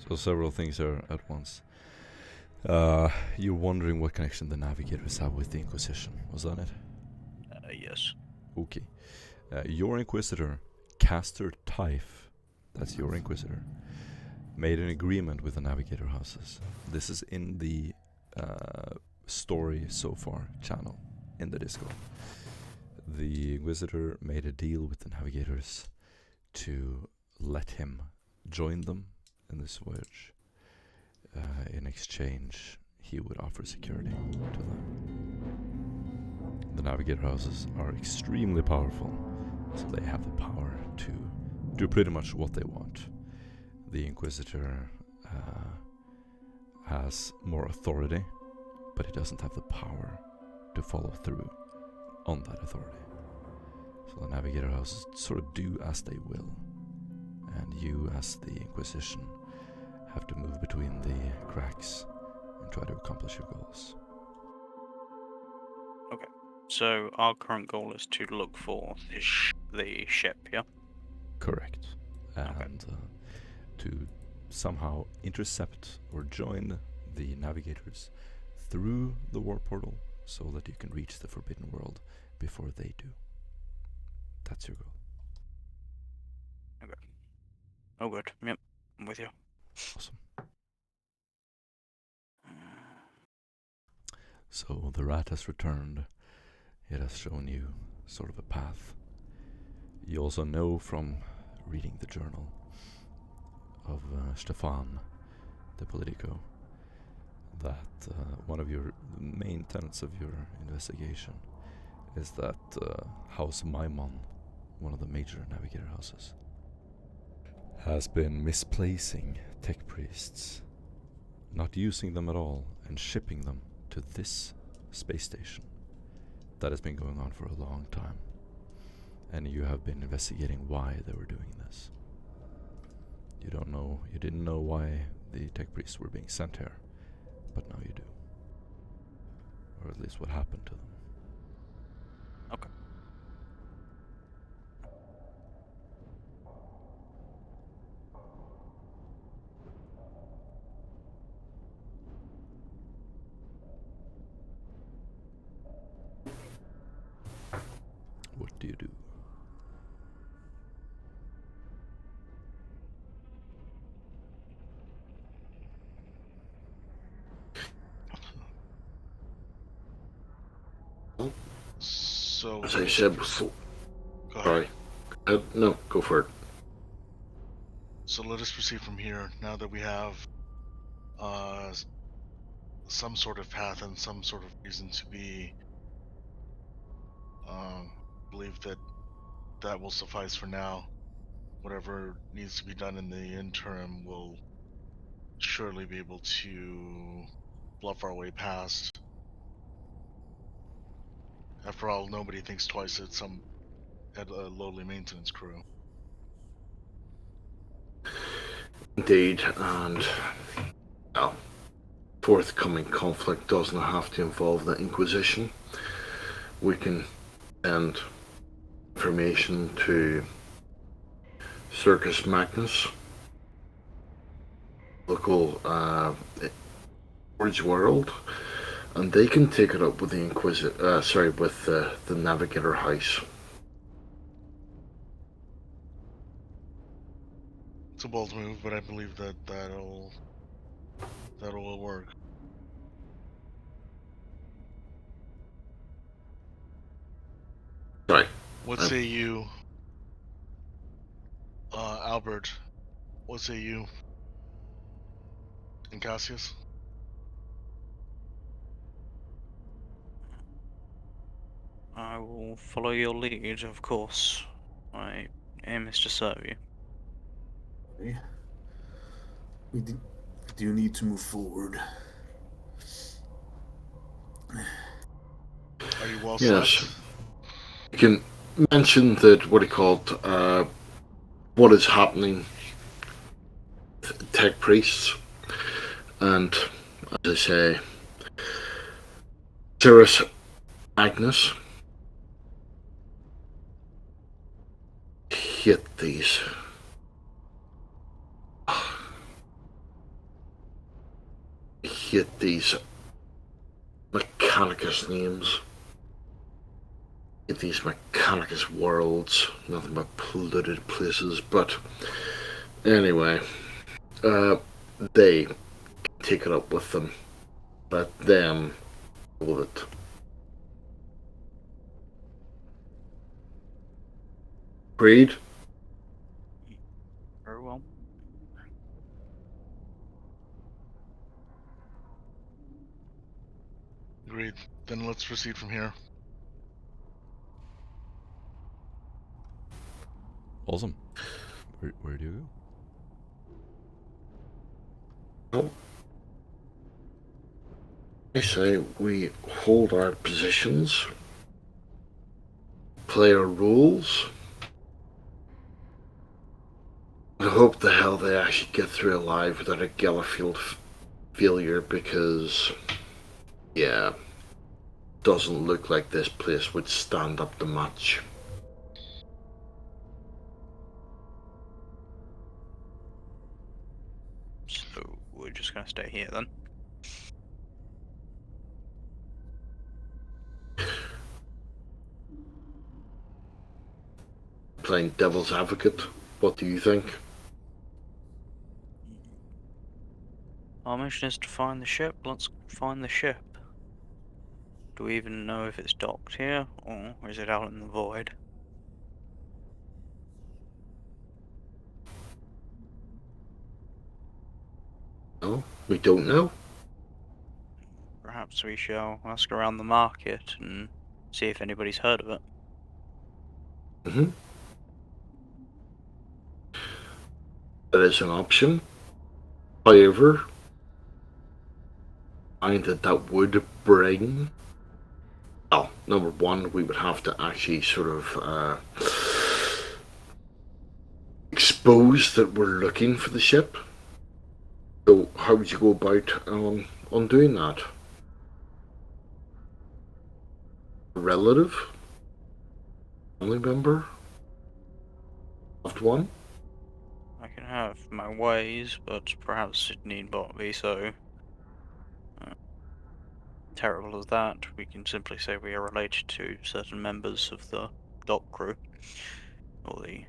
So several things are at once. You're wondering what connection the Navigators have with the Inquisition, was that it? Yes. Okay. Your Inquisitor, Caster Typh, that's your Inquisitor, made an agreement with the Navigator houses. This is in the story so far channel in the Discord. The Inquisitor made a deal with the Navigators to let him join them in this voyage. In exchange, he would offer security to them. The Navigator houses are extremely powerful, so they have the power to do pretty much what they want. The Inquisitor has more authority, but he doesn't have the power to follow through on that authority. So the Navigator houses sort of do as they will, and you as the Inquisition have to move between the cracks and try to accomplish your goals. Okay, so our current goal is to look for the ship, yeah? Correct. And to somehow intercept or join the Navigators through the warp portal so that you can reach the Forbidden World before they do. That's your goal. Okay. Oh good, yep, I'm with you. Awesome. So the rat has returned. It has shown you sort of a path. You also know from reading the journal of Stefan de Politico that one of your main tenets of your investigation is that House Maimon, one of the major Navigator houses, has been misplacing tech priests, not using them at all, and shipping them to this space station. That has been going on for a long time, and you have been investigating why they were doing this. You didn't know why the tech priests were being sent here, but now you do. Or at least what happened to them. Okay. What do you do? So, as I said before, go sorry. No, go for it. So let us proceed from here. Now that we have some sort of path and some sort of reason to be, believe that will suffice for now. Whatever needs to be done in the interim will surely be able to bluff our way past. After all, nobody thinks twice at a lowly maintenance crew. Indeed, and well, forthcoming conflict doesn't have to involve the Inquisition. We can and information to Circus Magnus, local Forge World, and they can take it up with the with the Navigator House. It's a bold move, but I believe that'll work. Sorry. What say you, Albert? What say you, and Cassius? I will follow your lead, of course. My aim is to serve you. We do need to move forward. Are you well Yes. slept? You can mention that what is happening with tech priests, and as I say, Cirrus Magnus hit these. Hit these Mechanicus names. Hit these Mechanicus worlds. Nothing but polluted places. But anyway, they take it up with them. Let them hold it. Agreed? Very well. Agreed. Then let's proceed from here. Awesome. Where do you go? Well, I say we hold our positions, play our roles, and hope the hell they actually get through alive without a Gellerfield failure, because, yeah, doesn't look like this place would stand up to much. So we're just going to stay here then. Playing devil's advocate, what do you think? Our mission is to find the ship. Let's find the ship. Do we even know if it's docked here, or is it out in the void? No, we don't know. Perhaps we shall ask around the market and see if anybody's heard of it. Mm-hmm. That is an option. However, I find that would bring... Well, number one, we would have to actually sort of expose that we're looking for the ship. So how would you go about on doing that? A relative? Family member? Loved one? I can have my ways, but perhaps it need not be so terrible as that. We can simply say we are related to certain members of the dock crew, or the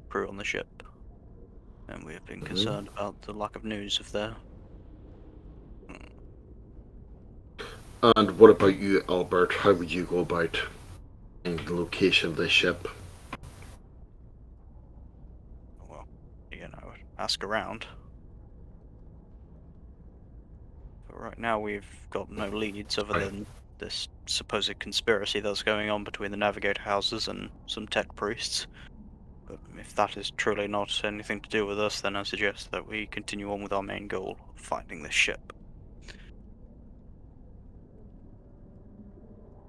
crew on the ship, and we have been concerned about the lack of news of their... And what about you, Albert? How would you go about finding the location of this ship? Well, ask around. But right now we've got no leads other than this supposed conspiracy that's going on between the Navigator houses and some tech priests. But if that is truly not anything to do with us, then I suggest that we continue on with our main goal of finding this ship.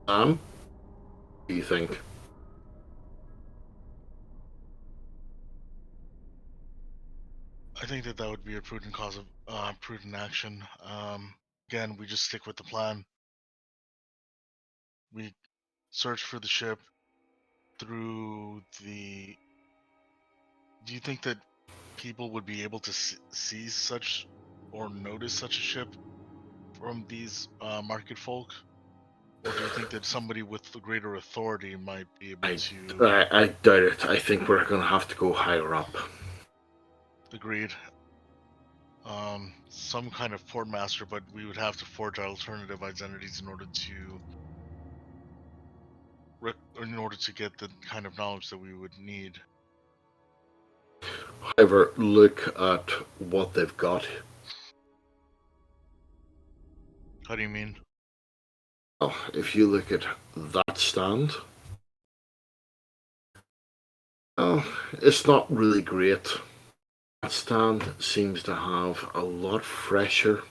What do you think? I think that would be a prudent prudent action. Again, we just stick with the plan. We search for the ship, through the... Do you think that people would be able to see such or notice such a ship from these market folk? Or do you think that somebody with the greater authority might be able to... I doubt it. I think we're going to have to go higher up. Agreed. Some kind of portmaster, but we would have to forge alternative identities in order to get the kind of knowledge that we would need. However, look at what they've got. How do you mean? Well, if you look at that stand, it's not really great. That stand seems to have a lot fresher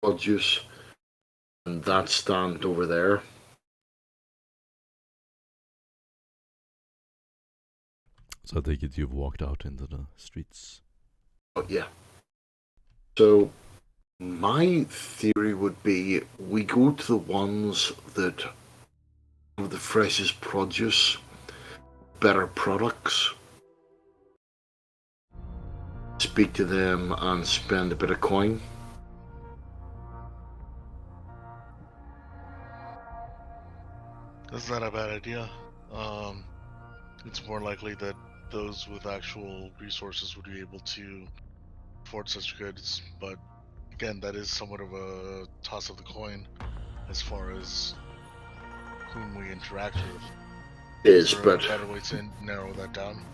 produce than that stand over there. So I take it you've walked out into the streets? Oh, yeah. So, my theory would be we go to the ones that have the freshest produce, better products, speak to them and spend a bit of coin. That's not a bad idea. It's more likely that those with actual resources would be able to afford such goods, but again, that is somewhat of a toss of the coin as far as whom we interact with. Is there but a better way to narrow that down?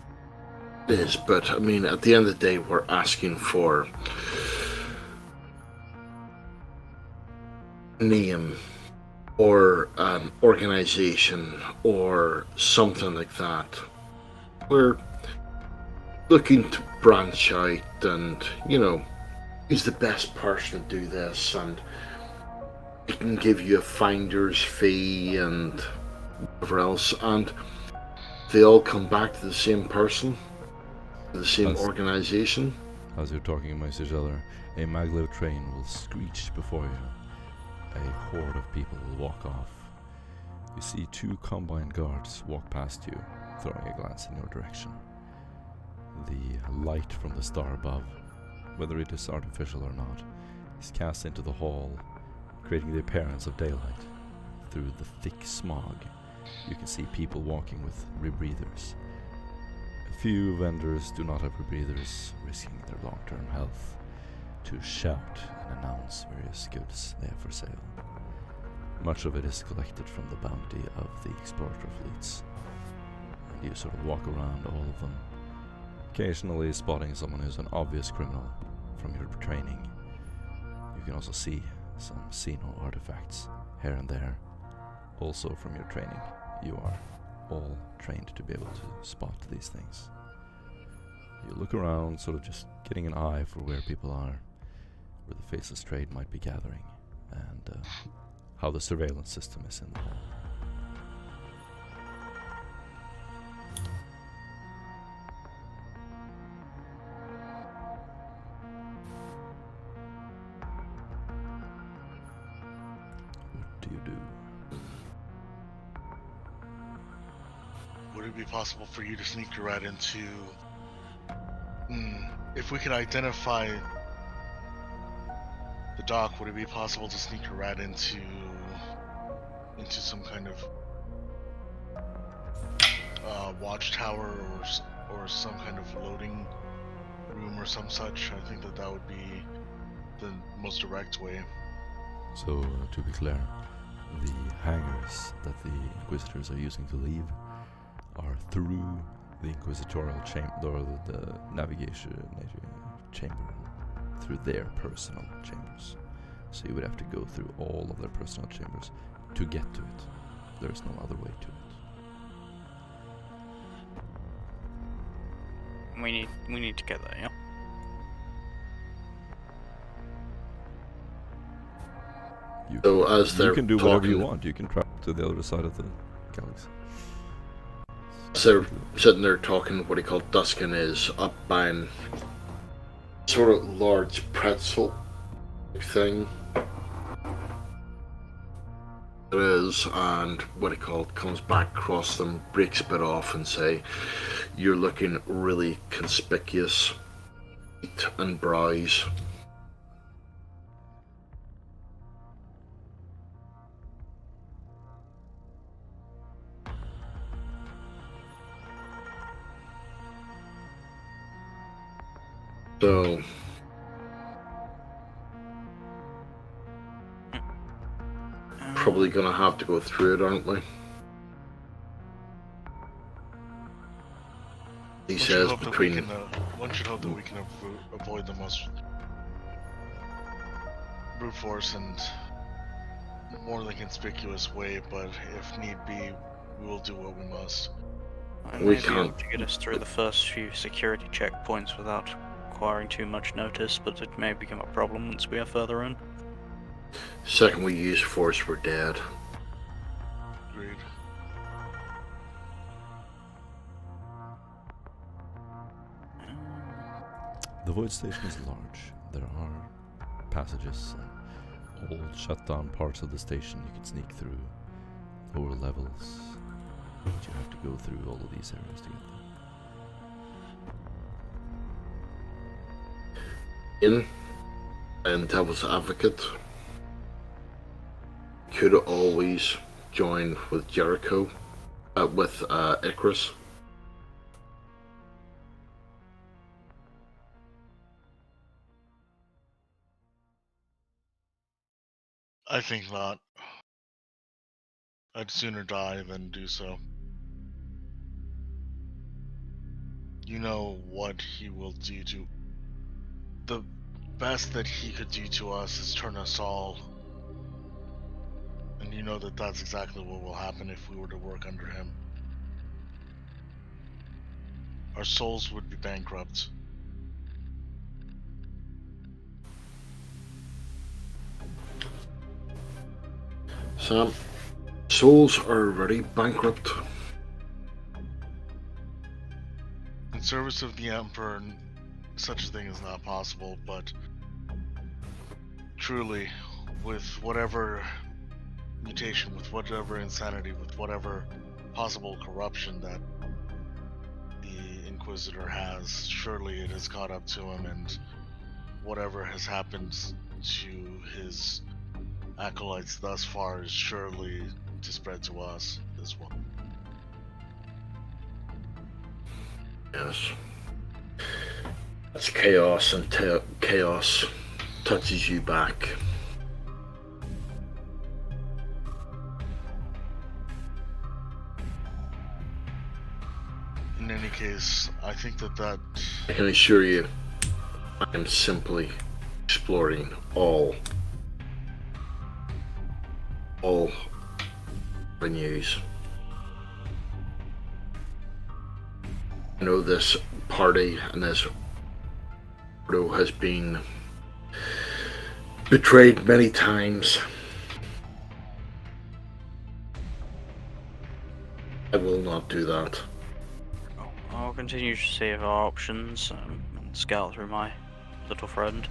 It is, but I mean, at the end of the day, we're asking for name or an organization or something like that. We're looking to branch out and, who's the best person to do this, and we can give you a finder's fee and whatever else, and they all come back to the same person, to the same organization. As you're talking amongst each other, a maglev train will screech before you. A horde of people will walk off. You see 2 combined guards walk past you, throwing a glance in your direction. The light from the star above, whether it is artificial or not, is cast into the hall, creating the appearance of daylight. Through the thick smog, you can see people walking with rebreathers. A few vendors do not have rebreathers, risking their long-term health to shout and announce various goods they have for sale. Much of it is collected from the bounty of the explorer fleets, and you sort of walk around all of them, occasionally spotting someone who's an obvious criminal from your training. You can also see some Xeno artifacts here and there, also from your training. You are all trained to be able to spot these things. You look around, sort of just getting an eye for where people are, where the faceless trade might be gathering, and how the surveillance system is in the hall. What do you do? Would it be possible for you to sneak your rat into... if we could identify the dock, would it be possible to sneak your rat into some kind of watchtower or some kind of loading room or some such? I think that would be the most direct way. So, to be clear, the hangars that the Inquisitors are using to leave are through the inquisitorial chamber, or the navigation chamber, through their personal chambers. So you would have to go through all of their personal chambers to get to it. There is no other way to it. We need to get there, yeah? You can do whatever you want. You can travel to the other side of the galaxy. So sitting there talking, what he called Duskin is up buying sort of large pretzel thing. It is, and what it called comes back across them, breaks a bit off, and say, "You're looking really conspicuous, feet and brows." So, probably gonna have to go through it, aren't we? He says between. One should hope that we can avoid the most brute force and more than conspicuous way, but if need be, we will do what we must. I may be able to get us through the first few security checkpoints without requiring too much notice, but it may become a problem once we are further in. Second we use force, we're dead. Agreed. The void station is large. There are passages and all shut down parts of the station you can sneak through. Lower levels, but you have to go through all of these areas to get there. And Devil's Advocate could always join with Jericho, with Icarus. I think not. I'd sooner die than do so. You know what he will do to... The best that he could do to us is turn us all. And you know that that's exactly what will happen if we were to work under him. Our souls would be bankrupt. Sam, souls are already bankrupt. In service of the Emperor, such a thing is not possible, but truly, with whatever mutation, with whatever insanity, with whatever possible corruption that the Inquisitor has, surely it has caught up to him, and whatever has happened to his acolytes thus far is surely to spread to us as well. Yes. That's chaos, and chaos touches you back. In any case, I think that I can assure you, I am simply exploring all venues. I know this party and this photo has been betrayed many times. I will not do that. I'll continue to save our options and scout through my little friend.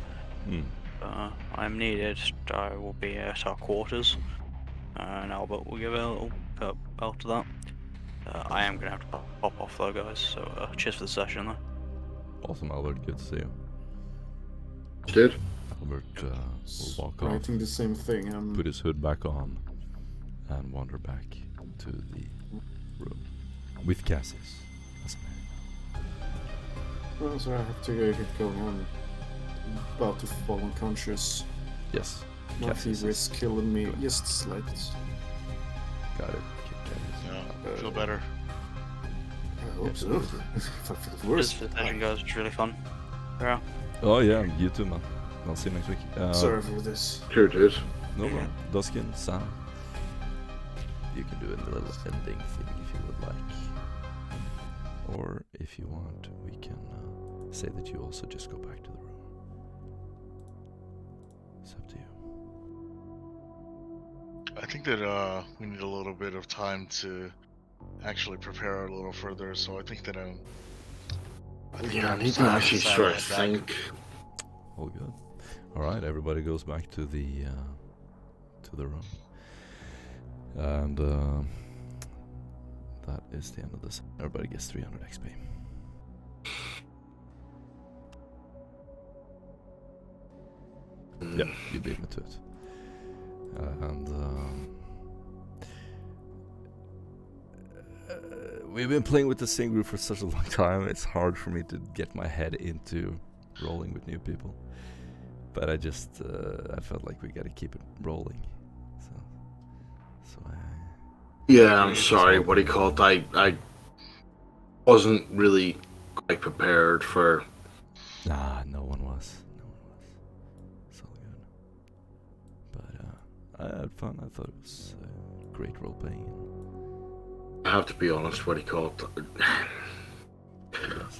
I'm needed. I will be at our quarters, and Albert will give a little bell to that. I am going to have to pop off though, guys, so cheers for the session though. Awesome, Albert, good to see you. Dude? Albert will walk off, writing the same thing. put his hood back on, and wander back to the room with Cassis. Well, so I have to get going. I'm about to fall unconscious. Yes. My fever is killing me just slightly. Got it. yeah, feel better. I hope so. If I feel worse. This session, guys, it's really fun. Yeah. Oh yeah, you too, man. I'll see you next week. Sorry for this. Here it is. No problem. Duskin, Sam, you can do a little ending thing if you would like. Or if you want, we can say that you also just go back to the room. It's up to you. I think that we need a little bit of time to actually prepare a little further, so I think that I need to actually sort of think. All good. All right, everybody goes back to the room. And that is the end of this. Everybody gets 300 XP. Yeah, you beat me to it. And we've been playing with the same group for such a long time, it's hard for me to get my head into rolling with new people. But I just, I felt like we gotta keep it rolling. So yeah, I'm sorry, what do you call it? I wasn't really quite prepared for... Nah, no one was. It's all good. But I had fun. I thought it was great role-playing. I have to be honest, what do you call it?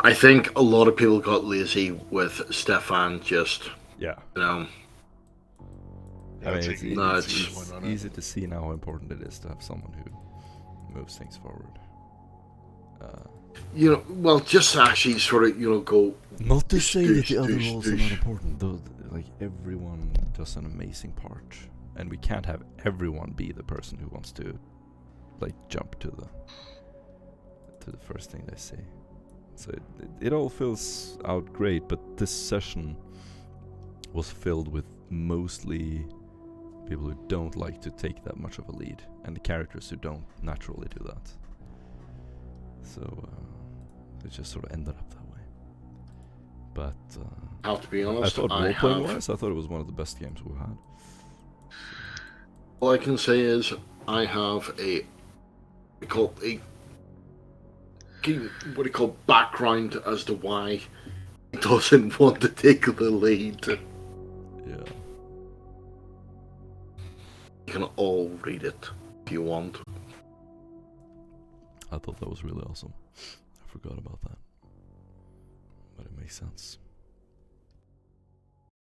I think a lot of people got lazy with Stefan just... Yeah. You know... I mean, it's easy to see now how important it is to have someone who moves things forward. You know, well, just actually sort of, you know, go... Not to say that the other roles are not important, though. Like, everyone does an amazing part. And we can't have everyone be the person who wants to, like, jump to the first thing they say. So it all fills out great, but this session was filled with mostly people who don't like to take that much of a lead, and the characters who don't naturally do that. So it just sort of ended up that way. But I have to be honest, I thought role-playing wise, I thought it was one of the best games we've had. All I can say is I have background as to why he doesn't want to take the lead. Yeah. You can all read it if you want. I thought that was really awesome. I forgot about that. But it makes sense.